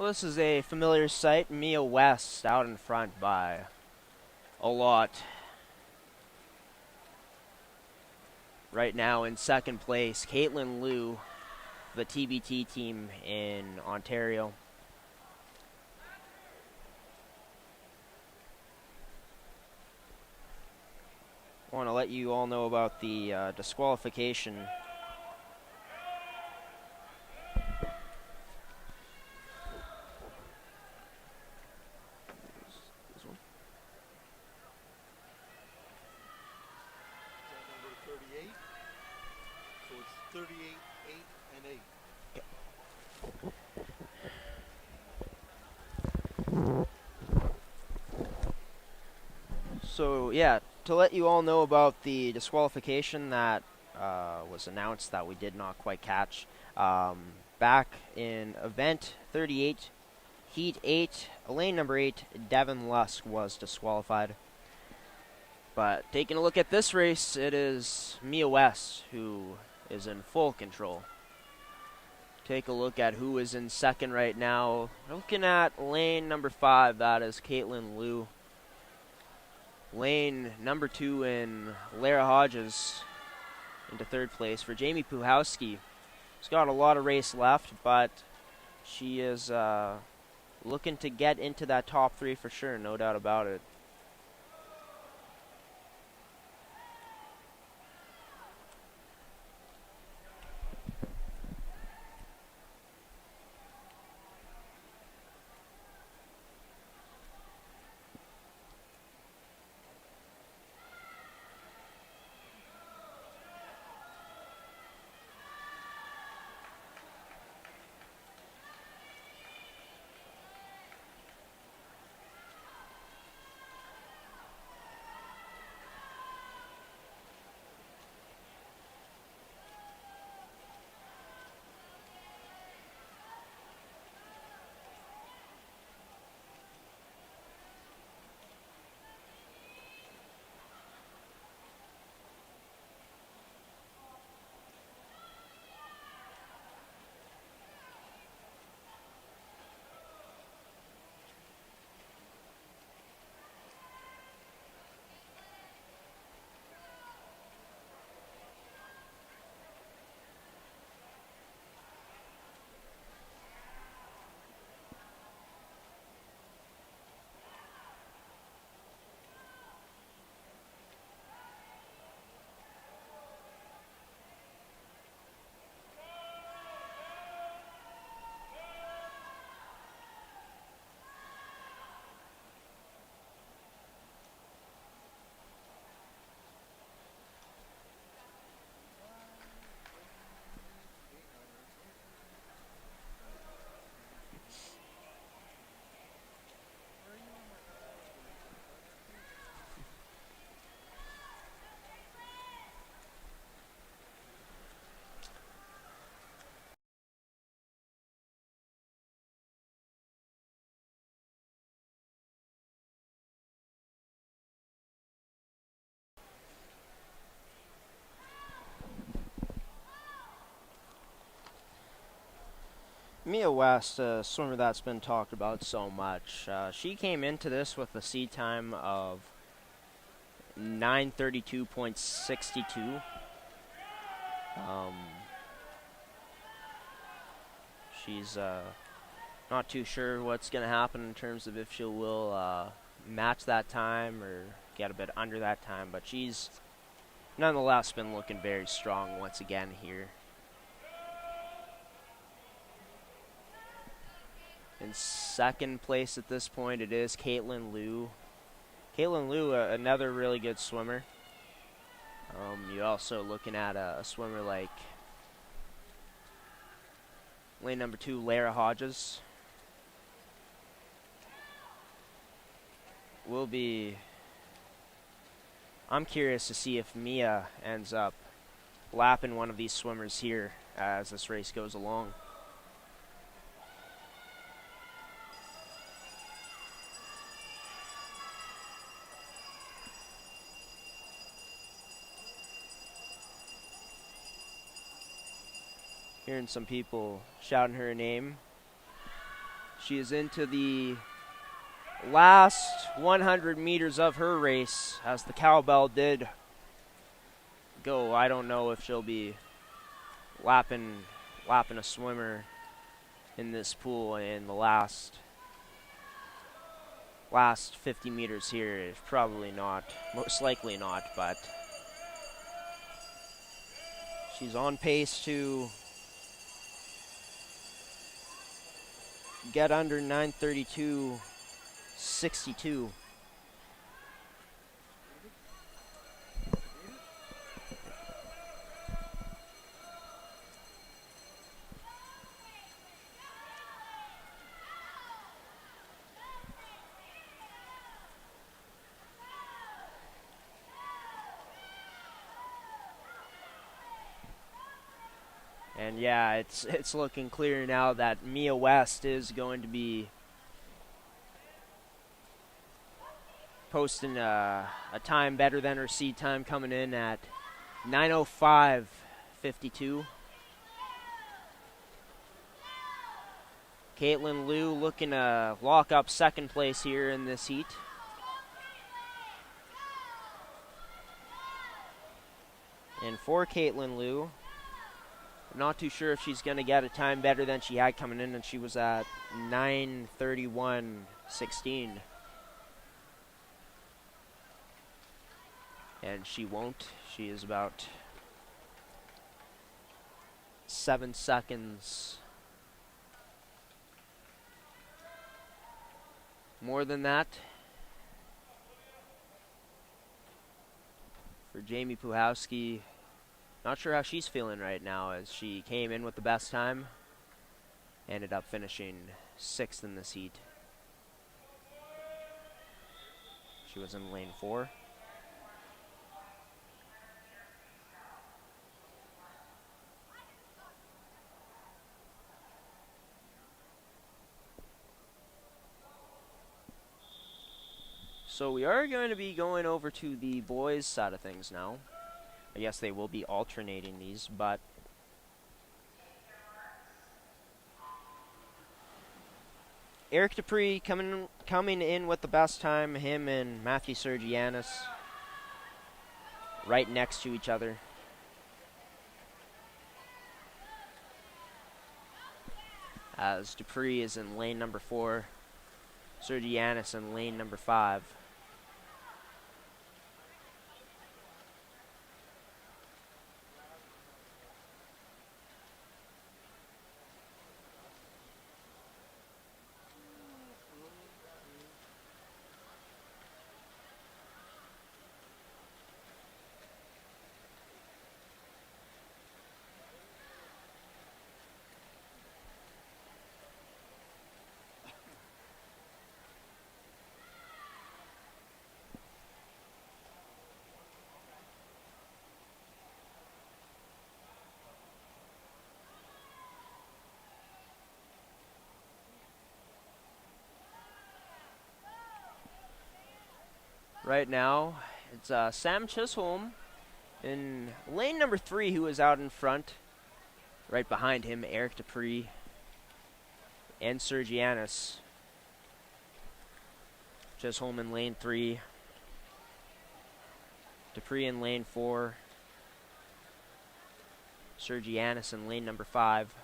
this is a familiar sight. Mia West out in front by a lot. Right now in second place, Caitlin Liu, the TBT team in Ontario. I want to let you all know about the disqualification. Number 38. So it's 38, 8, and 8. So yeah, to let you all know about the disqualification that was announced that we did not quite catch. Back in event 38, heat 8, lane number 8, Devin Lusk was disqualified. But taking a look at this race, it is Mia West who is in full control. Take a look at who is in second right now. Looking at lane number 5, that is Caitlin Liu. Lane number 2 in Lara Hodges into third place for Jamie Puhowski. She's got a lot of race left, but she is looking to get into that top 3 for sure, no doubt about it. Mia West, a swimmer that's been talked about so much. She came into this with a seed time of 9:32.62. She's not too sure what's going to happen in terms of if she will match that time or get a bit under that time, but she's nonetheless been looking very strong once again here. In second place at this point, it is Caitlin Liu. Caitlin Liu, another really good swimmer. You're also looking at a swimmer like lane number 2, Lara Hodges. I'm curious to see if Mia ends up lapping one of these swimmers here as this race goes along. Hearing some people shouting her name. She is into the last 100 meters of her race as the cowbell did go. I don't know if she'll be lapping a swimmer in this pool in the last 50 meters here. Probably not, most likely not, but she's on pace to get under 9:32.62. And yeah, it's looking clear now that Mia West is going to be posting a time better than her seed time, coming in at 9:05.52. Caitlin Liu looking to lock up second place here in this heat. And for Caitlin Liu, I'm not too sure if she's going to get a time better than she had coming in, and she was at 9:31.16. And she won't. She is about 7 seconds more than that for Jamie Puhowski. Not sure how she's feeling right now, as she came in with the best time, ended up finishing 6th in this heat. She was in lane 4. So we are going to be going over to the boys' side of things now. I guess they will be alternating these, but Eric Dupree coming in with the best time. Him and Matthew Sergianis right next to each other. As Dupree is in lane number 4, Sergianis in lane number 5. Right now, it's Sam Chisholm in lane number 3 who is out in front. Right behind him, Eric Dupree and Sergianis. Chisholm in lane 3. Dupree in lane 4. Sergianis in lane number 5.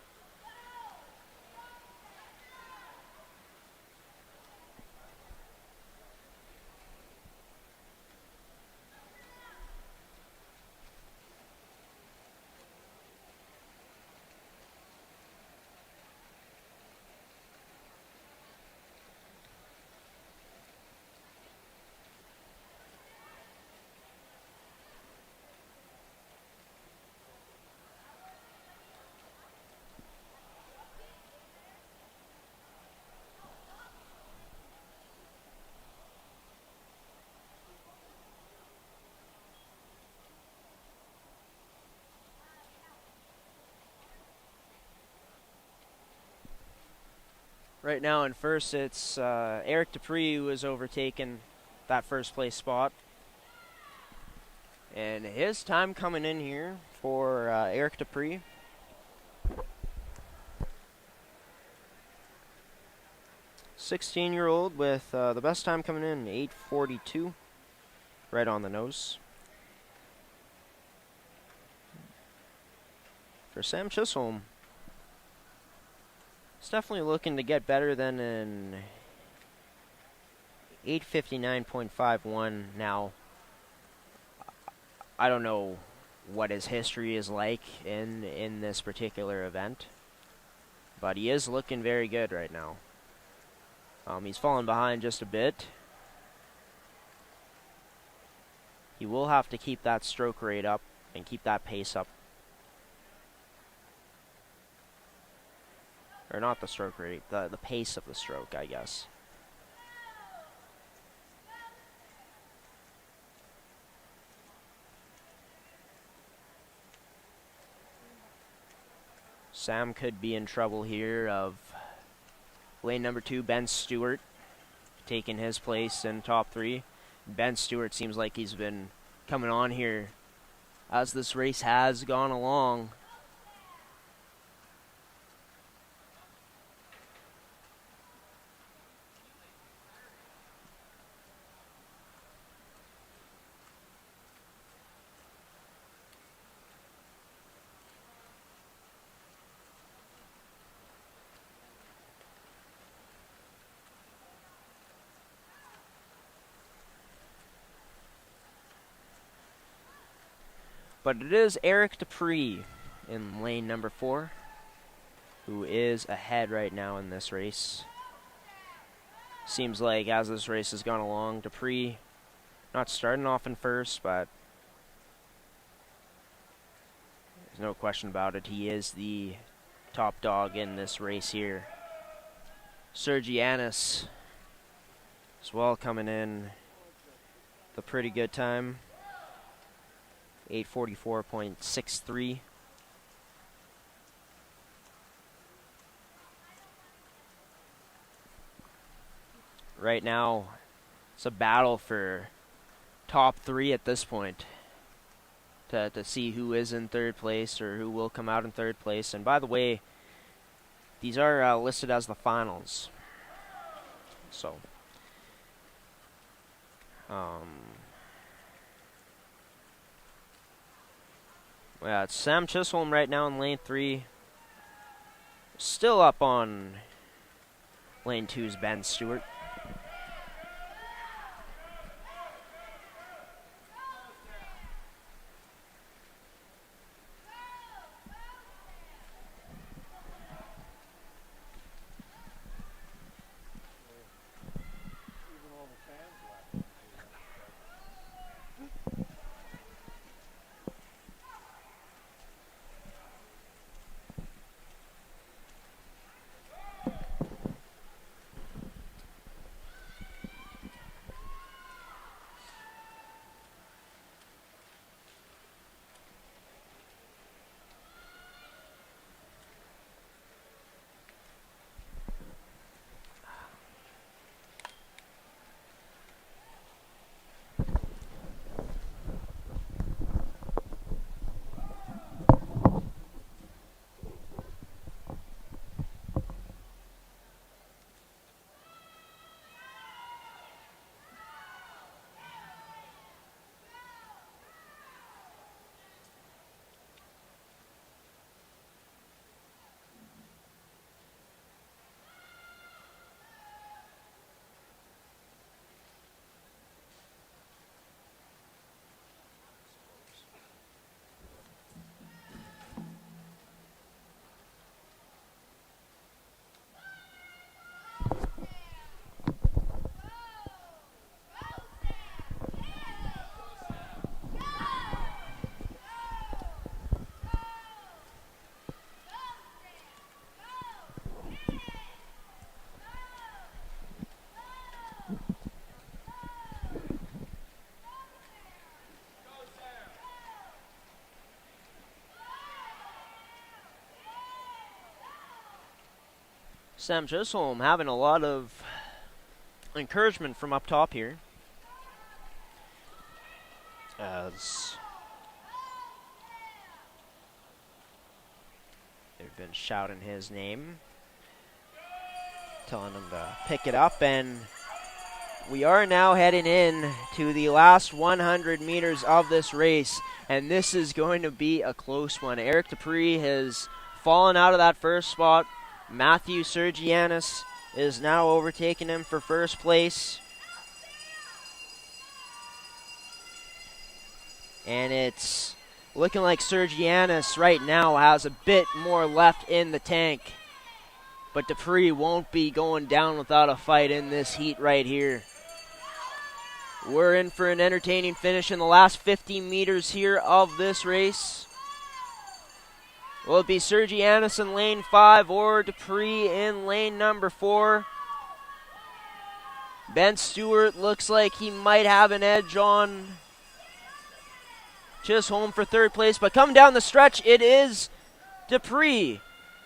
Right now in first, it's Eric Dupree who has overtaken that first place spot. And his time coming in here for Eric Dupree 16-year-old with the best time coming in, 8:42, right on the nose. For Sam Chisholm, it's definitely looking to get better than an 8:59.51 now. I don't know what his history is like in this particular event, but he is looking very good right now. He's fallen behind just a bit. He will have to keep that stroke rate up and keep that pace up. Or not the stroke rate, the pace of the stroke, I guess. Sam could be in trouble here of lane number 2, Ben Stewart, taking his place in top 3. Ben Stewart seems like he's been coming on here as this race has gone along. But it is Eric Dupree in lane number 4 who is ahead right now in this race. Seems like as this race has gone along, Dupree not starting off in first, but there's no question about it. He is the top dog in this race here. Sergi Annis as well coming in with a pretty good time. 8:44.63. Right now, it's a battle for top 3 at this point to see who is in third place or who will come out in third place. And by the way, these are listed as the finals. So, yeah, it's Sam Chisholm right now in lane 3. Still up on lane 2's Ben Stewart. Even all the fans laughing. Sam Chisholm having a lot of encouragement from up top here, as they've been shouting his name. telling him to pick it up, and we are now heading in to the last 100 meters of this race, and this is going to be a close one. Eric Dupree has fallen out of that first spot. Matthew Sergianis is now overtaking him for first place. And it's looking like Sergianis right now has a bit more left in the tank. But Dupree won't be going down without a fight in this heat right here. We're in for an entertaining finish in the last 50 meters here of this race. Will it be Sergianis in lane 5 or Dupree in lane number 4? Ben Stewart looks like he might have an edge on Chisholm for third place, but coming down the stretch, it is Dupree,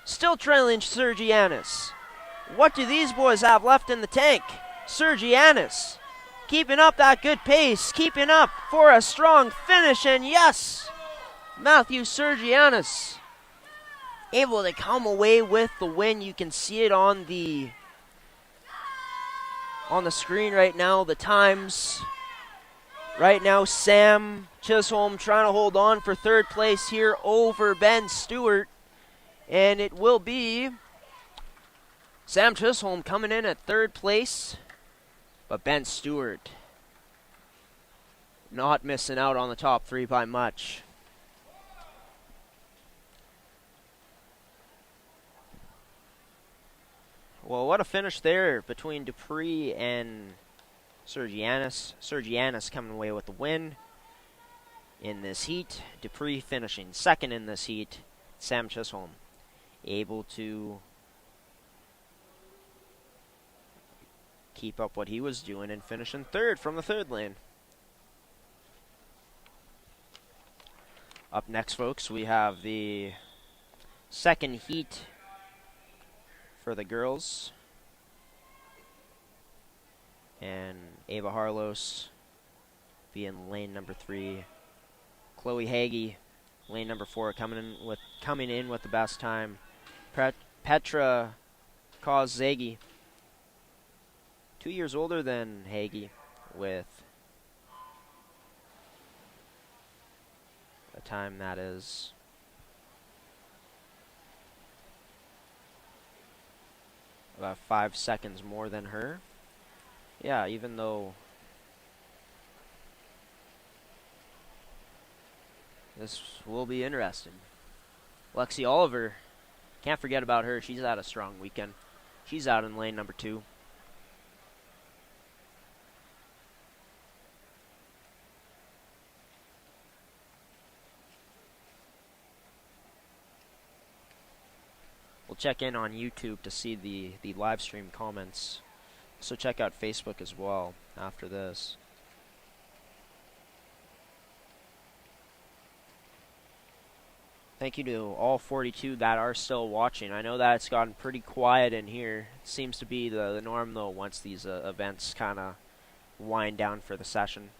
still trailing Sergianis. What do these boys have left in the tank? Sergianis keeping up that good pace, keeping up for a strong finish, and yes, Matthew Sergianis able to come away with the win. You can see it on the screen right now, the times. Right now, Sam Chisholm trying to hold on for third place here over Ben Stewart. And it will be Sam Chisholm coming in at third place. But Ben Stewart not missing out on the top 3 by much. Well, what a finish there between Dupree and Sergianis. Sergianis coming away with the win in this heat. Dupree finishing second in this heat. Sam Chisholm able to keep up what he was doing and finishing third from the third lane. Up next, folks, we have the second heat for the girls. And Ava Harlos be in lane number 3. Chloe Hagee, lane number 4, coming in with the best time. Petra Kozegi, 2 years older than Hagee, with a time that is about 5 seconds more than her. Yeah, even though this will be interesting. Lexi Oliver, can't forget about her. She's had a strong weekend. She's out in lane number 2. We'll check in on YouTube to see the live stream comments. So check out Facebook as well after this. Thank you to all 42 that are still watching. I know that it's gotten pretty quiet in here. It seems to be the norm, though, once these events kind of wind down for the session.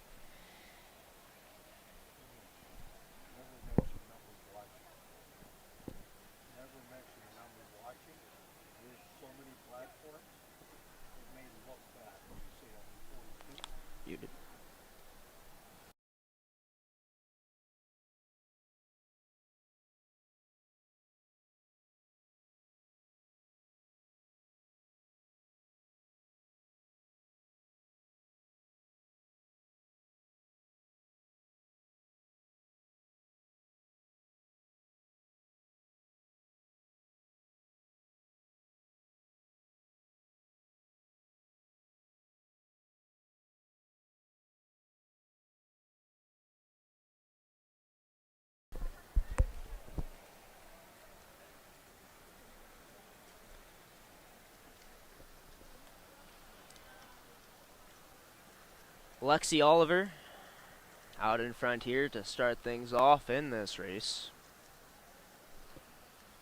You did. Lexi Oliver out in front here to start things off in this race.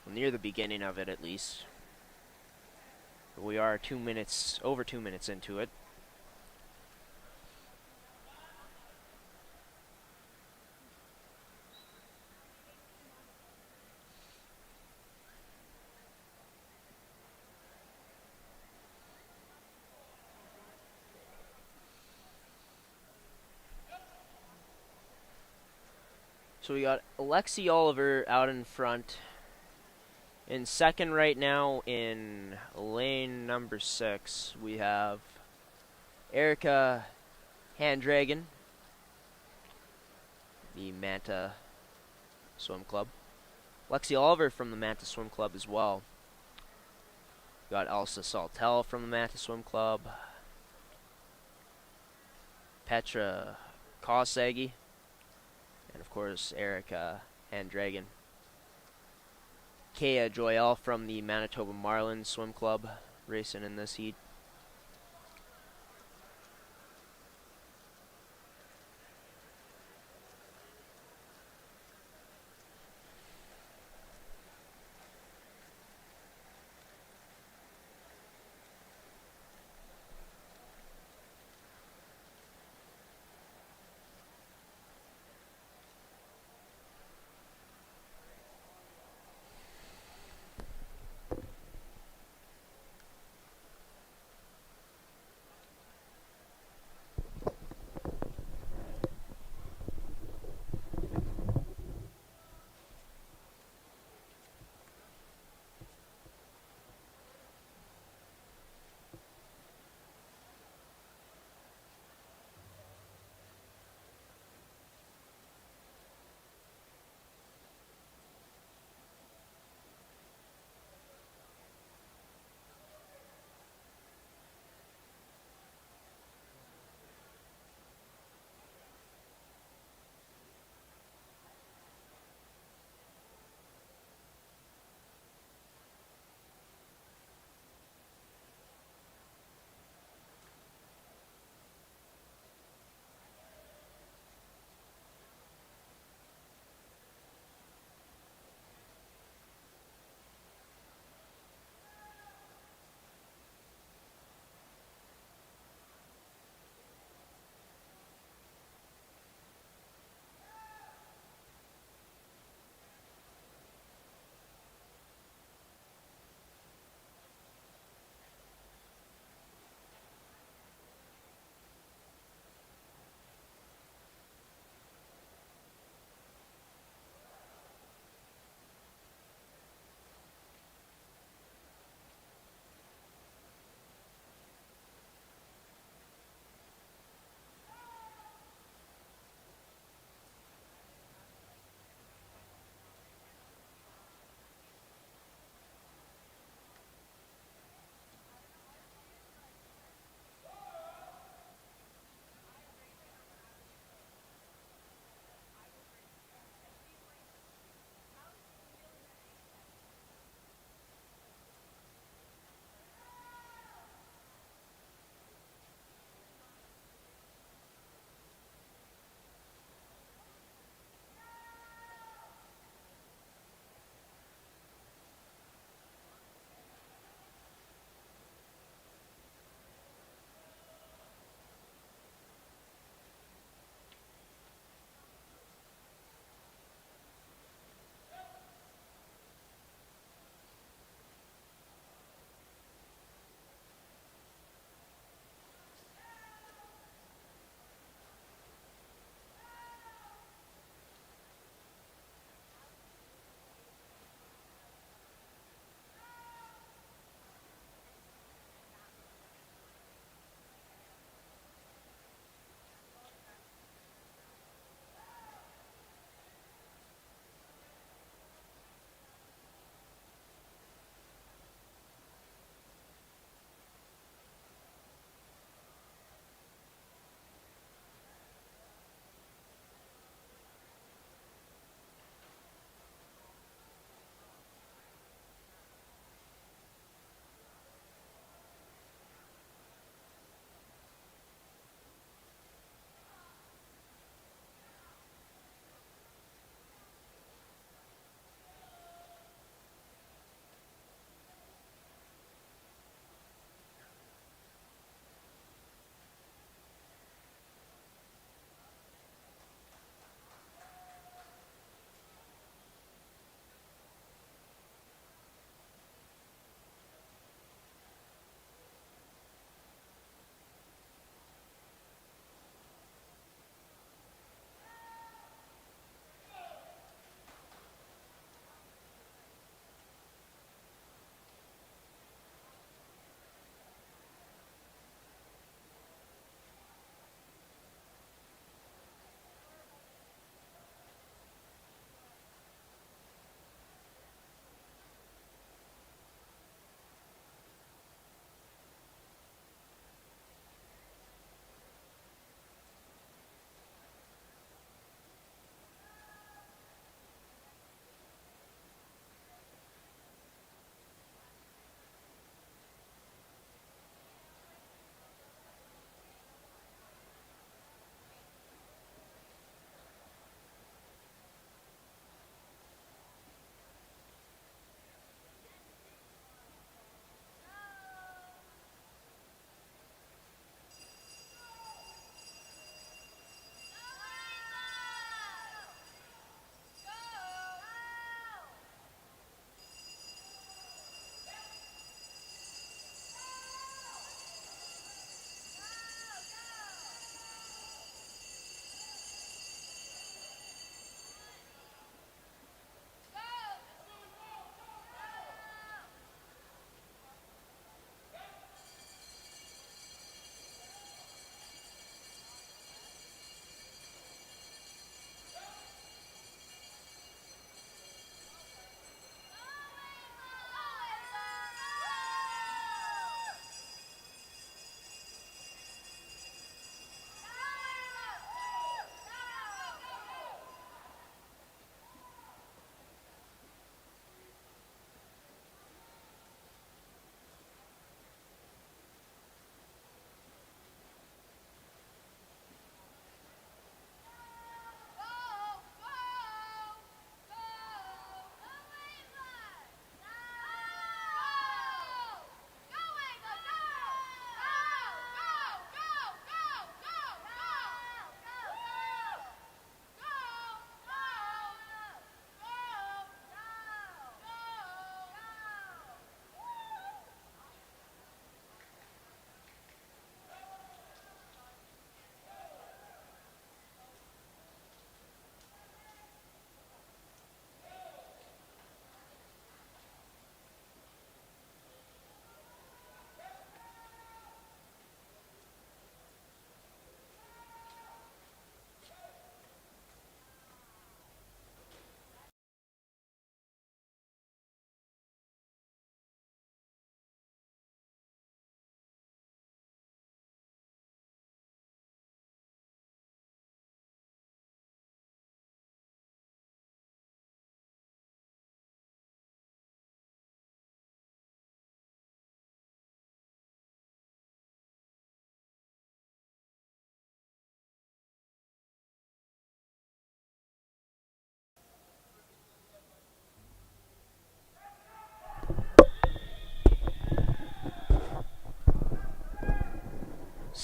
Well, near the beginning of it, at least. We are over 2 minutes into it. So we got Alexi Oliver out in front. In second right now in lane number 6, we have Erica Handragon, the Manta Swim Club. Lexi Oliver from the Manta Swim Club as well. Got Elsa Saltel from the Manta Swim Club. Petra Kosegi. And of course, Erica Handragon. Kea Joyelle from the Manitoba Marlins Swim Club racing in this heat.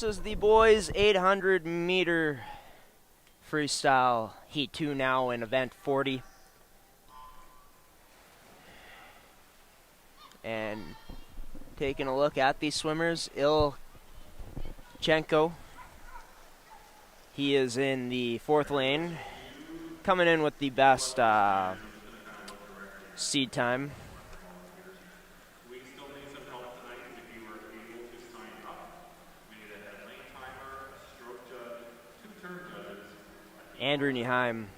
This is the boys 800-meter freestyle heat 2 now in event 40. And taking a look at these swimmers, Ilchenko, he is in the 4th lane, coming in with the best seed time. We still need some help tonight if you were able to sign up. We need a head lane timer, a stroke judge, 2 turn judges. Andrew Nieheim 2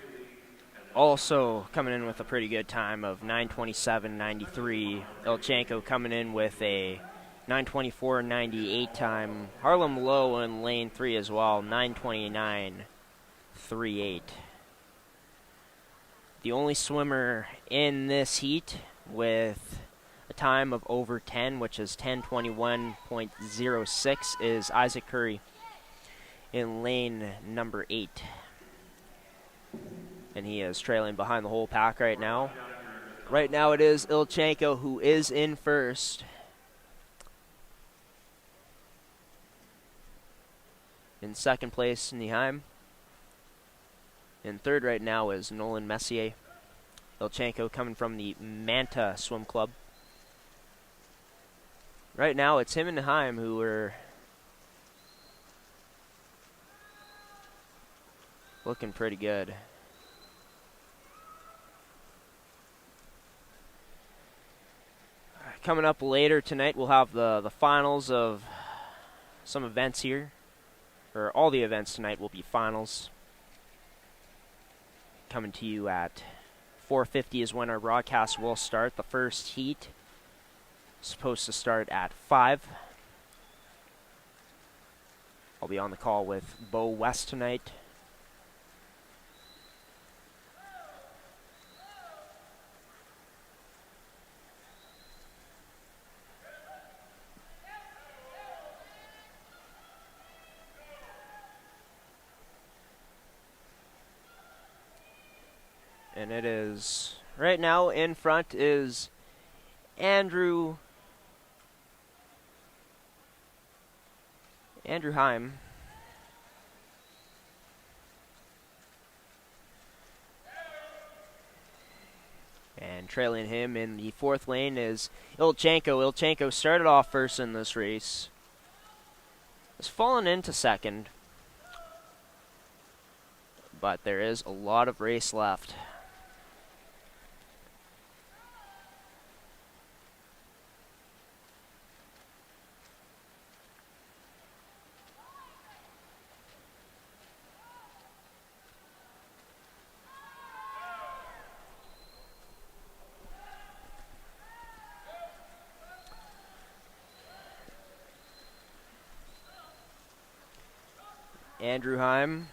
relief, and also coming in with a pretty good time of 9:27.93. Ilchenko coming in with a 9:24.98 time. Harlem Low in lane 3 as well, 9:29.38. The only swimmer in this heat with a time of over 10, which is 10:21.06, is Isaac Curry in lane number 8. And he is trailing behind the whole pack right now. Right now it is Ilchenko who is in first. In second place, Nieheim. In third right now is Nolan Messier. Ilchenko coming from the Manta Swim Club. Right now it's him and Nieheim who are looking pretty good. Coming up later tonight, we'll have the finals of some events here. Or all the events tonight will be finals. Coming to you at 4:50 is when our broadcast will start. The first heat is supposed to start at 5. I'll be on the call with Bo West tonight. And it is, right now in front is Andrew Heim. And trailing him in the 4th lane is Ilchenko. Ilchenko started off first in this race. Has fallen into second. But there is a lot of race left. Andrew Heim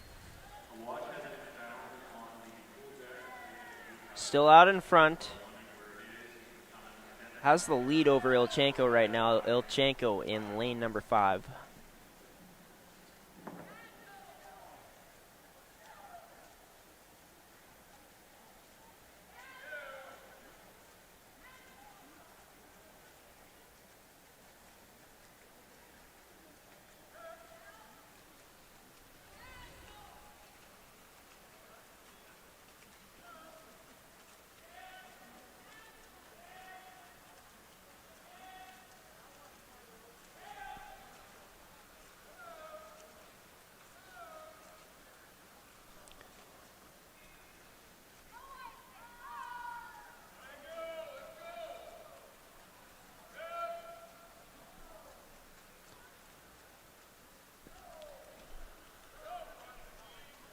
still out in front. Has the lead over Ilchenko right now. Ilchenko in lane number 5.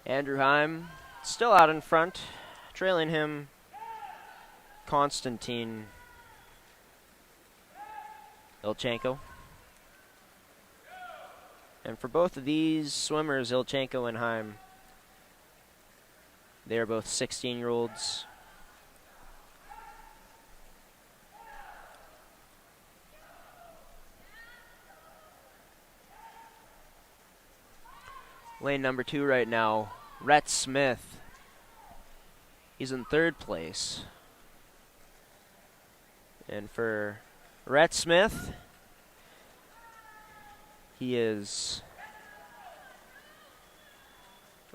Andrew Heim still out in front. Trailing him, Konstantin Ilchenko. And for both of these swimmers, Ilchenko and Heim, they are both 16-year-olds. Lane number 2 right now, Rhett Smith. He's in 3rd place. And for Rhett Smith, He is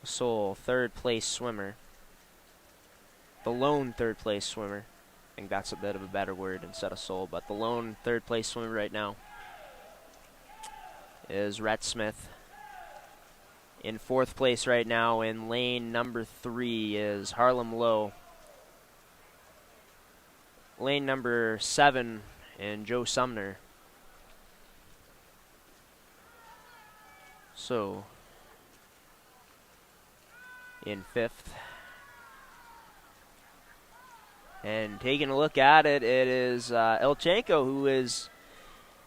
a sole third-place swimmer. The lone third-place swimmer. I think that's a bit of a better word instead of sole, but the lone third-place swimmer right now is Rhett Smith. In fourth place right now in lane number 3 is Harlem Lowe. Lane number 7 and Joe Sumner. So, in 5th. And taking a look at it, it is Ilchenko who is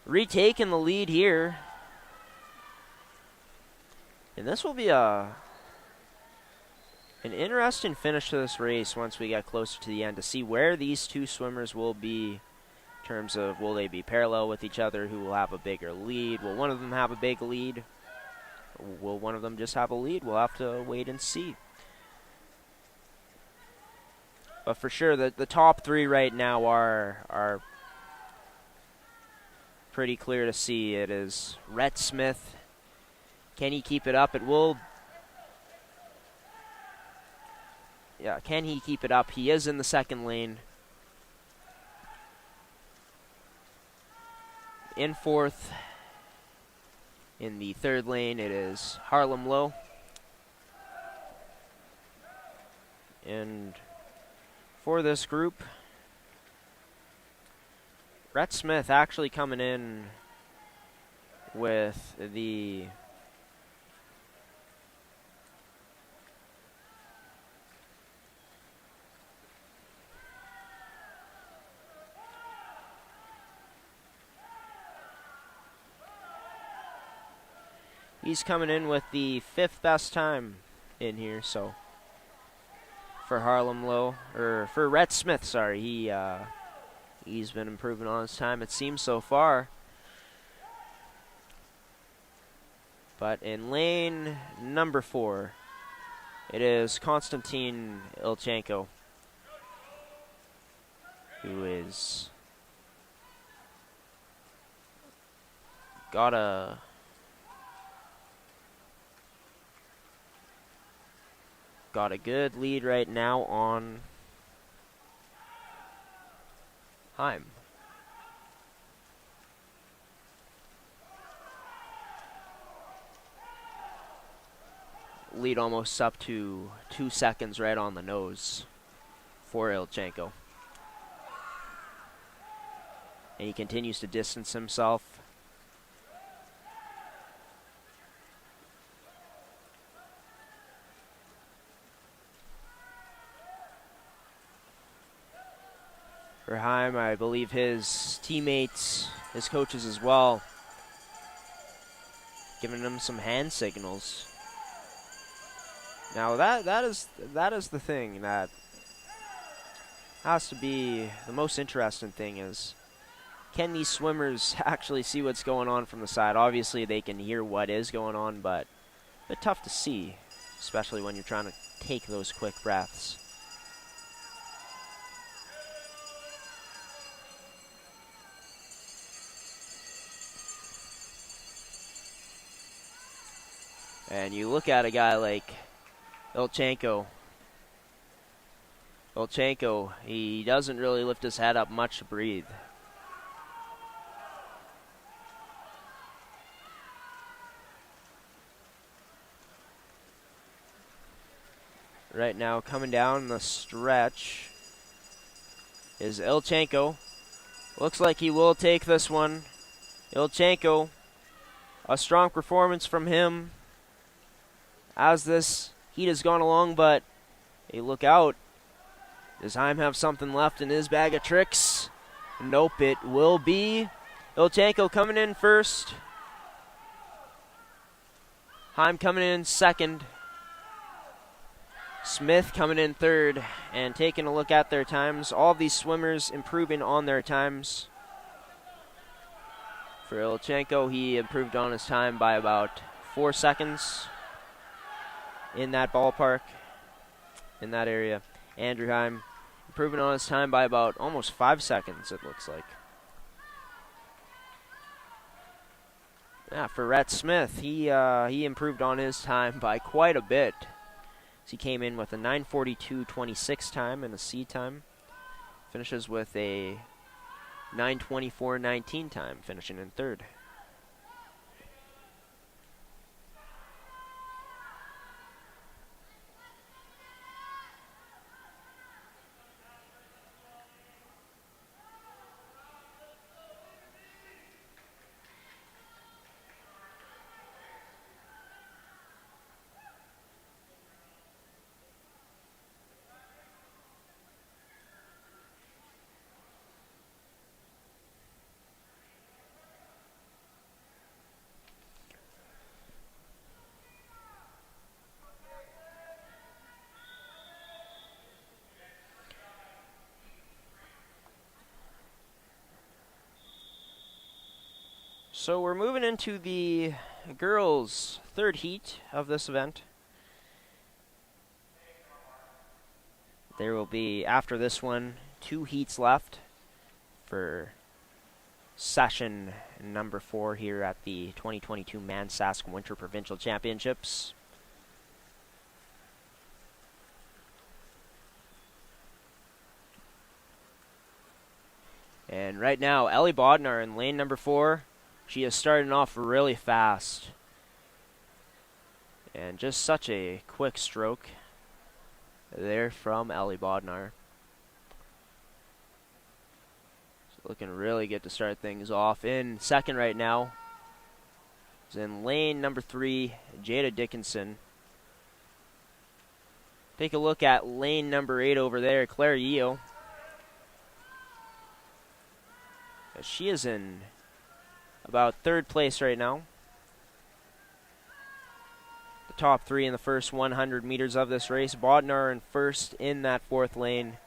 retaking the lead here. And this will be an interesting finish to this race once we get closer to the end to see where these two swimmers will be in terms of will they be parallel with each other, who will have a bigger lead. Will one of them have a big lead? Will one of them just have a lead? We'll have to wait and see. But for sure, the top 3 right now are pretty clear to see. It is Rhett Smith. Can he keep it up? It will. Yeah, can he keep it up? He is in the second lane. In fourth. In the third lane, it is Harlem Lowe. And for this group, Rhett Smith actually coming in with the he's coming in with the 5th best time in here, so for Harlem Lowe, or for Rhett Smith, sorry, he's been improving on his time, it seems, so far. But in lane number 4, it is Konstantin Ilchenko, who is got a good lead right now on Heim. Lead almost up to 2 seconds right on the nose for Ilchenko. And he continues to distance himself. For Heim, I believe his teammates, his coaches as well, giving him some hand signals. Now that is the thing that has to be the most interesting thing is, can these swimmers actually see what's going on from the side? Obviously they can hear what is going on, but a bit tough to see, especially when you're trying to take those quick breaths. And you look at a guy like Ilchenko. He doesn't really lift his head up much to breathe. Right now, coming down the stretch is Ilchenko. Looks like he will take this one. Ilchenko, a strong performance from him as this heat has gone along, but hey, look out. Does Heim have something left in his bag of tricks? Nope, it will be Ilchenko coming in first. Heim coming in second. Smith coming in third. And taking a look at their times, all of these swimmers improving on their times. For Ilchenko, he improved on his time by about 4 seconds. In that ballpark, in that area. Andrew Heim improving on his time by about almost 5 seconds, it looks like. Yeah, for Rhett Smith, he improved on his time by quite a bit. So he came in with a 9:42.26 time in the C time. Finishes with a 9:24.19 time, finishing in third. So we're moving into the girls' third heat of this event. There will be, after this one, 2 heats left for session number 4 here at the 2022 Sask Winter Provincial Championships. And right now, Ellie Bodnar in lane number 4. She is starting off really fast. And just such a quick stroke there from Ellie Bodnar. So looking really good to start things off. In second right now is in lane number 3, Jada Dickinson. Take a look at lane number 8 over there, Claire Yeo. She is in about third place right now. The top 3 in the first 100 meters of this race. Bodnar in first in that fourth lane.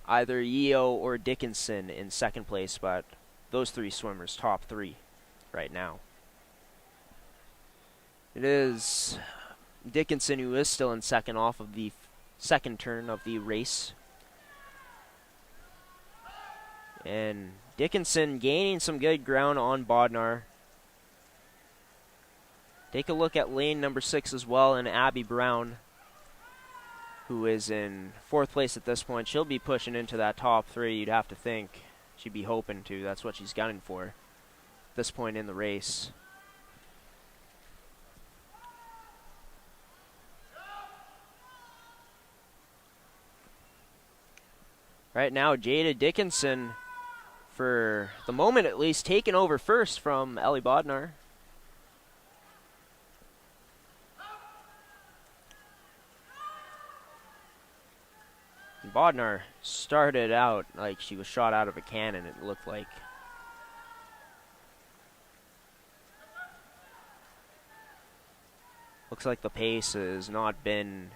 Either Yeo or Dickinson in second place, but those 3 swimmers top 3 right now. It is Dickinson who is still in second off of the second turn of the race. And Dickinson gaining some good ground on Bodnar. Take a look at lane number 6 as well, and Abby Brown, who is in fourth place at this point. She'll be pushing into that top 3, you'd have to think. She'd be hoping to. That's what she's gunning for at this point in the race. Right now, Jada Dickinson, for the moment at least, taking over first from Ellie Bodnar. Bodnar started out like she was shot out of a cannon, it looked like. Looks like the pace has not been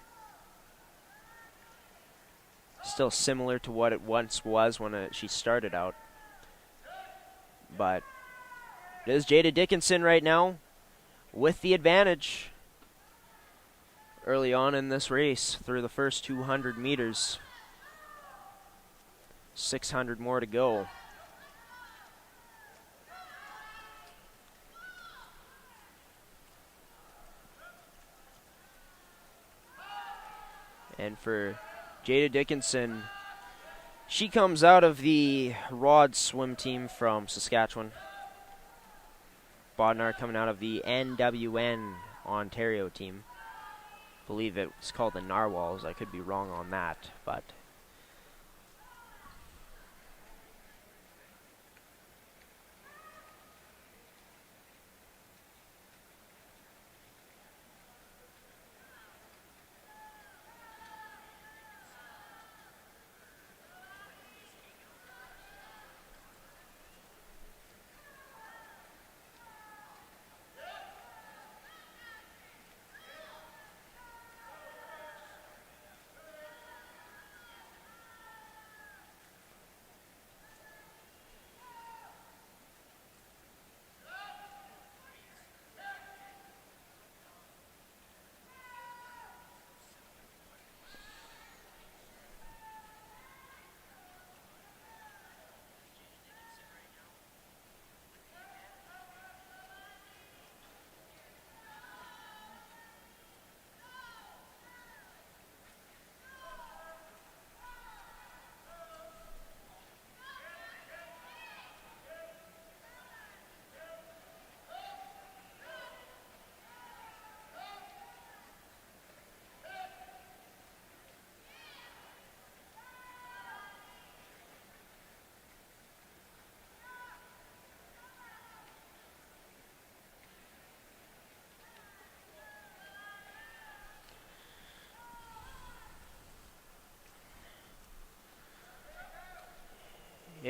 still similar to what it once was when she started out. But it is Jada Dickinson right now with the advantage early on in this race through the first 200 meters. 600 more to go. And for Jada Dickinson, she comes out of the Rod swim team from Saskatchewan. Bodnar coming out of the NWN Ontario team. I believe it's called the Narwhals. I could be wrong on that, but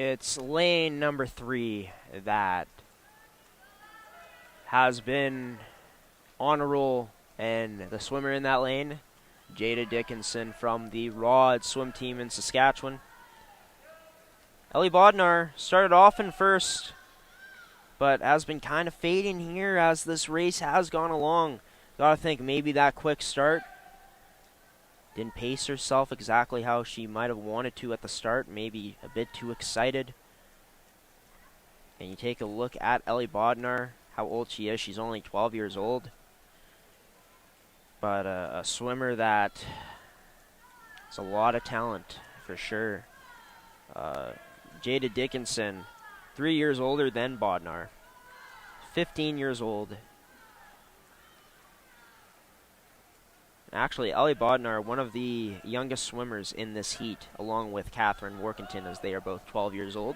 it's lane number 3 that has been on a roll, and the swimmer in that lane, Jada Dickinson from the Rod swim team in Saskatchewan. Ellie Bodnar started off in first, but has been kind of fading here as this race has gone along. Gotta think maybe that quick start didn't pace herself exactly how she might have wanted to at the start, maybe a bit too excited. And you take a look at Ellie Bodnar, how old she is. She's only 12 years old. But a swimmer that has a lot of talent, for sure. Jada Dickinson, 3 years older than Bodnar. 15 years old. Actually, Ellie Bodnar, one of the youngest swimmers in this heat, along with Catherine Workington, as they are both 12 years old.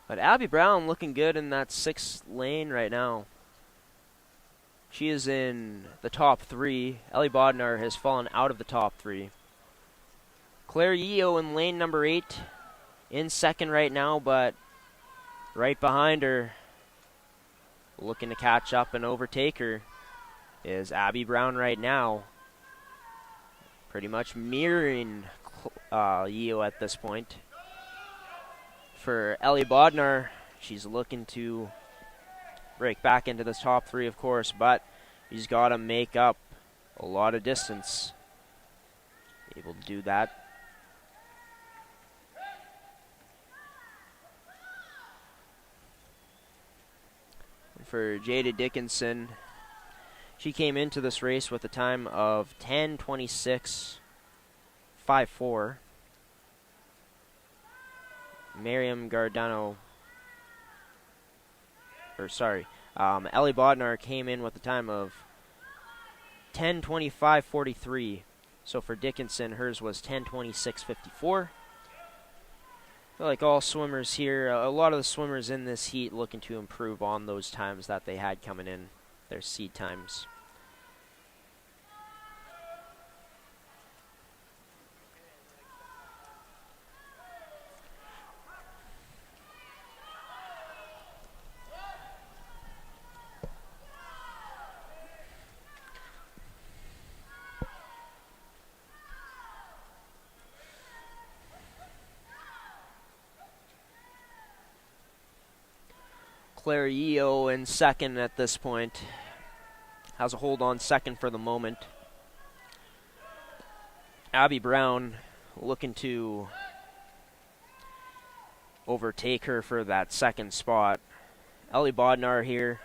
But Abby Brown looking good in that 6th lane right now. She is in the top 3. Ellie Bodnar has fallen out of the top 3. Claire Yeo in lane number 8, in 2nd right now, but right behind her, looking to catch up and overtake her, is Abby Brown right now. Pretty much mirroring Yeo at this point. For Ellie Bodnar, she's looking to break back into the top 3, of course, but she's got to make up a lot of distance. Able to do that. For Jada Dickinson, she came into this race with a time of 10:26.54. Miriam Gardano, Ellie Bodnar came in with a time of 10:25.43. So for Dickinson, hers was 10:26.54. Like all swimmers here, a lot of the swimmers in this heat looking to improve on those times that they had coming in, their seed times. Claire Yeo in 2nd at this point. Has a hold on 2nd for the moment. Abby Brown looking to overtake her for that 2nd spot. Ellie Bodnar here.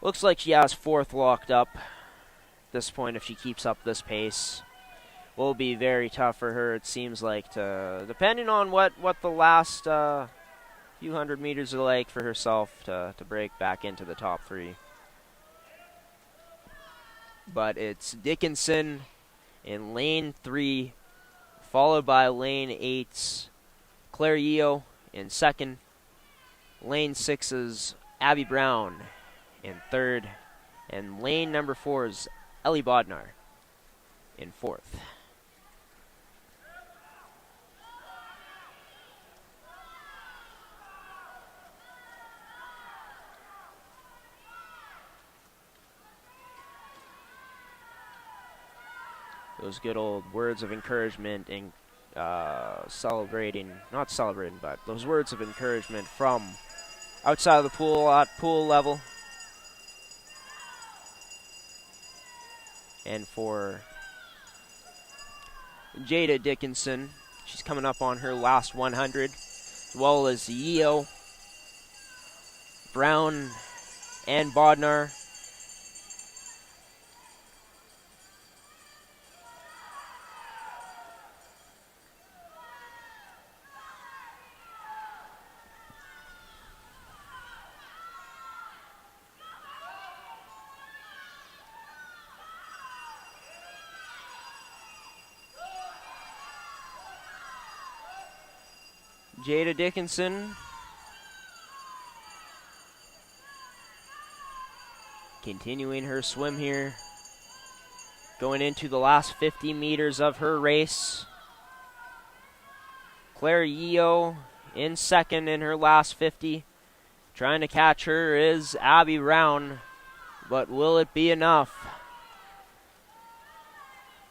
Looks like she has 4th locked up at this point if she keeps up this pace. Will be very tough for her, it seems like, to, depending on what the last few hundred meters are like for herself to break back into the top 3. But it's Dickinson in lane 3, followed by lane 8's Claire Yeo in 2nd. Lane 6's Abby Brown in 3rd. And lane number 4's Ellie Bodnar in 4th. Those good old words of encouragement and not celebrating, but those words of encouragement from outside of the pool at pool level. And for Jada Dickinson, she's coming up on her last 100, as well as Yeo, Brown, and Bodnar. Jada Dickinson continuing her swim here, going into the last 50 meters of her race. Claire Yeo in second in her last 50. Trying to catch her is Abby Brown, but will it be enough?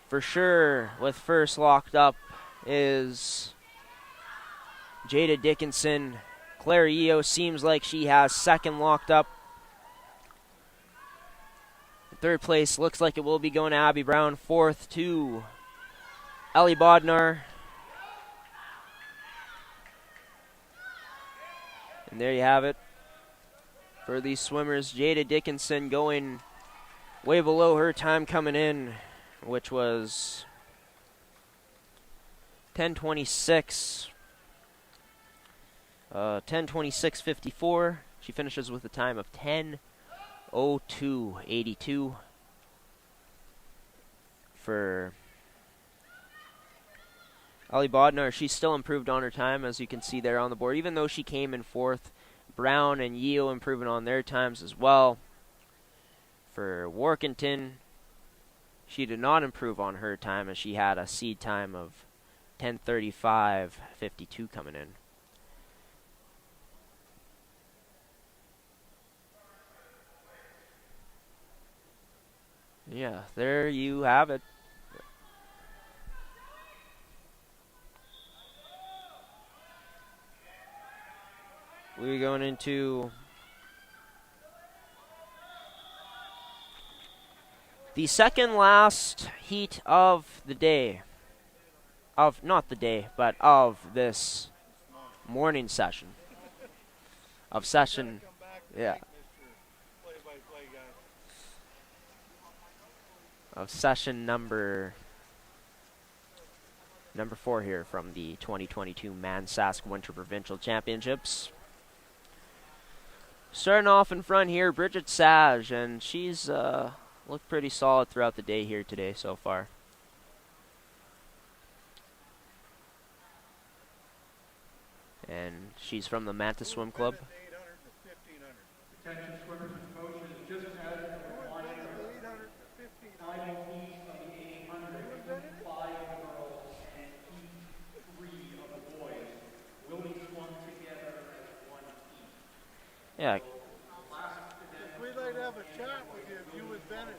For sure, with first locked up is Jada Dickinson. Claire Yeo seems like she has second locked up. Third place looks like it will be going to Abby Brown. Fourth to Ellie Bodnar. And there you have it. For these swimmers, Jada Dickinson going way below her time coming in, which was 10:26. 10:26.54. She finishes with a time of 10:02.82. For Ali Bodnar, she's still improved on her time, as you can see there on the board, even though she came in fourth. Brown and Yeo improving on their times as well. For Workington, she did not improve on her time, as she had a seed time of 10:35.52 coming in. Yeah, there you have it. We're going into the second last heat of the day. Not the day, but of this morning session. Of session, yeah. Of session number 4 here from the 2022 Sask Winter Provincial Championships. Starting off in front here, Bridget Sage, and she's looked pretty solid throughout the day here today so far. And she's from the Manta Swim Club. Attention swimmers and coaches, just as a reminder, 5 heats of the 800, 5 girls, and heat 3 of the boys will be swum together as one heat. Yeah. We'd like to have a chat with you if you was Bennett.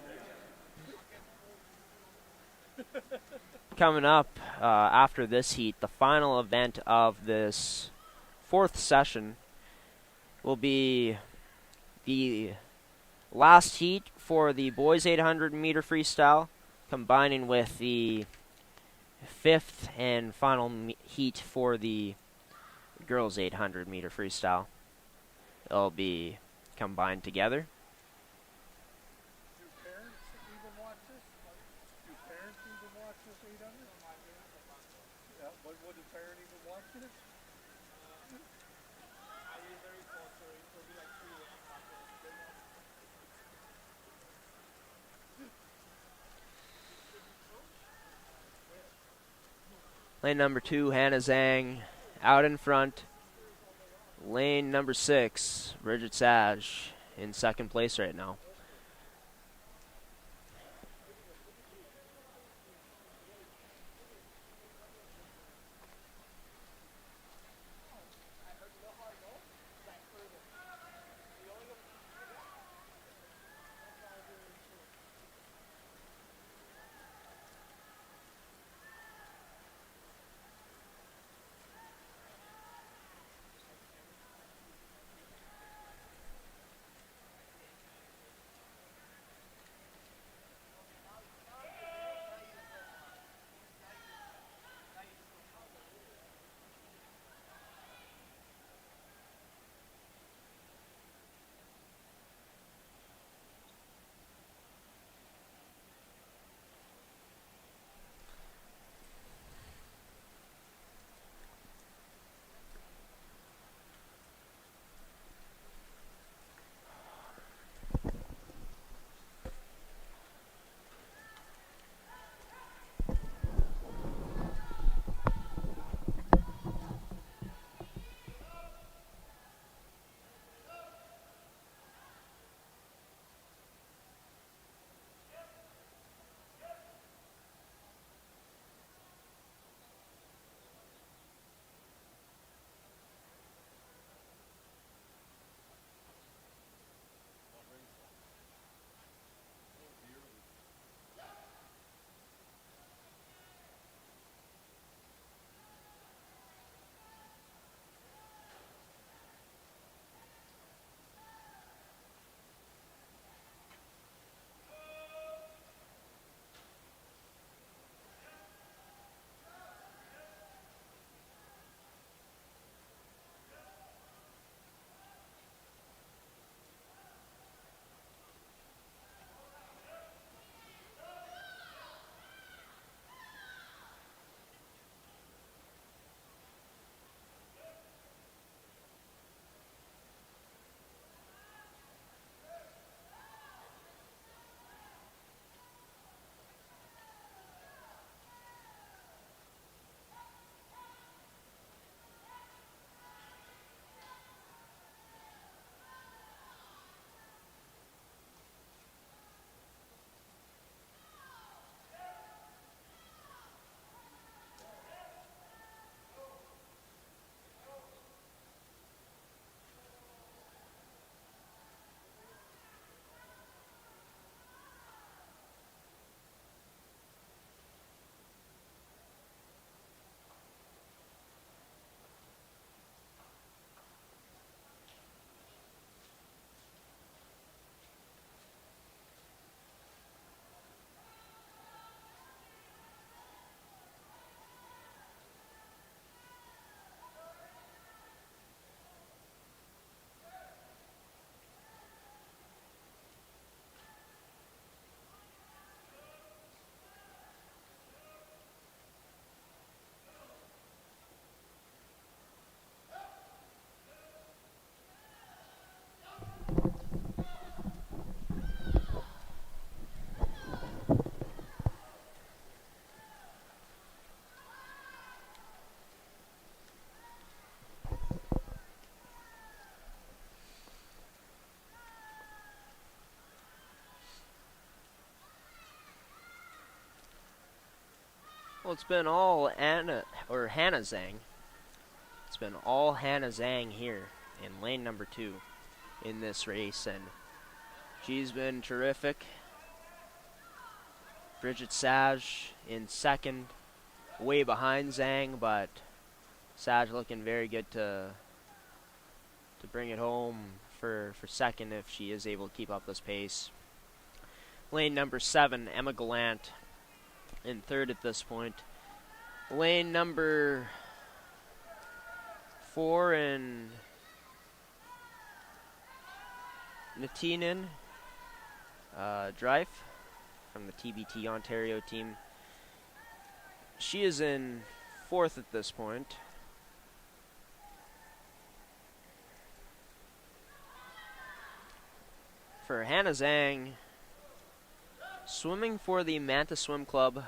Coming up after this heat, the final event of this fourth session will be the last heat for the boys 800 meter freestyle, combining with the fifth and final heat for the girls 800 meter freestyle. They'll be combined together. Do parents even watch this? Do parents even watch this 800? Yeah, but would the parent even watch it? Lane number 2, Hannah Zhang, out in front. Lane number 6, Bridget Sage, in second place right now. Well, it's been all Hannah Zhang. It's been all Hannah Zhang here in lane number 2 in this race, and she's been terrific. Bridget Sage in second, way behind Zhang, but Sage looking very good to bring it home for second if she is able to keep up this pace. Lane number 7, Emma Gallant in third at this point. Lane number 4 in Natinen Drive from the TBT Ontario team. She is in fourth at this point. For Hannah Zhang, swimming for the Manta Swim Club.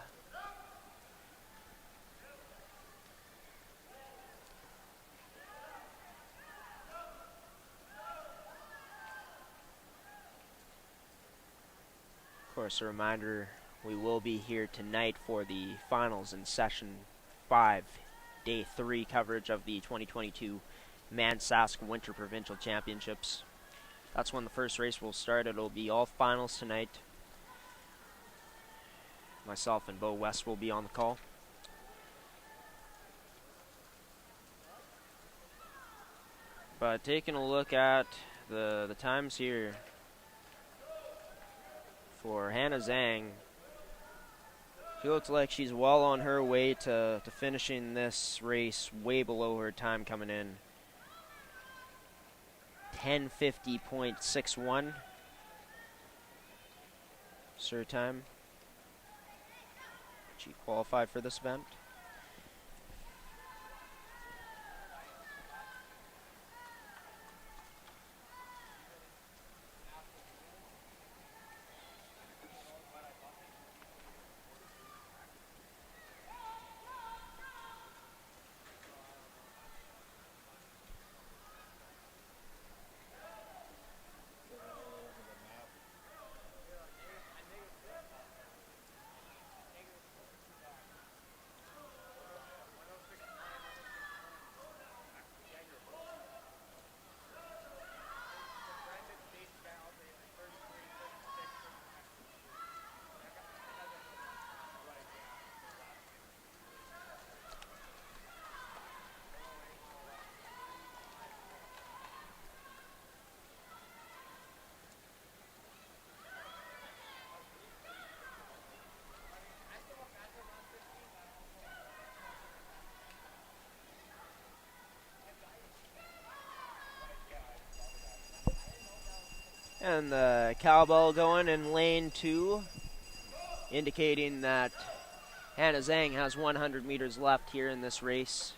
Of course, a reminder, we will be here tonight for the finals in session 5, day 3 coverage of the 2022 Sask Winter Provincial Championships. That's when the first race will start. It'll be all finals tonight. Myself and Bo West will be on the call. But taking a look at the times here for Hannah Zhang, she looks like she's well on her way to finishing this race way below her time coming in. 10:50.61 is her time. She qualified for this event. And the cowbell going in lane 2, indicating that Hannah Zhang has 100 meters left here in this race.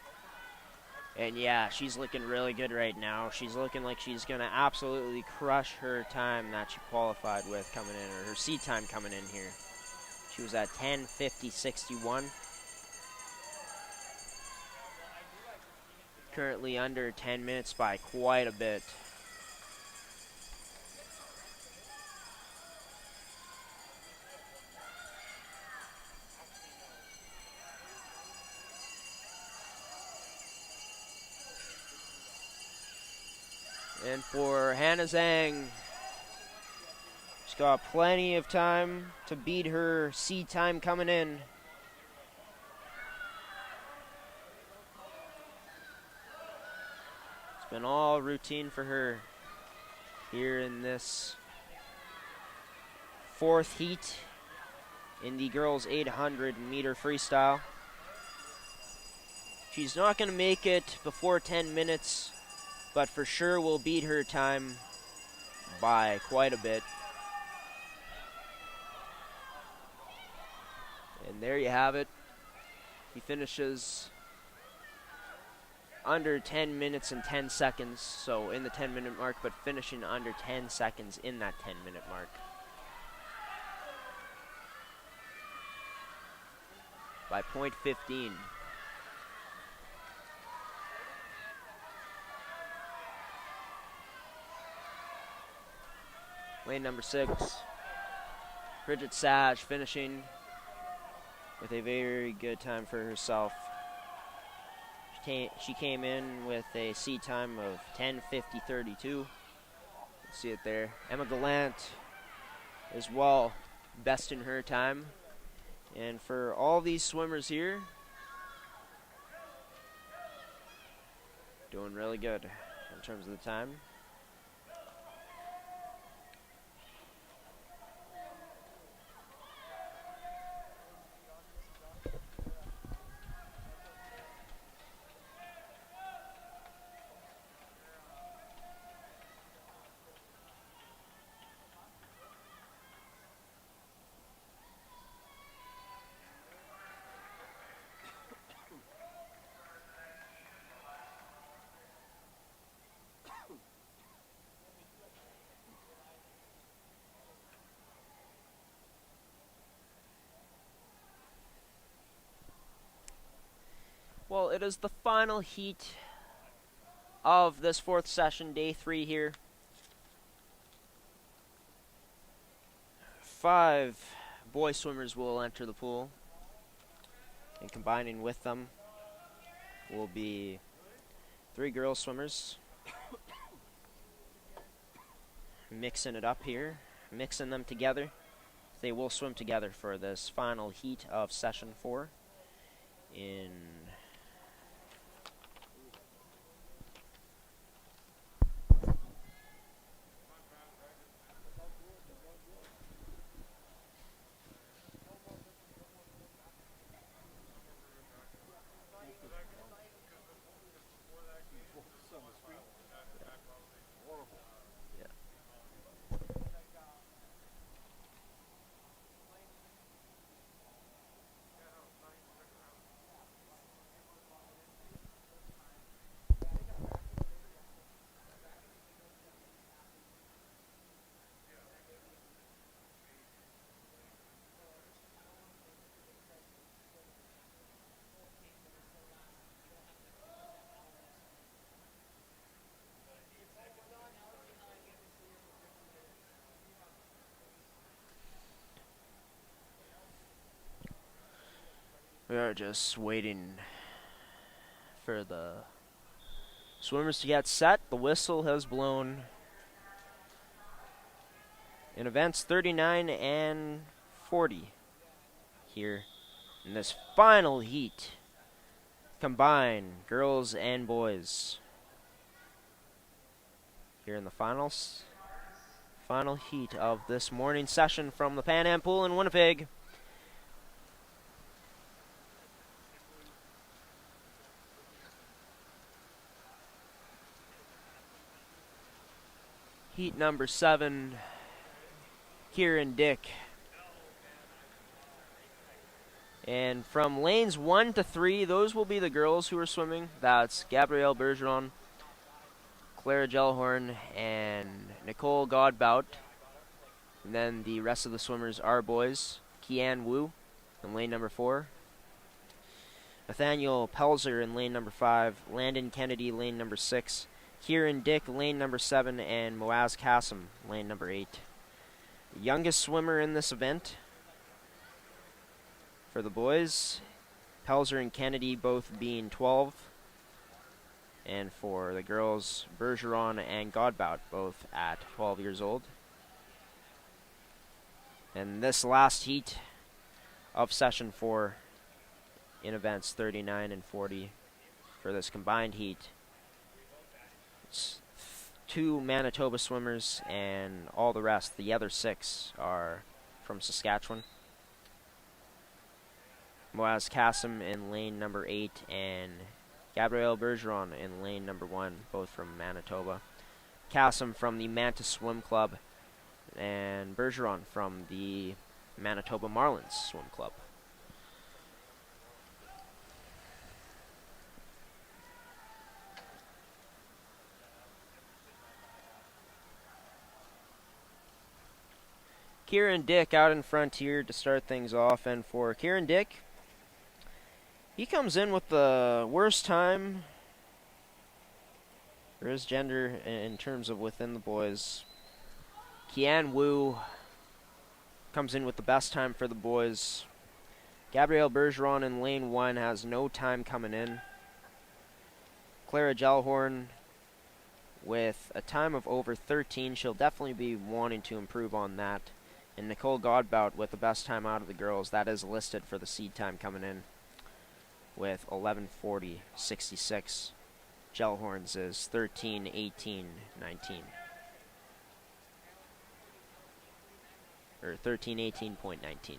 And yeah, she's looking really good right now. She's looking like she's going to absolutely crush her time that she qualified with coming in, or her seed time coming in here. She was at 10:50.61. Currently under 10 minutes by quite a bit. And for Hannah Zhang, she's got plenty of time to beat her seed time coming in. It's been all routine for her here in this 4th heat in the girls 800 meter freestyle. She's not going to make it before 10 minutes, but for sure will beat her time by quite a bit. And there you have it. He finishes under 10 minutes and 10 seconds, so in the 10-minute mark, but finishing under 10 seconds in that 10-minute mark. By .15. Lane number 6, Bridget Sage finishing with a very good time for herself. She came in with a seed time of 10:50.32. See it there. Emma Gallant as well, best in her time. And for all these swimmers here, doing really good in terms of the time. Well, it is the final heat of this fourth session, day 3 here. 5 boy swimmers will enter the pool, and combining with them will be 3 girl swimmers. Mixing it up here, mixing them together. They will swim together for this final heat of session 4 in we are just waiting for the swimmers to get set. The whistle has blown in events 39 and 40 here in this final heat. Combine girls and boys here in the final heat of this morning session from the Pan Am Pool in Winnipeg. Heat number 7, Kieran Dick. And from lanes 1 to 3, those will be the girls who are swimming. That's Gabrielle Bergeron, Clara Gellhorn, and Nicole Godbout. And then the rest of the swimmers are boys. Kian Wu in lane number 4. Nathaniel Pelzer in lane number 5. Landon Kennedy, lane number 6. Kieran Dick, lane number 7, and Moaz Kassem, lane number 8. The youngest swimmer in this event for the boys, Pelzer and Kennedy both being 12. And for the girls, Bergeron and Godbout both at 12 years old. And this last heat of session 4 in events 39 and 40 for this combined heat. 2 Manitoba swimmers, and all the rest, the other 6, are from Saskatchewan. Moaz Kassem in lane number 8, and Gabrielle Bergeron in lane number 1, both from Manitoba. Kassem from the Manta Swim Club, and Bergeron from the Manitoba Marlins Swim Club. Kieran Dick out in front here to start things off, and for Kieran Dick, he comes in with the worst time for his gender in terms of within the boys. Kian Wu comes in with the best time for the boys. Gabrielle Bergeron in lane 1 has no time coming in. Clara Gellhorn with a time of over 13. She'll definitely be wanting to improve on that. And Nicole Godbout with the best time out of the girls. That is listed for the seed time coming in with 11:40.66. Gellhorn's is 13:18.19. Or 13:18.19.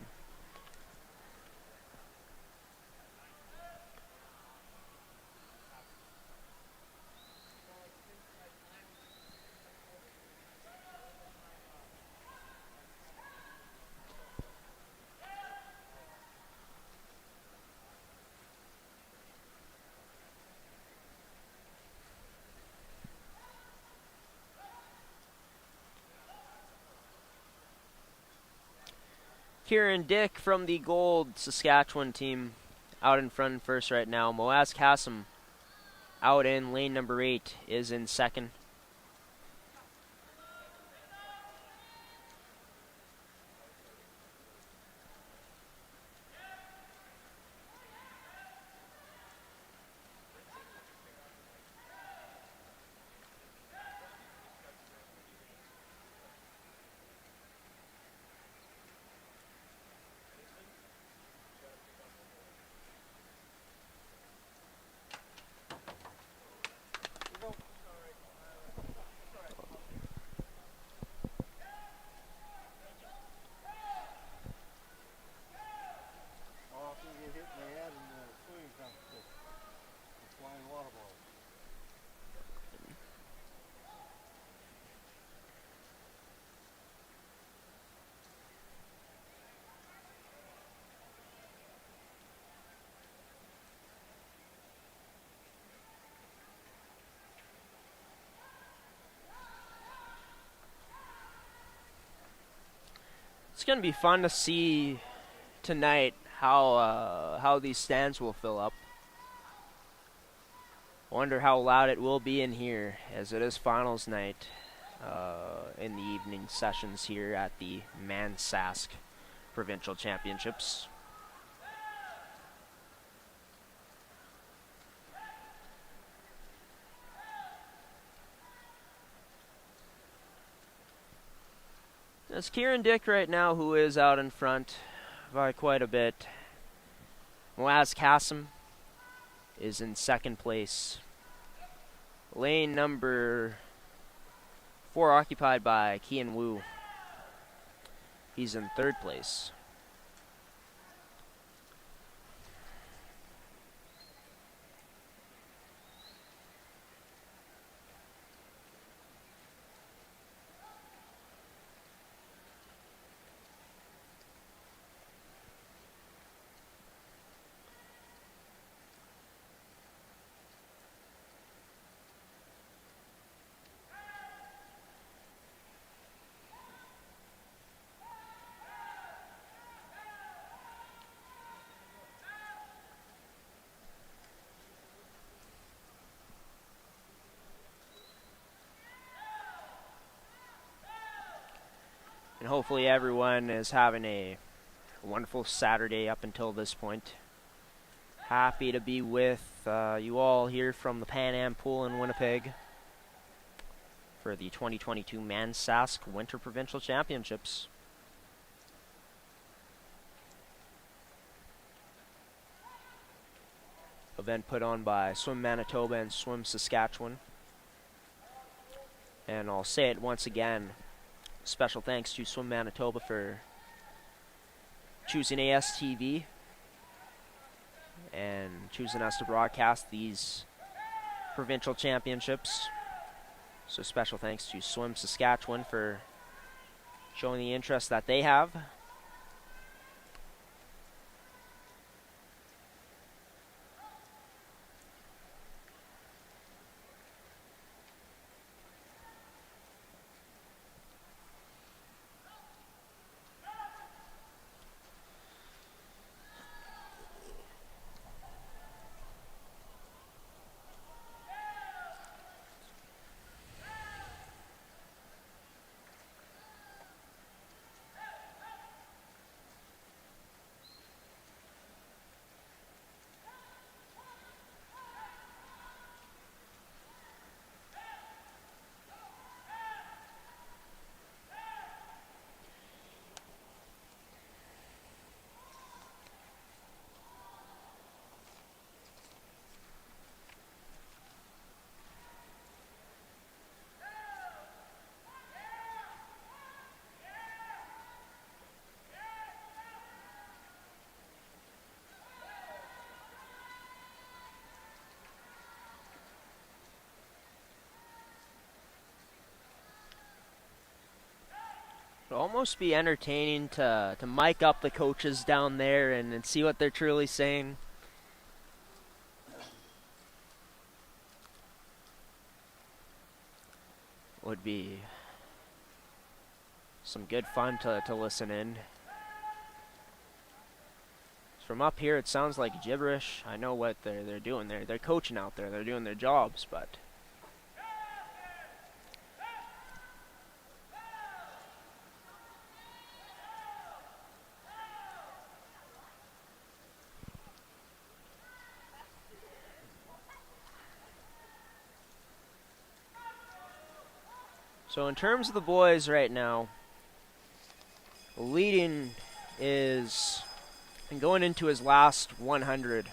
Kieran Dick from the gold Saskatchewan team out in front first right now. Moaz Kassam out in lane number 8 is in second. It's going to be fun to see tonight how these stands will fill up. Wonder how loud it will be in here, as it is finals night in the evening sessions here at the Sask Provincial Championships. It's Kieran Dick right now who is out in front by quite a bit. Moaz Kassam is in second place. Lane number 4 occupied by Kian Wu. He's in third place. And hopefully everyone is having a wonderful Saturday up until this point. Happy to be with you all here from the Pan Am Pool in Winnipeg for the 2022 Sask Winter Provincial Championships. Event put on by Swim Manitoba and Swim Saskatchewan. And I'll say it once again, special thanks to Swim Manitoba for choosing ASTV and choosing us to broadcast these provincial championships. So special thanks to Swim Saskatchewan for showing the interest that they have. It'd almost be entertaining to mic up the coaches down there and see what they're truly saying. Would be some good fun to listen in. From up here, it sounds like gibberish. I know what they're doing. They're coaching out there. They're doing their jobs, but so in terms of the boys right now, leading is, and going into his last 100,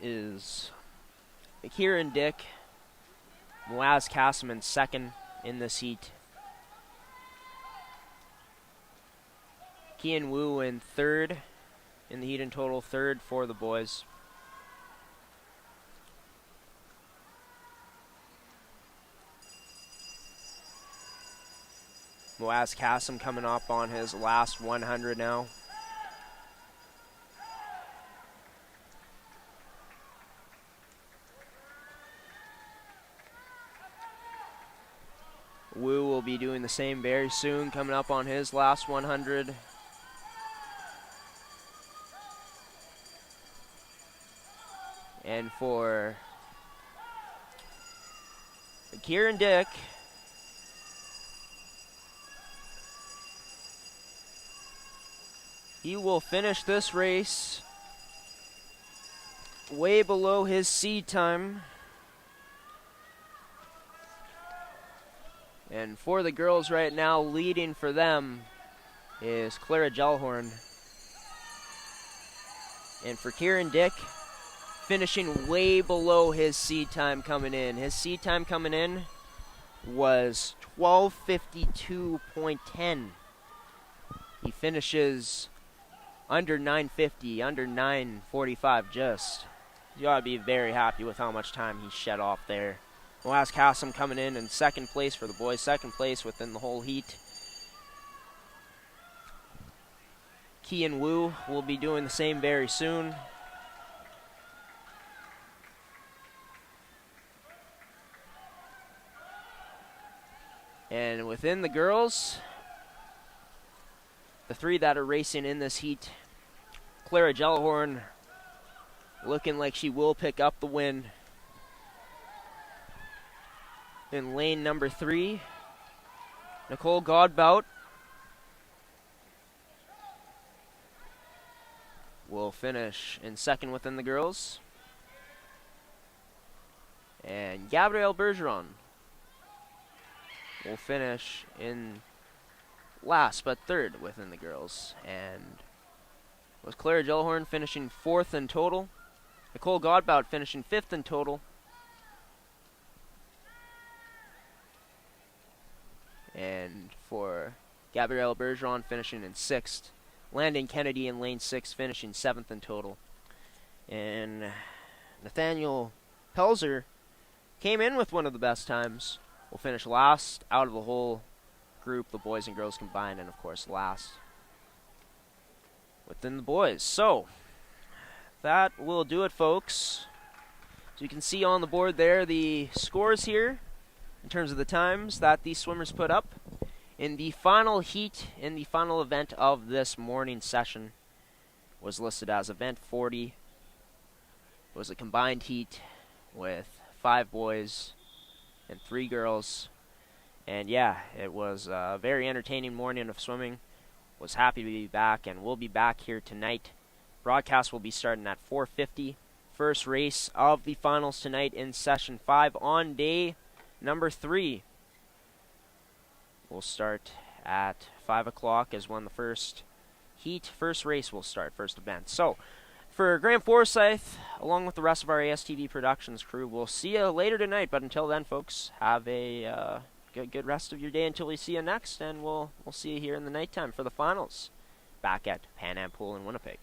is Kieran Dick, Moaz Castleman second in this heat. Kian Wu in third in the heat in total, third for the boys. Moaz Kassem coming up on his last 100 now. Wu will be doing the same very soon, coming up on his last 100. And for Kieran Dick, he will finish this race way below his seed time. And for the girls right now, leading for them is Clara Gellhorn. And for Kieran Dick, finishing way below his seed time coming in. His seed time coming in was 12:52.10. He finishes under 9:50, under 9:45 just. You ought to be very happy with how much time he shed off there. Moaz Kassem coming in second place for the boys, second place within the whole heat. Kian Wu will be doing the same very soon. And within the girls, the three that are racing in this heat, Clara Gellhorn looking like she will pick up the win. In lane number 3, Nicole Godbout will finish in second within the girls. And Gabrielle Bergeron will finish in last but third within the girls. And with Clara Gellhorn finishing fourth in total, Nicole Godbout finishing fifth in total, and for Gabrielle Bergeron finishing in sixth. Landon Kennedy in lane 6 finishing seventh in total. And Nathaniel Pelzer came in with one of the best times. Will finish last out of the whole group, the boys and girls combined, and of course last within the boys. So that will do it, folks. So you can see on the board there the scores here in terms of the times that these swimmers put up. In the final heat, in the final event of this morning session, was listed as event 40. It was a combined heat with 5 boys and 3 girls. And yeah, it was a very entertaining morning of swimming. Was happy to be back, and we'll be back here tonight. Broadcast will be starting at 4:50. First race of the finals tonight in session 5 on day number 3. We'll start at 5 o'clock is when the first race will start, first event. So, for Graham Forsyth, along with the rest of our ASTV Productions crew, we'll see you later tonight. But until then, folks, have a good rest of your day until we see you next, and we'll see you here in the nighttime for the finals back at Pan Am Pool in Winnipeg.